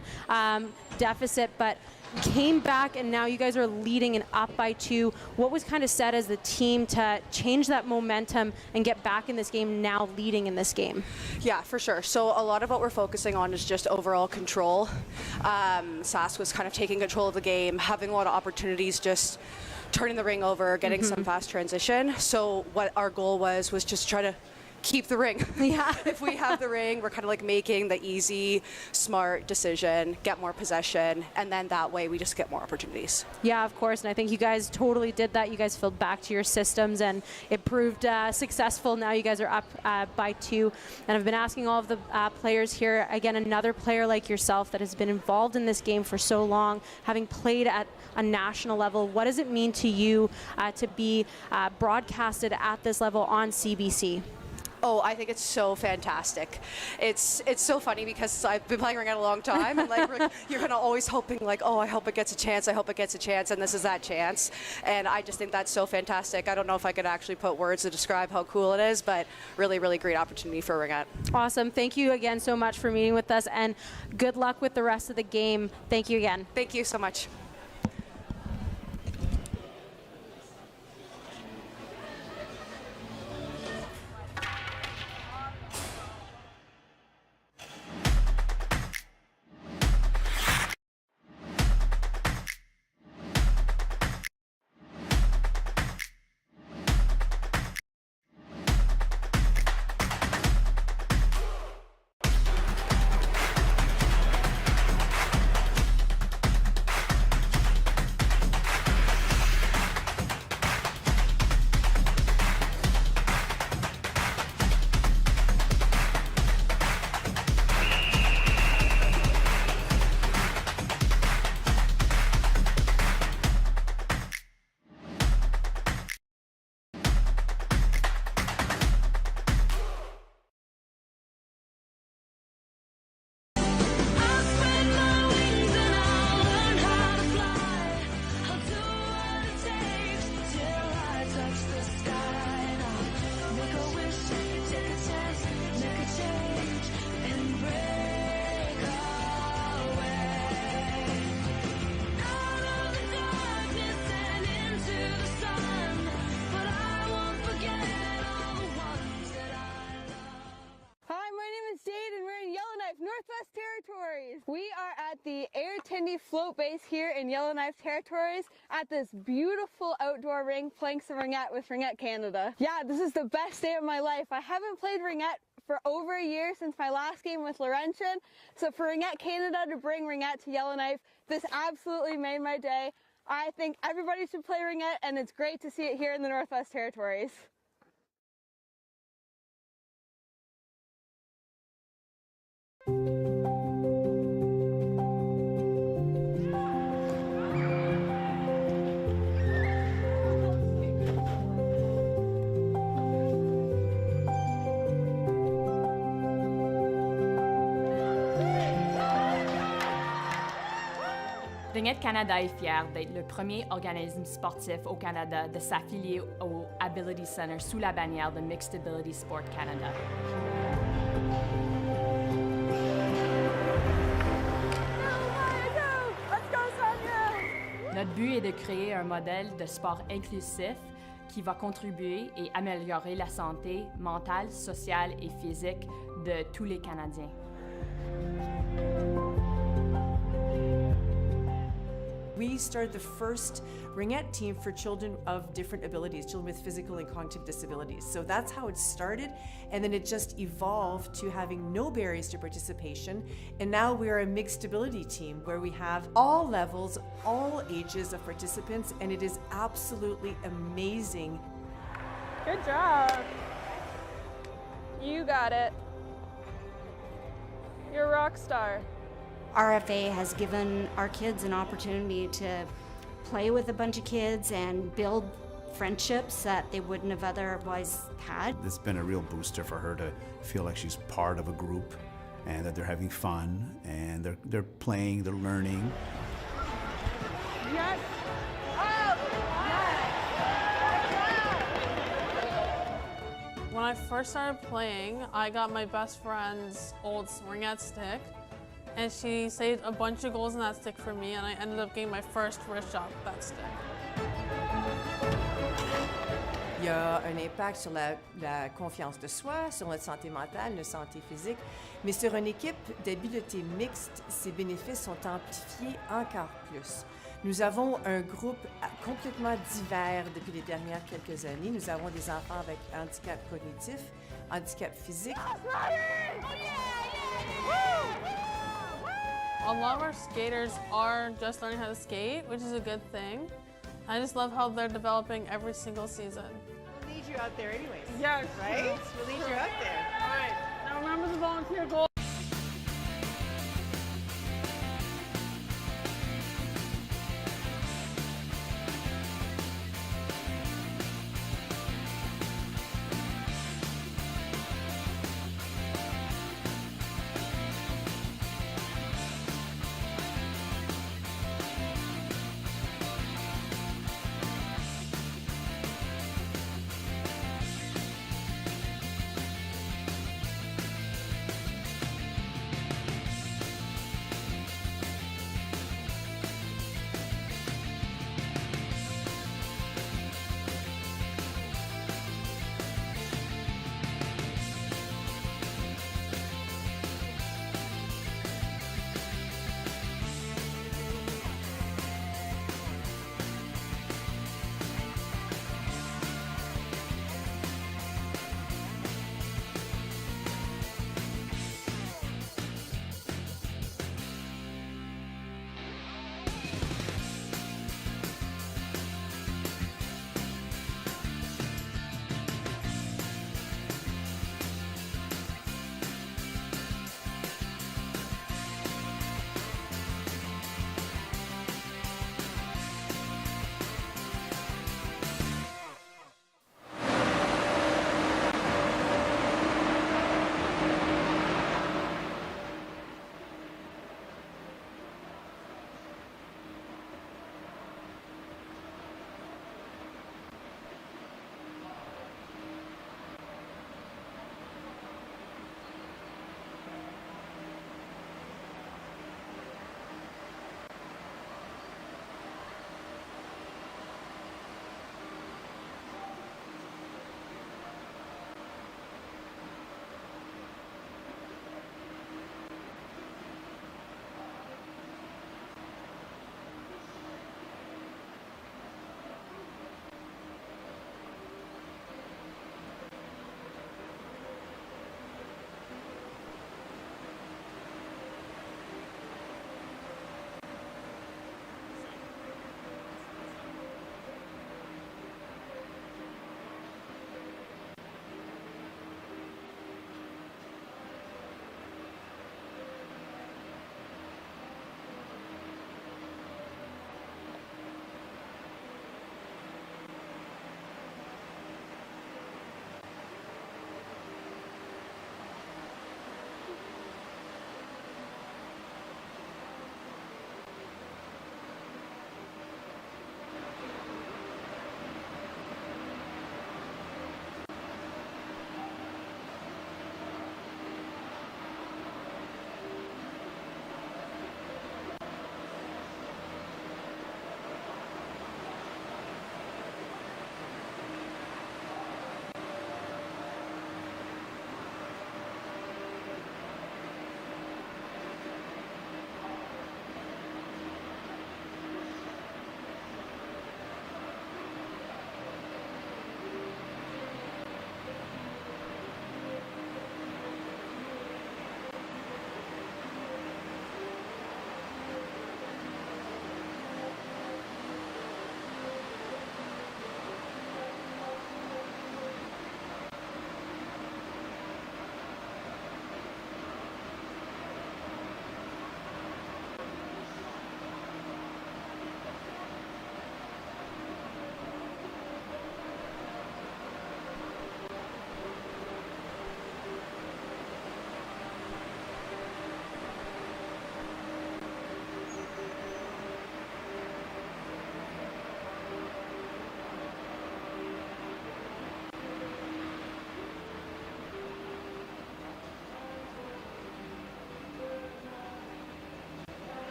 deficit, but came back and now you guys are leading and up by 2. What was kind of said as the team to change that momentum and get back in this game, now leading in this game? Yeah, for sure. So a lot of what we're focusing on is just overall control. Sask was kind of taking control of the game, having a lot of opportunities, just turning the ring over, getting some fast transition. So what our goal was just try to keep the ring. Yeah. If we have the ring, we're kind of like making the easy, smart decision, get more possession, and then that way we just get more opportunities. Yeah, of course, and I think you guys totally did that. You guys filled back to your systems, and it proved successful. Now you guys are up by 2, and I've been asking all of the players here, again, another player like yourself that has been involved in this game for so long, having played at a national level, what does it mean to you to be broadcasted at this level on CBC? Oh, I think it's so fantastic. It's so funny because I've been playing Ringette a long time, and like you're kind of always hoping like, oh, I hope it gets a chance, I hope it gets a chance, and this is that chance. And I just think that's so fantastic. I don't know if I could actually put words to describe how cool it is, but really, really great opportunity for Ringette. Awesome. Thank you again so much for meeting with us, and good luck with the rest of the game. Thank you again. Thank you so much. Northwest Territories. We are at the Air Float Base here in Yellowknife Territories at this beautiful outdoor ring playing some Ringette with Ringette Canada. Yeah, this is the best day of my life. I haven't played Ringette for over a year since my last game with Laurentian. So for Ringette Canada to bring Ringette to Yellowknife, this absolutely made my day. I think everybody should play Ringette, and it's great to see it here in the Northwest Territories. Ringette Canada est fier d'être le premier organisme sportif au Canada de s'affilier au Ability Center sous la bannière de Mixed Ability Sport Canada. Notre but est de créer un modèle de sport inclusif qui va contribuer et améliorer la santé mentale, sociale et physique de tous les Canadiens. We started the first Ringette team for children of different abilities, children with physical and cognitive disabilities. So that's how it started, and then it just evolved to having no barriers to participation. And now we're a mixed ability team where we have all levels, all ages of participants, and it is absolutely amazing. Good job. You got it. You're a rock star. RFA has given our kids an opportunity to play with a bunch of kids and build friendships that they wouldn't have otherwise had. It's been a real booster for her to feel like she's part of a group and that they're having fun and they're playing, they're learning. Yes. When I first started playing, I got my best friend's old Ringette stick, and she saved a bunch of goals in that stick for me, and I ended up getting my first wrist shot with that stick. Il y a un impact sur la confiance de soi, sur notre santé mentale, notre santé physique, mais sur une équipe d'habileté mixte, ces bénéfices sont amplifiés encore plus. Nous avons un groupe complètement divers depuis les dernières quelques années. Nous avons des enfants avec handicap cognitif, handicap physique. A lot of our skaters are just learning how to skate, which is a good thing. I just love how they're developing every single season. We'll need you out there anyways. Yes. Right? We'll need you out there. All right. Now remember the volunteer goal.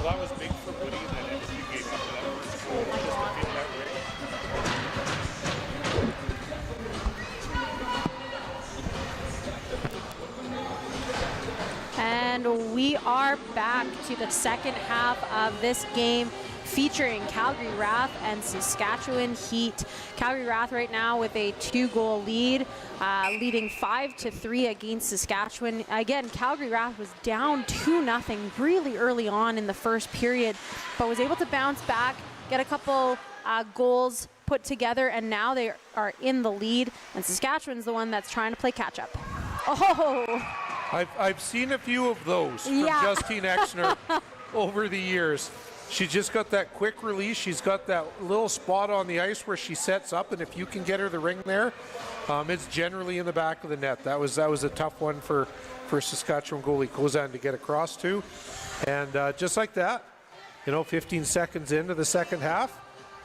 Well, that was big for Woody that Edmonton gave up for that first goal. Just to feel that way. And we are back to the second half of this game, featuring Calgary RATH and Saskatchewan Heat. Calgary RATH right now with a 2-goal lead, leading 5-3 against Saskatchewan. Again, Calgary RATH was down 2-0 really early on in the first period, but was able to bounce back, get a couple goals put together, and now they are in the lead, and Saskatchewan's the one that's trying to play catch up. Oh! I've seen a few of those from Justine Exner over the years. She's just got that quick release. She's got that little spot on the ice where she sets up, and if you can get her the ring there, it's generally in the back of the net. That was a tough one for Saskatchewan goalie Kozan to get across to. And just like that, 15 seconds into the second half,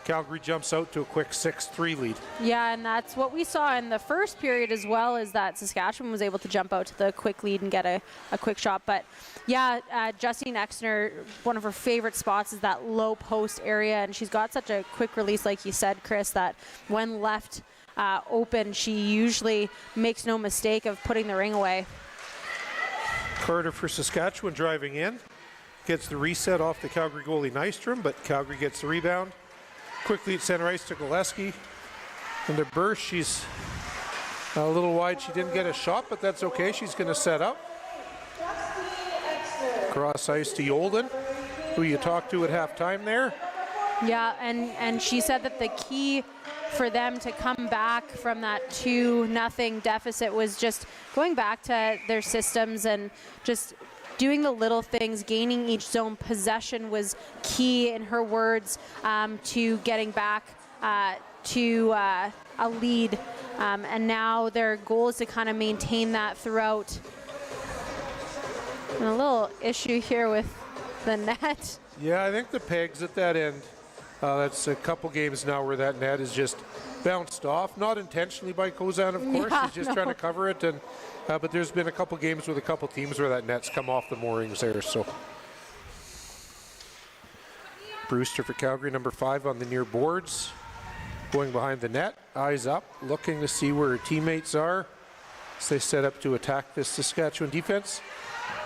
Calgary jumps out to a quick 6-3 lead. Yeah, and that's what we saw in the first period as well, is that Saskatchewan was able to jump out to the quick lead and get a quick shot. But yeah, Justine Exner, one of her favorite spots is that low post area, and she's got such a quick release, like you said, Chris, that when left open, she usually makes no mistake of putting the ring away. Carter for Saskatchewan driving in, gets the reset off the Calgary goalie Nystrom, but Calgary gets the rebound. Quickly at center ice to Gillespie. And to Bursch, she's a little wide. She didn't get a shot, but that's okay. She's going to set up. Cross ice to Yolden, who you talked to at halftime there. Yeah, and she said that the key for them to come back from that 2-0 deficit was just going back to their systems and just doing the little things. Gaining each zone possession was key, in her words, to getting back to a lead. And now their goal is to kind of maintain that throughout. And a little issue here with the net. Yeah, I think the pegs at that end. That's a couple games now where that net is just bounced off. Not intentionally by Kozan, of course. Yeah, She's just trying to cover it. And but there's been a couple games with a couple teams where that net's come off the moorings there. So Brewster for Calgary, number 5 on the near boards. Going behind the net, eyes up, looking to see where her teammates are as they set up to attack this Saskatchewan defense.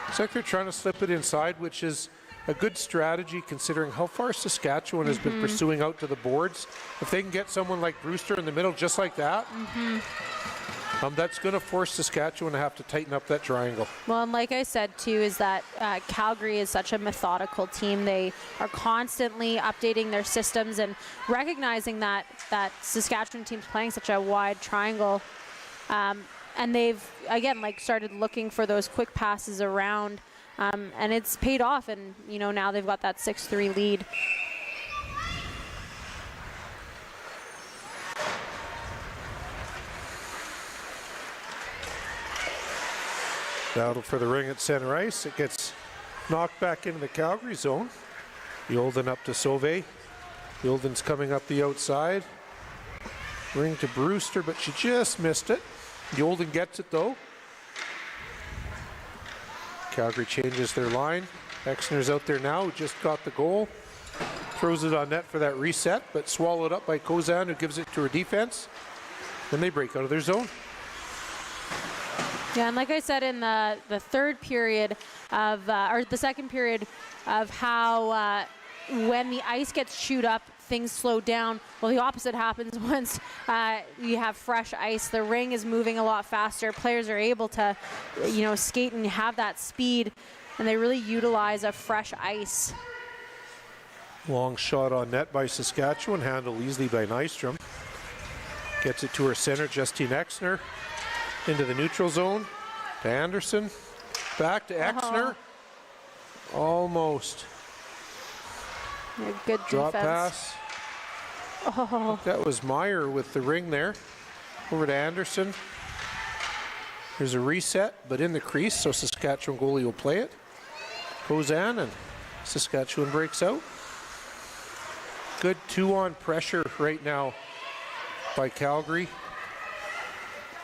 Looks like they're trying to slip it inside, which is a good strategy considering how far Saskatchewan has been pursuing out to the boards. If they can get someone like Brewster in the middle just like that, that's going to force Saskatchewan to have to tighten up that triangle. Well, and like I said too, is that Calgary is such a methodical team. They are constantly updating their systems and recognizing that Saskatchewan team's playing such a wide triangle. And they've, again, started looking for those quick passes around. And it's paid off, and now they've got that 6-3 lead. Battle for the ring at center ice. It gets knocked back into the Calgary zone. Yolden up to Sauvé. Yolden's coming up the outside. Ring to Brewster, but she just missed it. Yolden gets it though. Calgary changes their line. Exner's out there now, who just got the goal. Throws it on net for that reset, but swallowed up by Kozan, who gives it to her defense. Then they break out of their zone. Yeah, and like I said in the third period of, or the second period of how when the ice gets chewed up, things slow down. Well, the opposite happens once you have fresh ice. The ring is moving a lot faster. Players are able to, skate and have that speed, and they really utilize a fresh ice. Long shot on net by Saskatchewan, handled easily by Nystrom. Gets it to her center, Justine Exner. Into the neutral zone, to Anderson. Back to Exner. Almost. Yeah, good drop defense. pass. That was Meyer with the ring there. Over to Anderson. There's a reset, but in the crease, so Saskatchewan goalie will play it. Kozan, and Saskatchewan breaks out. Good 2-on pressure right now by Calgary.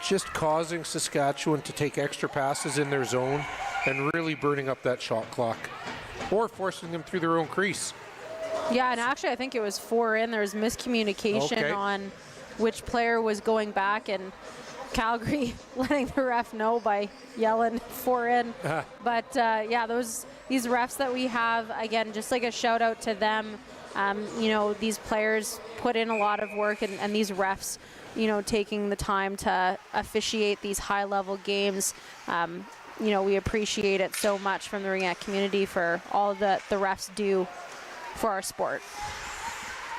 Just causing Saskatchewan to take extra passes in their zone and really burning up that shot clock, or forcing them through their own crease. Yeah, and actually I think it was 4 in. There was miscommunication on which player was going back, and Calgary letting the ref know by yelling 4 in. But yeah, these refs that we have, again, just like a shout out to them. These players put in a lot of work, and these refs, taking the time to officiate these high-level games. We appreciate it so much from the Ringette community for all that the refs do for our sport.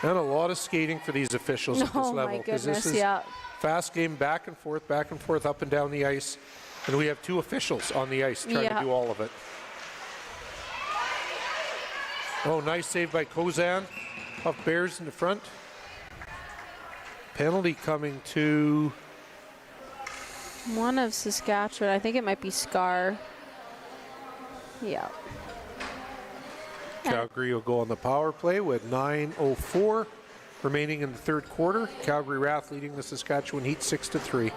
And a lot of skating for these officials at this level. Oh my goodness, this is fast game, back and forth, up and down the ice. And we have 2 officials on the ice trying to do all of it. Oh, nice save by Kozan. Off Bears in the front. Penalty coming to one of Saskatchewan. I think it might be Scar. Yeah. Calgary will go on the power play with 9:04 remaining in the third quarter. Calgary RATH leading the Saskatchewan Heat 6-3.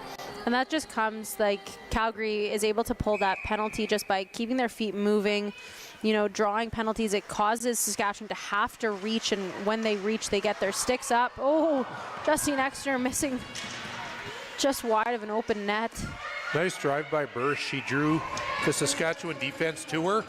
And that just comes like Calgary is able to pull that penalty just by keeping their feet moving, drawing penalties. It causes Saskatchewan to have to reach, and when they reach, they get their sticks up. Oh, Justine Exner missing just wide of an open net. Nice drive by Bursch. She drew the Saskatchewan defense to her,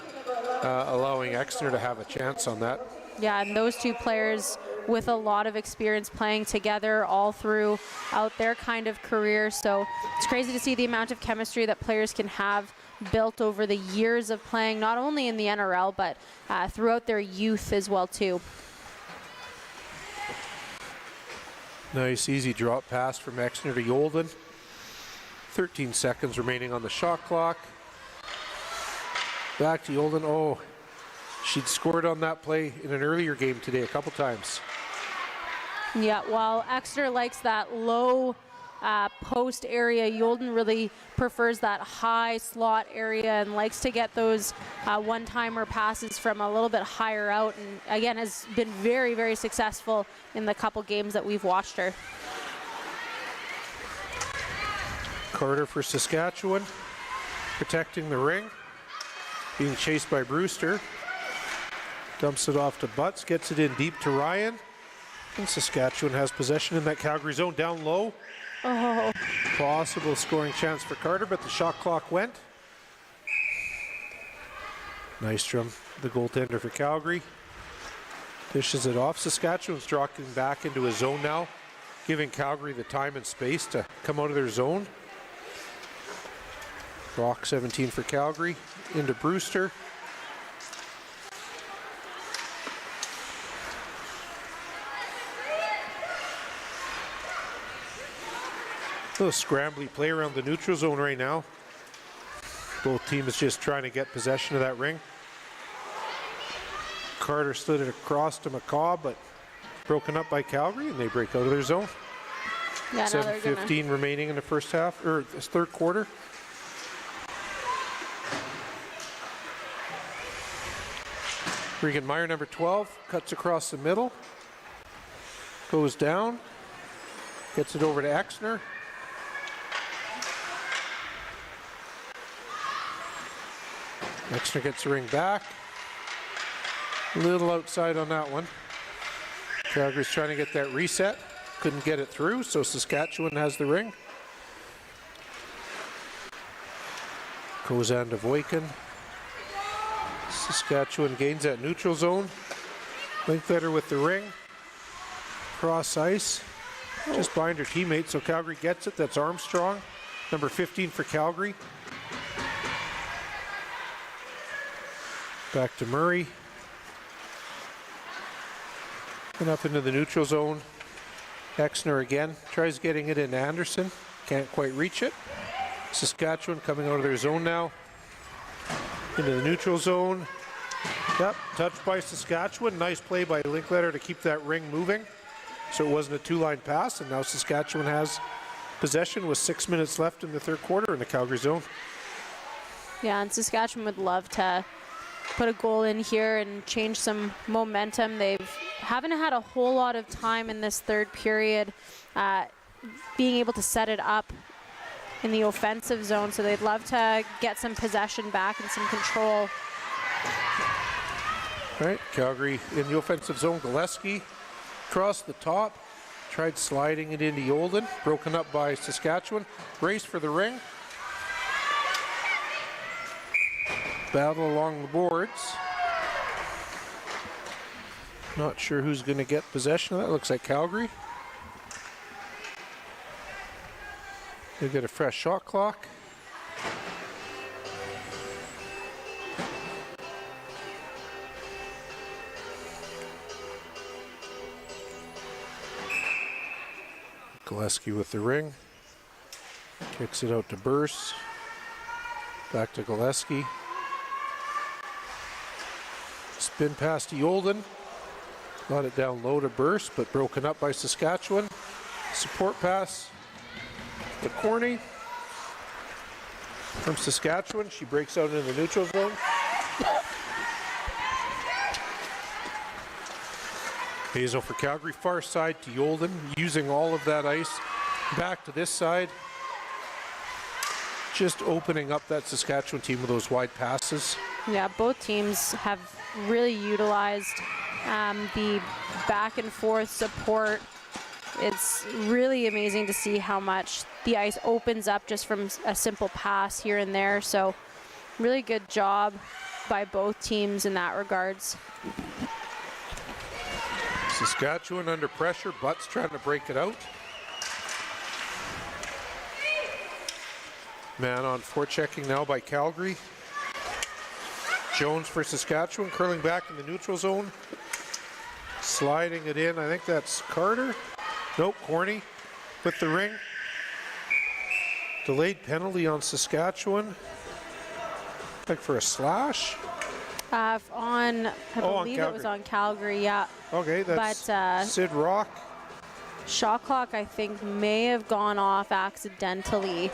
allowing Exner to have a chance on that. Yeah, and those 2 players with a lot of experience playing together all throughout their kind of career. So it's crazy to see the amount of chemistry that players can have built over the years of playing, not only in the NRL, but throughout their youth as well, too. Nice, easy drop pass from Exner to Yolden. 13 seconds remaining on the shot clock. Back to Yolden. Oh, she'd scored on that play in an earlier game today a couple times. Yeah, while Exner likes that low post area, Yolden really prefers that high slot area and likes to get those one-timer passes from a little bit higher out, and again has been very, very successful in the couple games that we've watched her. Carter for Saskatchewan, protecting the ring, being chased by Brewster. Dumps it off to Butts, gets it in deep to Ryan. And Saskatchewan has possession in that Calgary zone, down low. Oh. Possible scoring chance for Carter, but the shot clock went. Nystrom, the goaltender for Calgary, dishes it off. Saskatchewan's dropping back into a zone now, giving Calgary the time and space to come out of their zone. Brock 17 for Calgary, into Brewster. A little scrambly play around the neutral zone right now. Both teams just trying to get possession of that ring. Carter slid it across to McCaw, but broken up by Calgary, and they break out of their zone. Yeah, 7:15 remaining in the first half, or this third quarter. Regan Meyer, number 12, cuts across the middle. Goes down. Gets it over to Exner. Exner gets the ring back. A little outside on that one. Calgary's trying to get that reset. Couldn't get it through, so Saskatchewan has the ring. Goes on to Voikin. Saskatchewan gains that neutral zone. Linkletter with the ring. Cross ice. Just behind her teammate, so Calgary gets it. That's Armstrong. Number 15 for Calgary. Back to Murray. And up into the neutral zone. Exner again. Tries getting it in Anderson. Can't quite reach it. Saskatchewan coming out of their zone now. Into the neutral zone. Yep, touched by Saskatchewan. Nice play by Linkletter to keep that ring moving. So it wasn't a two-line pass, and now Saskatchewan has possession with 6 minutes left in the third quarter in the Calgary zone. Yeah, and Saskatchewan would love to put a goal in here and change some momentum. They haven't had a whole lot of time in this third period being able to set it up in the offensive zone, so they'd love to get some possession back and some control. All right, Calgary in the offensive zone. Gillespie across the top, tried sliding it into Yolden, broken up by Saskatchewan. Race for the ring. Battle along the boards. Not sure who's going to get possession of that. Looks like Calgary. They get a fresh shot clock. Gillespie with the ring. Kicks it out to Burse. Back to Gillespie. Spin pass to Yolden. Got it down low to Burse, but broken up by Saskatchewan. Support pass to Corney. From Saskatchewan, she breaks out into the neutral zone. Hazel for Calgary, far side to Yolden, using all of that ice. Back to this side. Just opening up that Saskatchewan team with those wide passes. Yeah, both teams have really utilized the back and forth support. It's really amazing to see how much the ice opens up just from a simple pass here and there. So really good job by both teams in that regards. Saskatchewan under pressure, Butts trying to break it out. Man on forechecking now by Calgary. Jones for Saskatchewan, curling back in the neutral zone. Sliding it in, I think that's Carter. Nope, Corney with the ring. Delayed penalty on Saskatchewan. Like for a slash. I believe it was on Calgary, yeah. Okay, that's Sid Rock. Shot clock, I think, may have gone off accidentally.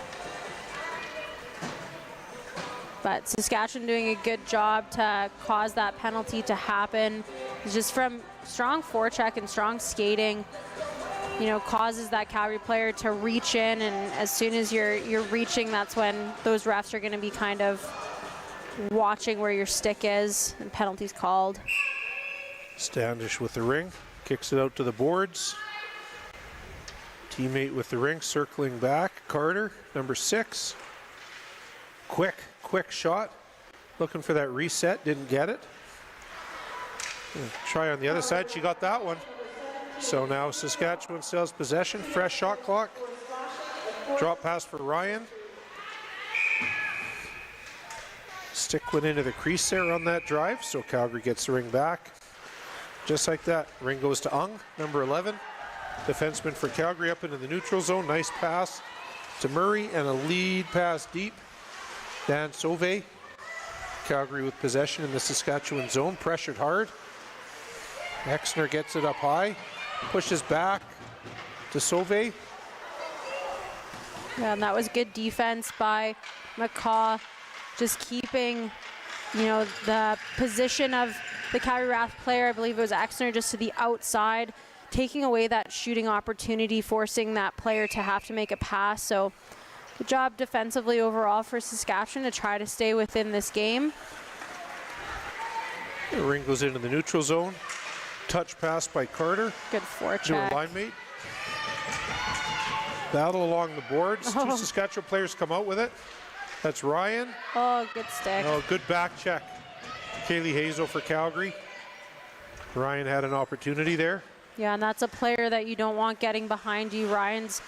But Saskatchewan doing a good job to cause that penalty to happen. It's just from strong forecheck and strong skating, you know, causes that Calgary player to reach in, and as soon as you're reaching, that's when those refs are going to be kind of watching where your stick is, and penalties called. Standish with the ring, kicks it out to the boards. Teammate with the ring, circling back. Carter, number 6. Quick shot. Looking for that reset, didn't get it. Try on the other side, she got that one. So now Saskatchewan still has possession, fresh shot clock. Drop pass for Ryan. Stick went into the crease there on that drive, so Calgary gets the ring back. Just like that, ring goes to Ung, number 11. Defenseman for Calgary up into the neutral zone. Nice pass to Murray and a lead pass deep. Dan Sauvé. Calgary with possession in the Saskatchewan zone, pressured hard. Exner gets it up high, pushes back to Sauvé. Yeah, and that was good defense by McCaw, just keeping, you know, the position of the Calgary RATH player, I believe it was Exner, just to the outside, taking away that shooting opportunity, forcing that player to have to make a pass. So good job defensively overall for Saskatchewan to try to stay within this game. The ring goes into the neutral zone. Touch pass by Carter. Good forecheck. To her line mate. Battle along the boards. Oh. Two Saskatchewan players come out with it. That's Ryan. Oh, good stick. Oh, good back check. Kaylee Hazel for Calgary. Ryan had an opportunity there. Yeah, and that's a player that you don't want getting behind you. Ryan's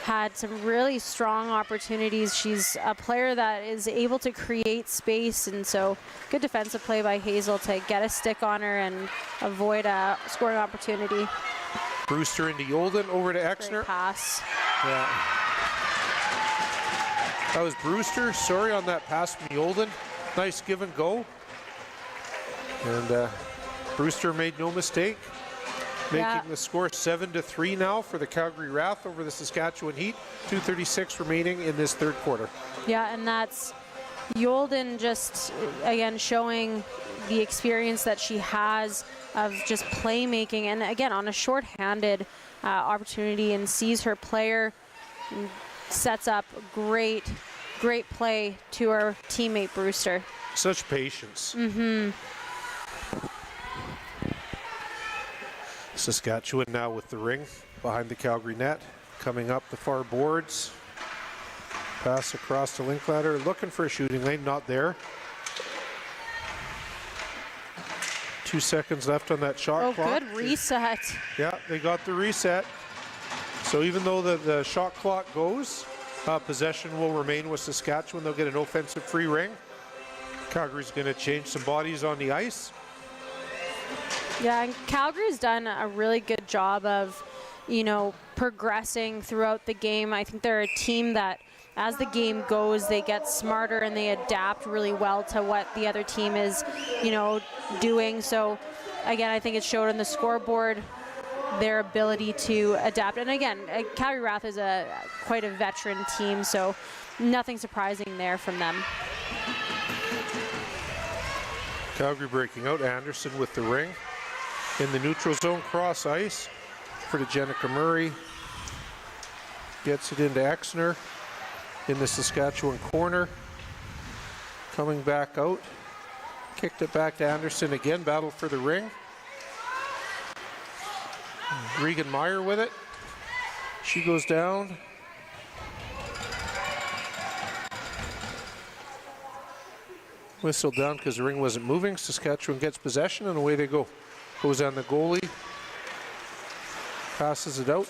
had some really strong opportunities. She's a player that is able to create space, and so good defensive play by Hazel to get a stick on her and avoid a scoring opportunity. Brewster into Yolden, over to Exner. Great pass. Yeah. That was Brewster, sorry on that pass from Yolden. Nice give and go. And Brewster made no mistake. Making the score 7-3 now for the Calgary RATH over the Saskatchewan Heat. 2:36 remaining in this third quarter. Yeah, and that's Yolden just, again, showing the experience that she has of just playmaking. And again, on a shorthanded opportunity, and sees her player, and sets up great play to her teammate Brewster. Such patience. Mm-hmm. Saskatchewan now with the ring behind the Calgary net, coming up the far boards. Pass across to Linklater, looking for a shooting lane, not there. 2 seconds left on that shot clock. Oh, good reset. Yeah, they got the reset. So even though the shot clock goes, possession will remain with Saskatchewan. They'll get an offensive free ring. Calgary's going to change some bodies on the ice. Yeah, and Calgary's done a really good job of, progressing throughout the game. I think they're a team that, as the game goes, they get smarter and they adapt really well to what the other team is, doing. So, again, I think it showed on the scoreboard their ability to adapt. And again, Calgary RATH is quite a veteran team, so nothing surprising there from them. Calgary breaking out. Anderson with the ring. In the neutral zone, cross ice for the Jenica Murray. Gets it into Exner in the Saskatchewan corner. Coming back out. Kicked it back to Anderson again. Battle for the ring. Regan Meyer with it. She goes down. Whistle down because the ring wasn't moving. Saskatchewan gets possession and away they go. Goes on the goalie. Passes it out.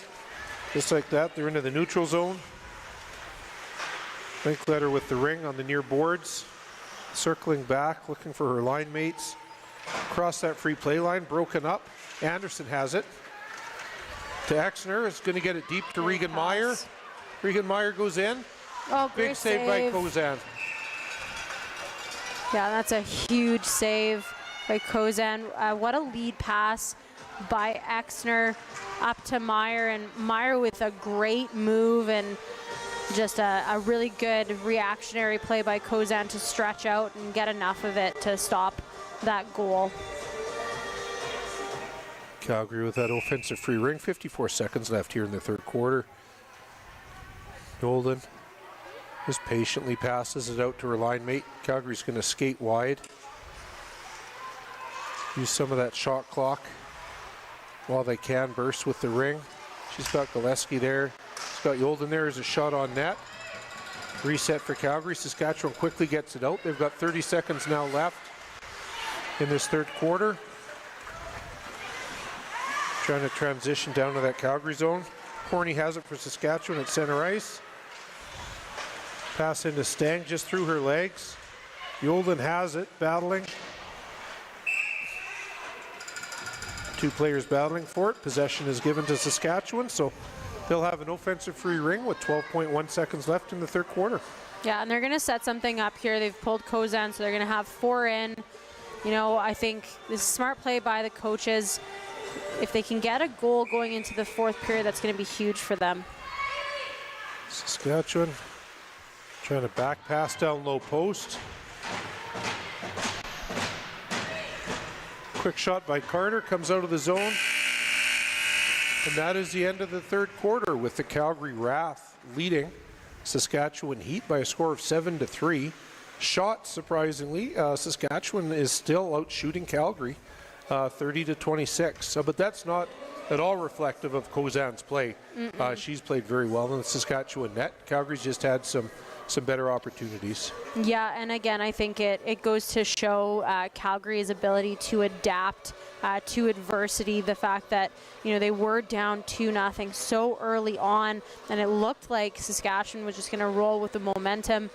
Just like that, they're into the neutral zone. Linkletter with the ring on the near boards. Circling back, looking for her line mates. Across that free play line, broken up. Anderson has it. To Exner, it's going to get it deep to Regan Meyer. Regan Meyer goes in. Oh, big save by Kozan. Yeah, that's a huge save by Kozan. What a lead pass by Exner up to Meyer, and Meyer with a great move and just a really good reactionary play by Kozan to stretch out and get enough of it to stop that goal. Calgary with that offensive free ring. 54 seconds left here in the third quarter. Golden just patiently passes it out to her line mate. Calgary's going to skate wide. Use some of that shot clock while they can. Burst with the ring. She's got Gillespie there. She's got Yolden there as a shot on net. Reset for Calgary. Saskatchewan quickly gets it out. They've got 30 seconds now left in this third quarter. Trying to transition down to that Calgary zone. Horney has it for Saskatchewan at center ice. Pass into Stang just through her legs. Yolden has it, battling. Two players battling for it. Possession is given to Saskatchewan, so they'll have an offensive free ring with 12.1 seconds left in the third quarter. Yeah, and they're going to set something up here. They've pulled Kozan, so they're going to have 4 in. I think this is smart play by the coaches. If they can get a goal going into the fourth period, that's going to be huge for them. Saskatchewan trying to back pass down low post. Quick shot by Carter, comes out of the zone. And that is the end of the third quarter with the Calgary RATH leading Saskatchewan Heat by a score of 7-3. Shot, surprisingly, Saskatchewan is still out shooting Calgary 30-26. So, but that's not at all reflective of Kozan's play. She's played very well in the Saskatchewan net. Calgary's just had some better opportunities. Yeah, and again, I think it goes to show Calgary's ability to adapt to adversity. The fact that, you know, they were down 2-0 so early on, and it looked like Saskatchewan was just going to roll with the momentum.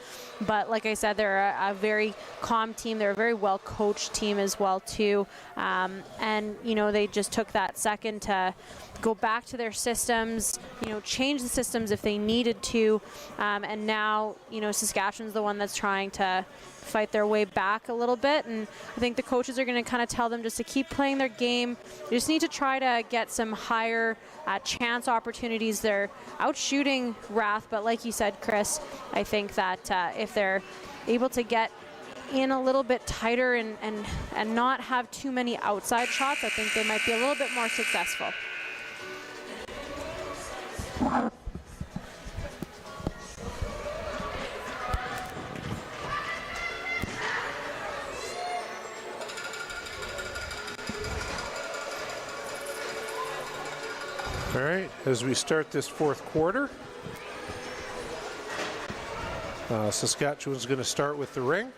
But like I said, they're a very calm team. They're a very well-coached team as well, too. And, you know, they just took that second to go back to their systems, you know, change the systems if they needed to. And now, you know, Saskatchewan's the one that's trying to fight their way back a little bit. And I think the coaches are going to kind of tell them just to keep playing their game. They just need to try to get some higher chance opportunities. They're out shooting RATH, but like you said, Chris, I think that if they're able to get in a little bit tighter and not have too many outside shots, I think they might be a little bit more successful. All right, as we start this fourth quarter, Saskatchewan's going to start with the ring.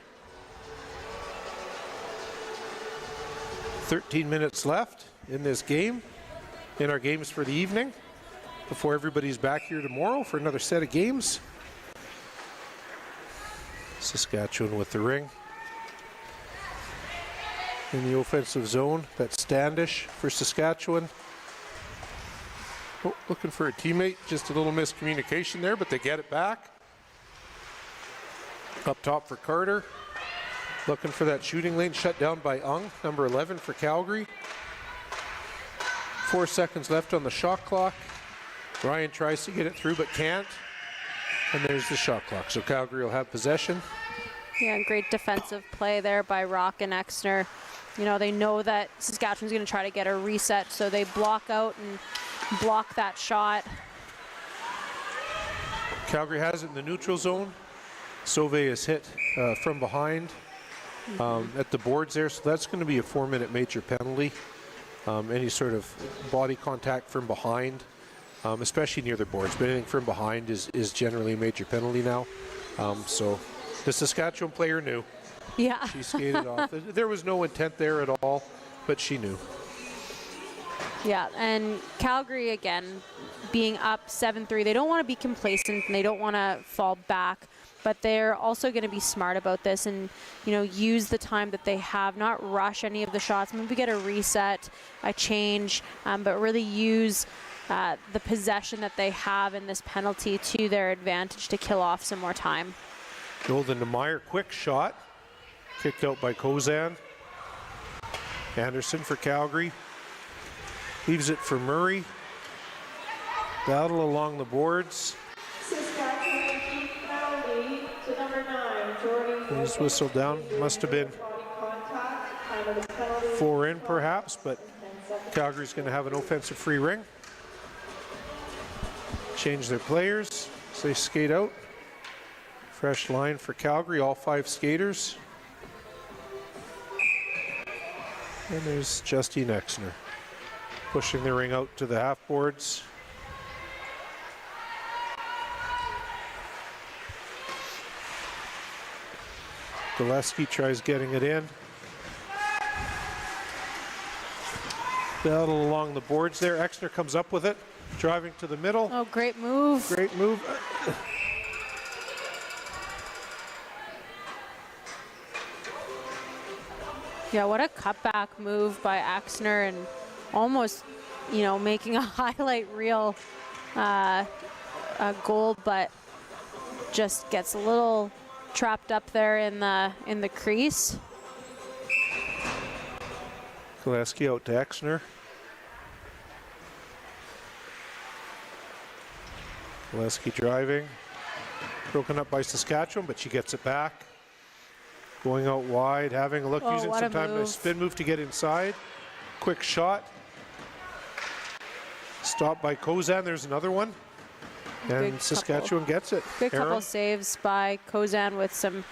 13 minutes left in this game, in our games for the evening, before everybody's back here tomorrow for another set of games. Saskatchewan with the ring. In the offensive zone, that's Standish for Saskatchewan. Oh, looking for a teammate, just a little miscommunication there, but they get it back. Up top for Carter. Looking for that shooting lane, shut down by Ung, number 11 for Calgary. 4 seconds left on the shot clock. Ryan tries to get it through but can't. And there's the shot clock, so Calgary will have possession. Yeah, great defensive play there by Rock and Exner. You know, they know that Saskatchewan's going to try to get a reset, so they block out and block that shot. Calgary has it in the neutral zone. Sauve is hit from behind at the boards there, so that's going to be a 4-minute major penalty. Any sort of body contact from behind, especially near the boards, but anything from behind is generally a major penalty now. So the Saskatchewan player knew. Yeah. She skated off. There was no intent there at all, but she knew. Yeah, and Calgary, again, being up 7-3, they don't want to be complacent and they don't want to fall back, but they're also going to be smart about this and, you know, use the time that they have, not rush any of the shots, maybe get a reset, a change, but really use the possession that they have in this penalty to their advantage to kill off some more time. Golden to Meyer, quick shot, kicked out by Kozan. Anderson for Calgary. Leaves it for Murray. Battle along the boards. He's whistled down. Must have been 4 in perhaps, but Calgary's going to have an offensive free ring. Change their players as they skate out. Fresh line for Calgary, all 5 skaters. And there's Justine Exner pushing the ring out to the half boards. Gillespie tries getting it in. Battle along the boards there. Exner comes up with it, driving to the middle. Oh, great move. Great move. Yeah, what a cutback move by Exner, and almost, you know, making a highlight reel goal, but just gets a little trapped up there in the crease. Gillespie out to Exner. Gillespie driving. Broken up by Saskatchewan, but she gets it back. Going out wide, having a look, Oh, using what some a time, a move. spin move to get inside. Quick shot. Stopped by Kozan, there's another one. And Good Saskatchewan gets it. Good couple Aram. saves by Kozan with some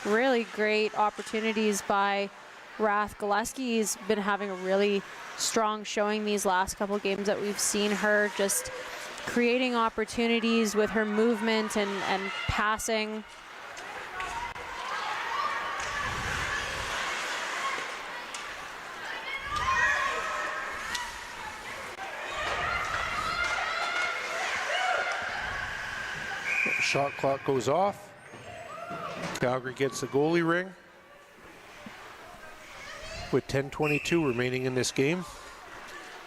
really great opportunities by RATH. Gillespie's been having a really strong showing these last couple games that we've seen her just creating opportunities with her movement and passing. Shot clock goes off. Calgary gets the goalie ring with 10:22 remaining in this game.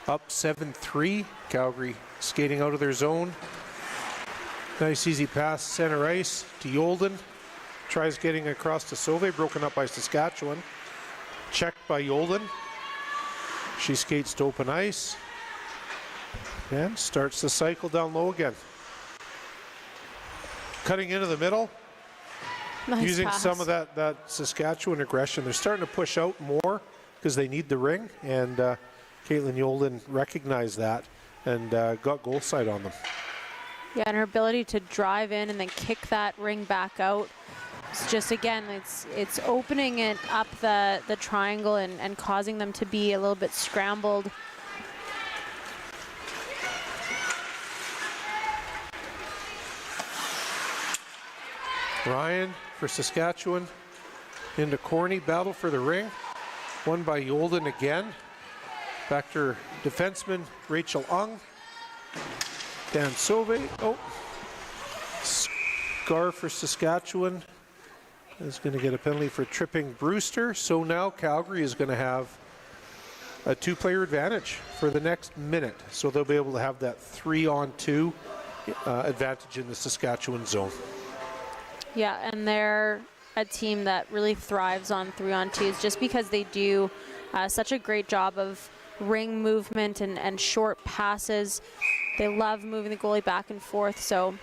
Up 7-3. Calgary skating out of their zone. Nice easy pass center ice to Yolden. Tries getting across to Sauve, broken up by Saskatchewan. Checked by Yolden. She skates to open ice and starts the cycle down low again. Cutting into the middle, Nice using pass. some of that Saskatchewan aggression. They're starting to push out more because they need the ring, and Caitlin Yolden recognized that and got goal side on them. Yeah, and her ability to drive in and then kick that ring back out. It's just, again, it's opening it up the triangle and causing them to be a little bit scrambled. Ryan for Saskatchewan into Corney, battle for the ring. Won by Yolden again. Back to her defenseman, Rachel Ung. Dan Sauve. Oh. Scar for Saskatchewan is going to get a penalty for tripping Brewster. So now Calgary is going to have a 2-player advantage for the next minute. So they'll be able to have that 3-on-2 advantage in the Saskatchewan zone. Yeah, and they're a team that really thrives on 3-on-2s just because they do such a great job of ring movement and short passes. They love moving the goalie back and forth, so.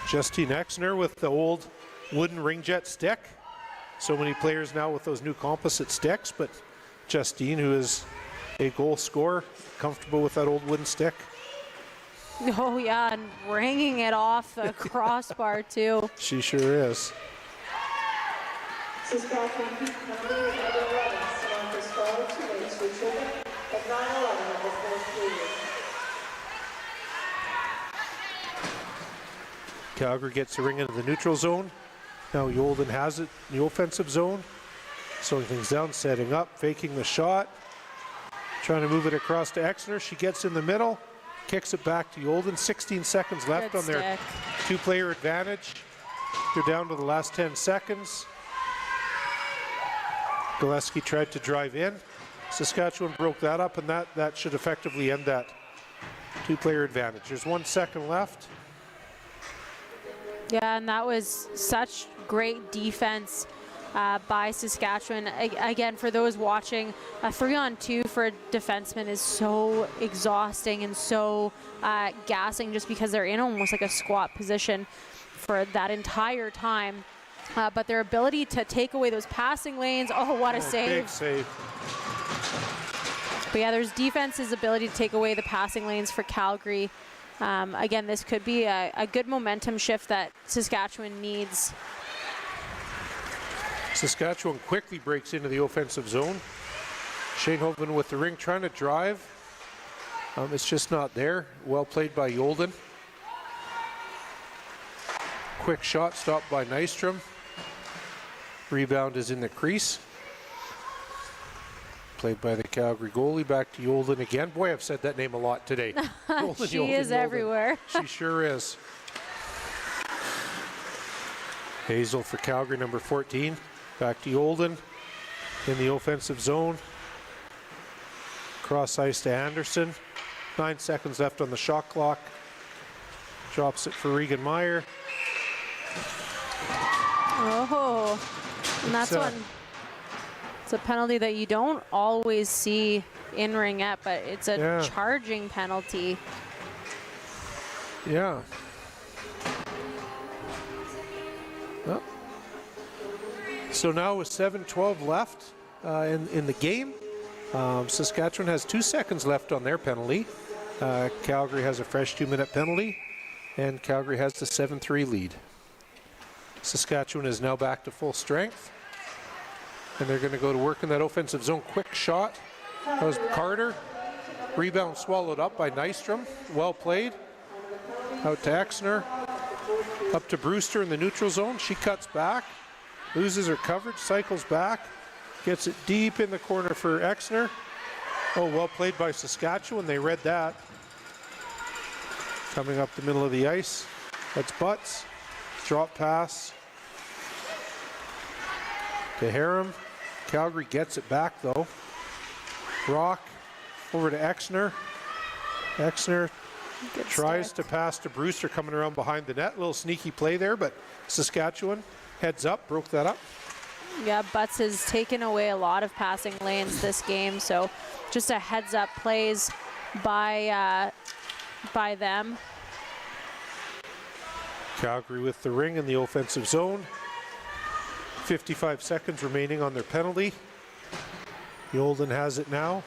Justine Exner with the old wooden Ringette stick. So many players now with those new composite sticks, but Justine, who is a goal scorer, comfortable with that old wooden stick. Oh yeah, and ringing it off the crossbar too. She sure is. Saskatchewan number 11, Samantha Scarlett, 2 minutes for children at 9:11 of the fourth period. Calgary gets the ring into the neutral zone. Now Yolden has it in the offensive zone. Slowing things down, setting up, faking the shot. Trying to move it across to Exner. She gets in the middle. Kicks it back to Yolden. 16 seconds left Good on their stick. 2-player advantage. They're down to the last 10 seconds. Gillespie tried to drive in. Saskatchewan broke that up, and that should effectively end that 2-player advantage. There's 1 second left. Yeah, and that was such great defense by Saskatchewan. Again, for those watching, a 3-on-2 for a defenseman is so exhausting and so gassing just because they're in almost like a squat position for that entire time. But their ability to take away those passing lanes, oh, what a save. Big save. But yeah, there's defense's ability to take away the passing lanes for Calgary. Again, this could be a good momentum shift that Saskatchewan needs. Saskatchewan quickly breaks into the offensive zone. Schoenhoven with the ring trying to drive. It's just not there. Well played by Yolden. Quick shot stopped by Nystrom. Rebound is in the crease. Played by the Calgary goalie. Back to Yolden again. Boy, I've said that name a lot today. Yolden, She Yolden, is Yolden. everywhere. She sure is. Hazel for Calgary, number 14. Back to Yolden in the offensive zone. Cross ice to Anderson. 9 seconds left on the shot clock. Drops it for Regan Meyer. Oh, and that's one. It's a penalty that you don't always see in Ringette, but it's a charging penalty. Yeah. Well, So now with 7:12 left in the game, Saskatchewan has 2 seconds left on their penalty. Calgary has a fresh 2-minute penalty, and Calgary has the 7-3 lead. Saskatchewan is now back to full strength, and they're going to go to work in that offensive zone. Quick shot. That was Carter. Rebound swallowed up by Nystrom. Well played. Out to Exner. Up to Brewster in the neutral zone. She cuts back. Loses her coverage. Cycles back. Gets it deep in the corner for Exner. Oh, well played by Saskatchewan. They read that. Coming up the middle of the ice. That's Butts. Drop pass to Harum. Calgary gets it back though. Rock over to Exner. Exner tries to pass to Brewster coming around behind the net. Little sneaky play there, but Saskatchewan heads up, broke that up. Yeah, Butts has taken away a lot of passing lanes this game, so just a heads up plays by them. Calgary with the ring in the offensive zone. 55 seconds remaining on their penalty. Yolden has it now.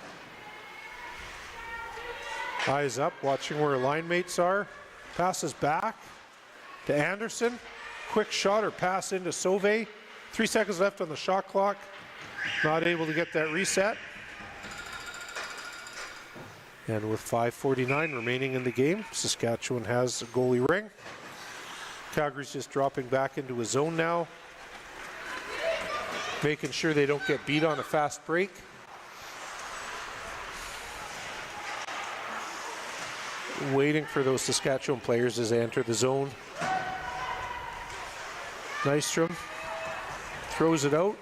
Eyes up, watching where her line mates are. Passes back to Anderson. Quick shot or pass into Sauvé. 3 seconds left on the shot clock. Not able to get that reset. And with 5:49 remaining in the game, Saskatchewan has a goalie ring. Calgary's just dropping back into a zone now. Making sure they don't get beat on a fast break. Waiting for those Saskatchewan players as they enter the zone. Nystrom throws it out.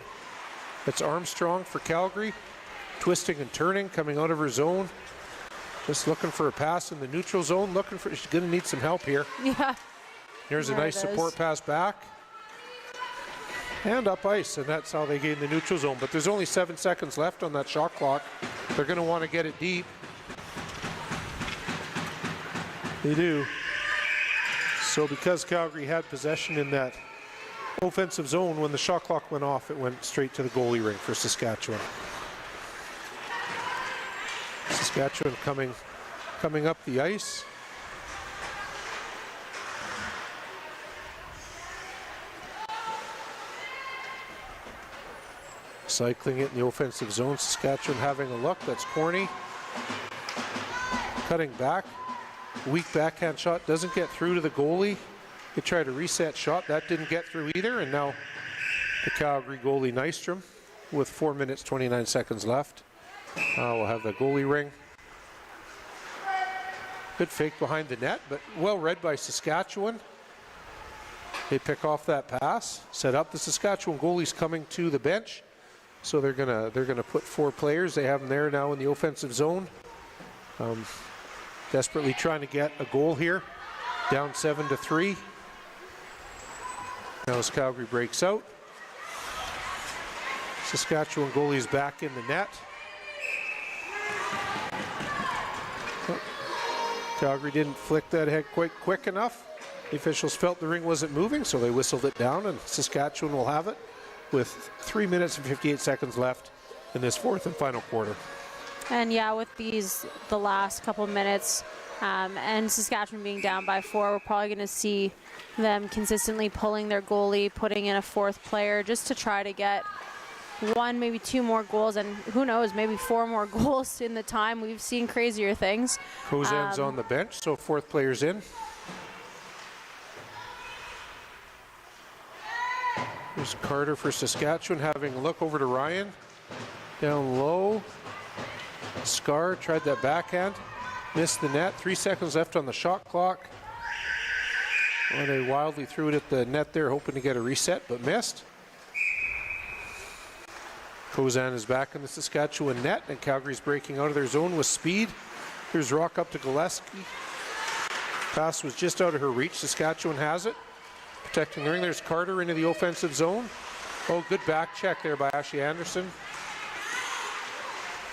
It's Armstrong for Calgary. Twisting and turning, coming out of her zone. Just looking for a pass in the neutral zone. She's going to need some help here. Yeah. Here's a nice support pass back. And up ice, and that's how they gain the neutral zone. But there's only 7 seconds left on that shot clock. They're going to want to get it deep. They do. So because Calgary had possession in that offensive zone, when the shot clock went off, it went straight to the goalie ring for Saskatchewan. Saskatchewan coming up the ice. Cycling it in the offensive zone. Saskatchewan having a look. That's Corny. Cutting back. Weak backhand shot. Doesn't get through to the goalie. They try to reset shot. That didn't get through either. And now the Calgary goalie Nystrom with 4 minutes, 29 seconds left. We'll have the goalie ring. Good fake behind the net, but well read by Saskatchewan. They pick off that pass. Set up. The Saskatchewan goalie's coming to the bench. So they're gonna put 4 players. They have them there now in the offensive zone. Desperately trying to get a goal here. Down 7-3. Now as Calgary breaks out. Saskatchewan goalie's back in the net. Calgary didn't flick that head quite quick enough. The officials felt the ring wasn't moving, so they whistled it down, and Saskatchewan will have it with 3 minutes and 58 seconds left in this fourth and final quarter. And yeah, with the last couple minutes, and Saskatchewan being down by 4, we're probably going to see them consistently pulling their goalie, putting in a 4th player just to try to get 1, maybe 2 more goals, and who knows, maybe 4 more goals in the time. We've seen crazier things. Kozan's on the bench, so 4th player's in. There's Carter for Saskatchewan having a look over to Ryan. Down low. Scar tried that backhand. Missed the net. 3 seconds left on the shot clock. Well, they wildly threw it at the net there, hoping to get a reset, but missed. Kozan is back in the Saskatchewan net, and Calgary's breaking out of their zone with speed. Here's Rock up to Gillespie. Pass was just out of her reach. Saskatchewan has it. Protecting the ring. There's Carter into the offensive zone. Oh, good back check there by Ashley Anderson.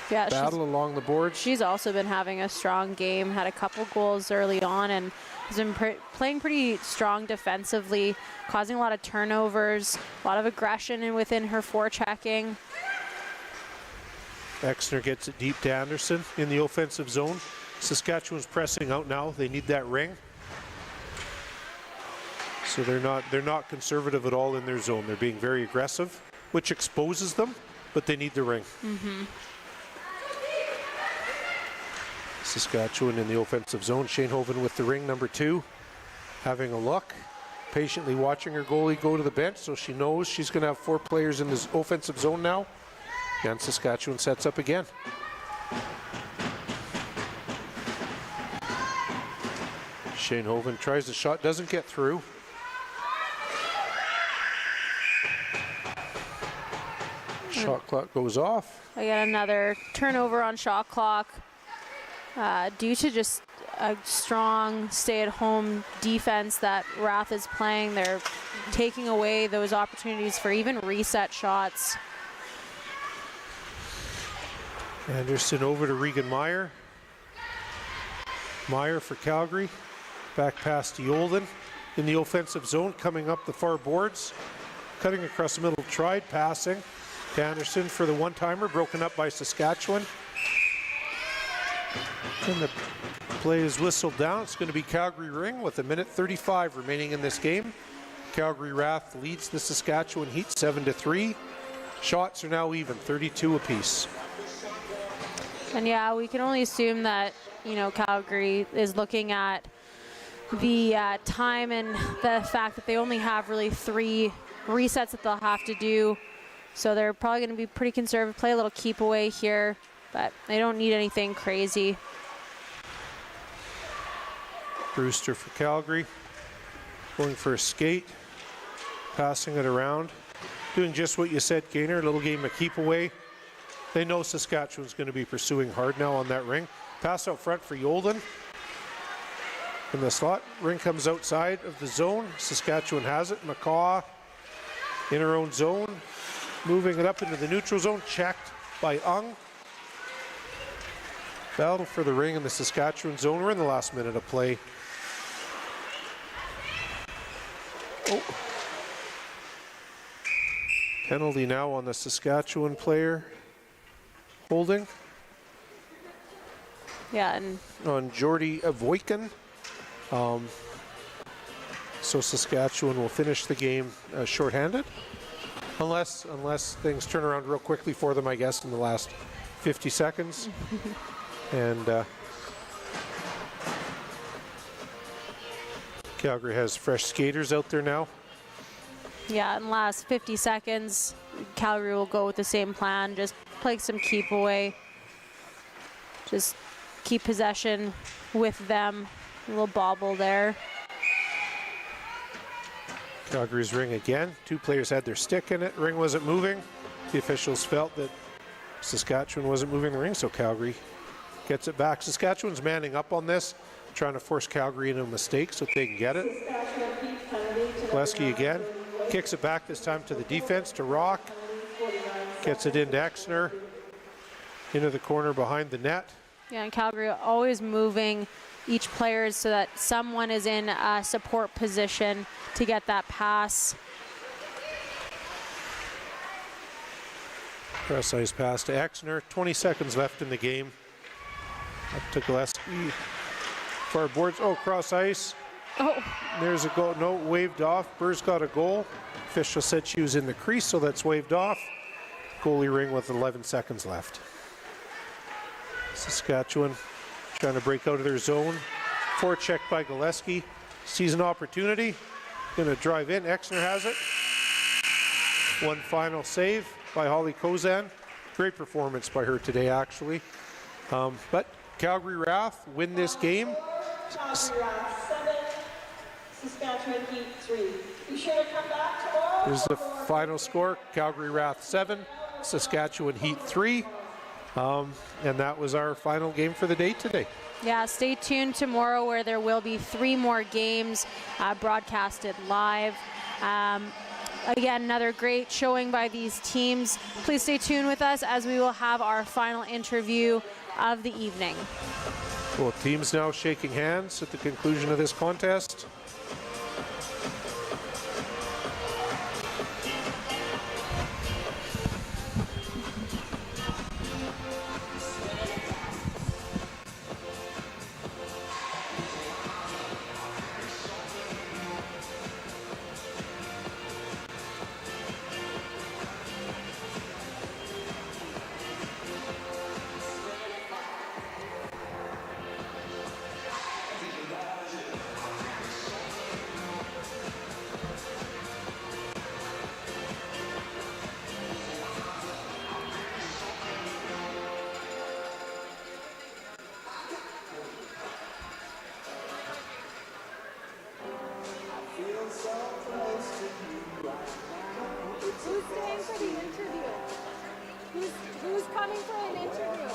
Yeah, battle along the boards. She's also been having a strong game, had a couple goals early on, and has been playing pretty strong defensively, causing a lot of turnovers, a lot of aggression within her forechecking. Exner gets it deep to Anderson in the offensive zone. Saskatchewan's pressing out now. They need that ring. So they're not conservative at all in their zone. They're being very aggressive, which exposes them, but they need the ring. Saskatchewan in the offensive zone. Schoenhoven with the ring, number 2, having a look, patiently watching her goalie go to the bench, so she knows she's going to have 4 players in this offensive zone now. And Saskatchewan sets up again. Schoenhoven tries the shot, doesn't get through. Shot clock goes off. I got another turnover on shot clock due to just a strong stay-at-home defense that RATH is playing. They're taking away those opportunities for even reset shots. Anderson over to Regan Meyer. Meyer for Calgary. Back past to Yolden in the offensive zone, coming up the far boards. Cutting across the middle, tried passing. Anderson for the one-timer, broken up by Saskatchewan. And the play is whistled down. It's going to be Calgary ring with 1:35 remaining in this game. Calgary RATH leads the Saskatchewan Heat 7-3. Shots are now even, 32 apiece. And yeah, we can only assume that, you know, Calgary is looking at the time and the fact that they only have really 3 resets that they'll have to do. So they're probably going to be pretty conservative, play a little keep away here, but they don't need anything crazy. Brewster for Calgary, going for a skate, passing it around, doing just what you said, Gaynor, a little game of keep away. They know Saskatchewan's going to be pursuing hard now on that ring. Pass out front for Yolden. In the slot, ring comes outside of the zone. Saskatchewan has it. McCaw in her own zone. Moving it up into the neutral zone, checked by Ung. Battle for the ring in the Saskatchewan zone. We're in the last minute of play. Oh. Penalty now on the Saskatchewan player. Holding. Yeah, and on Jordy Avoykin. So Saskatchewan will finish the game shorthanded. Unless things turn around real quickly for them, I guess, in the last 50 seconds. And Calgary has fresh skaters out there now. yeah, in the last 50 seconds, Calgary will go with the same plan, just play some keep away. Just keep possession with them. A little bobble there. Calgary's ring again. 2 players had their stick in it. Ring wasn't moving. The officials felt that Saskatchewan wasn't moving the ring, so Calgary gets it back. Saskatchewan's manning up on this, trying to force Calgary into a mistake so they can get it. Gillespie again. Kicks it back this time to the defense, to Rock. Gets it into Exner. Into the corner behind the net. Yeah, and Calgary always moving each player so that someone is in a support position to get that pass. Cross ice pass to Exner. 20 seconds left in the game. Up to Gillespie. Far boards. Oh, cross ice. Oh. There's a goal. No, waved off. Burr's got a goal. Official said she was in the crease, so that's waved off. Goalie ring with 11 seconds left. Saskatchewan trying to break out of their zone. Forecheck by Gillespie. Sees an opportunity. Going to drive in. Exner has it. One final save by Holly Kozan. Great performance by her today, actually. But Calgary RATH win this game. Calgary RATH 7, Saskatchewan Heat 3. Be sure to come back tomorrow. Here's the final score. Calgary RATH 7, Saskatchewan Heat 3. And that was our final game for the day today. Yeah, stay tuned tomorrow where there will be 3 more games broadcasted live. Again, another great showing by these teams. Please stay tuned with us as we will have our final interview of the evening. Both teams now shaking hands at the conclusion of this contest. Who's staying for the interview? Who's coming for an interview?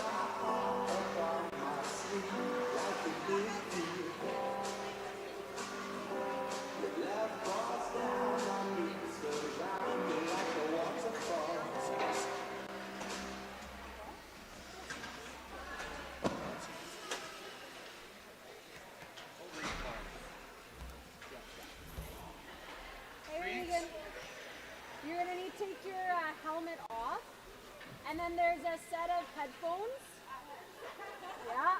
You're going to need to take your helmet off, and then there's a set of headphones. Yeah.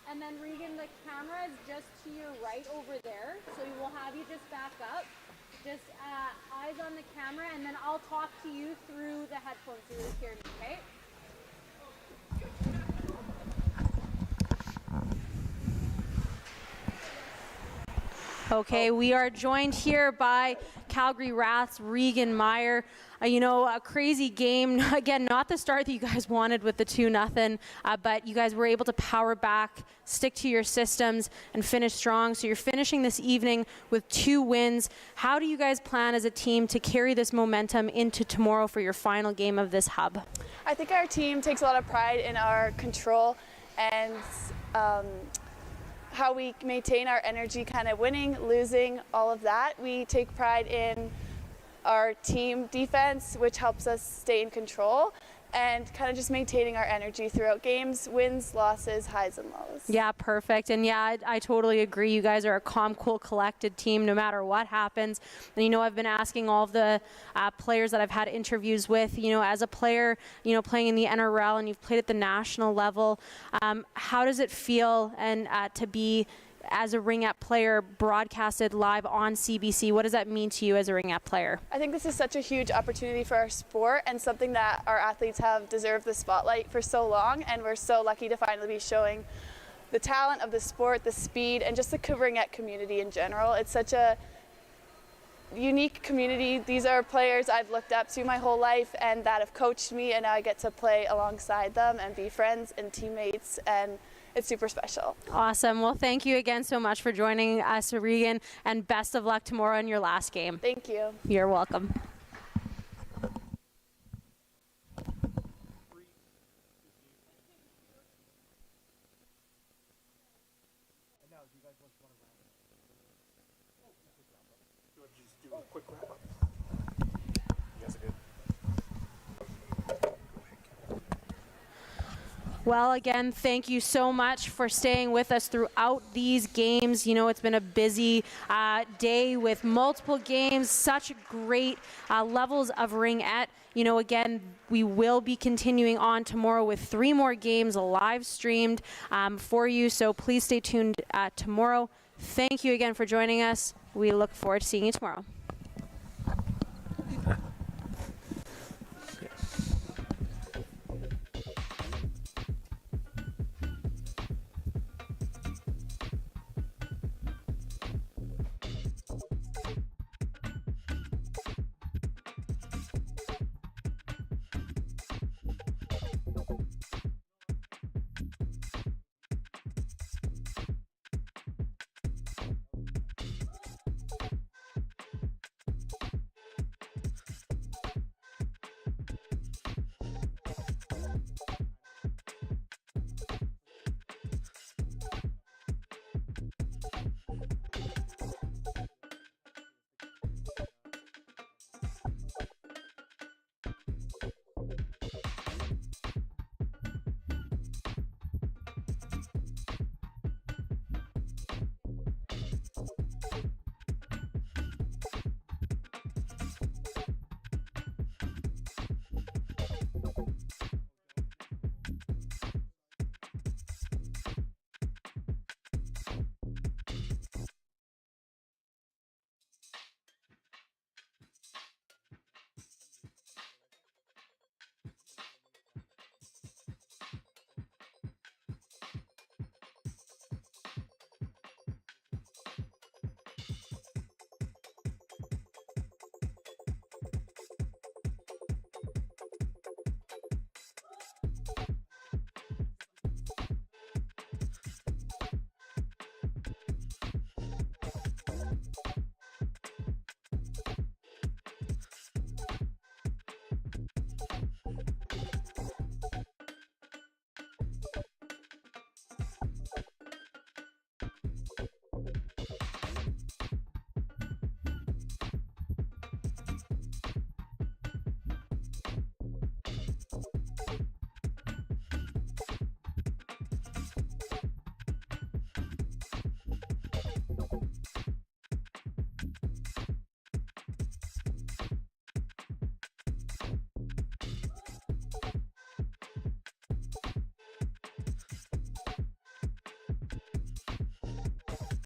And then Regan, the camera is just to your right over there, so we will have you just back up. Just eyes on the camera, and then I'll talk to you through the headphones so you hear me, okay? Okay, we are joined here by Calgary RATH's Regan Meyer. You know, a crazy game. Again, not the start that you guys wanted with the 2-0, but you guys were able to power back, stick to your systems, and finish strong. So you're finishing this evening with 2 wins. How do you guys plan as a team to carry this momentum into tomorrow for your final game of this hub? I think our team takes a lot of pride in our control and how we maintain our energy, kind of winning, losing, all of that. We take pride in our team defense, which helps us stay in control, and kind of just maintaining our energy throughout games, wins, losses, highs and lows. Yeah, perfect. And yeah, I totally agree. You guys are a calm, cool, collected team no matter what happens. And you know, I've been asking all of the players that I've had interviews with, you know, as a player, you know, playing in the NRL and you've played at the national level, how does it feel and to be as a Ringette player broadcasted live on CBC? What does that mean to you as a Ringette player? I think this is such a huge opportunity for our sport and something that our athletes have deserved the spotlight for so long, and we're so lucky to finally be showing the talent of the sport, the speed, and just the Ringette community in general. It's such a unique community. These are players I've looked up to my whole life and that have coached me, and now I get to play alongside them and be friends and teammates, and it's super special. Awesome. Well, thank you again so much for joining us, Regan, and best of luck tomorrow in your last game. Thank you. You're welcome. Well, again, thank you so much for staying with us throughout these games. You know, it's been a busy day with multiple games, such great levels of Ringette. You know, again, we will be continuing on tomorrow with 3 more games live streamed for you, so please stay tuned tomorrow. Thank you again for joining us. We look forward to seeing you tomorrow.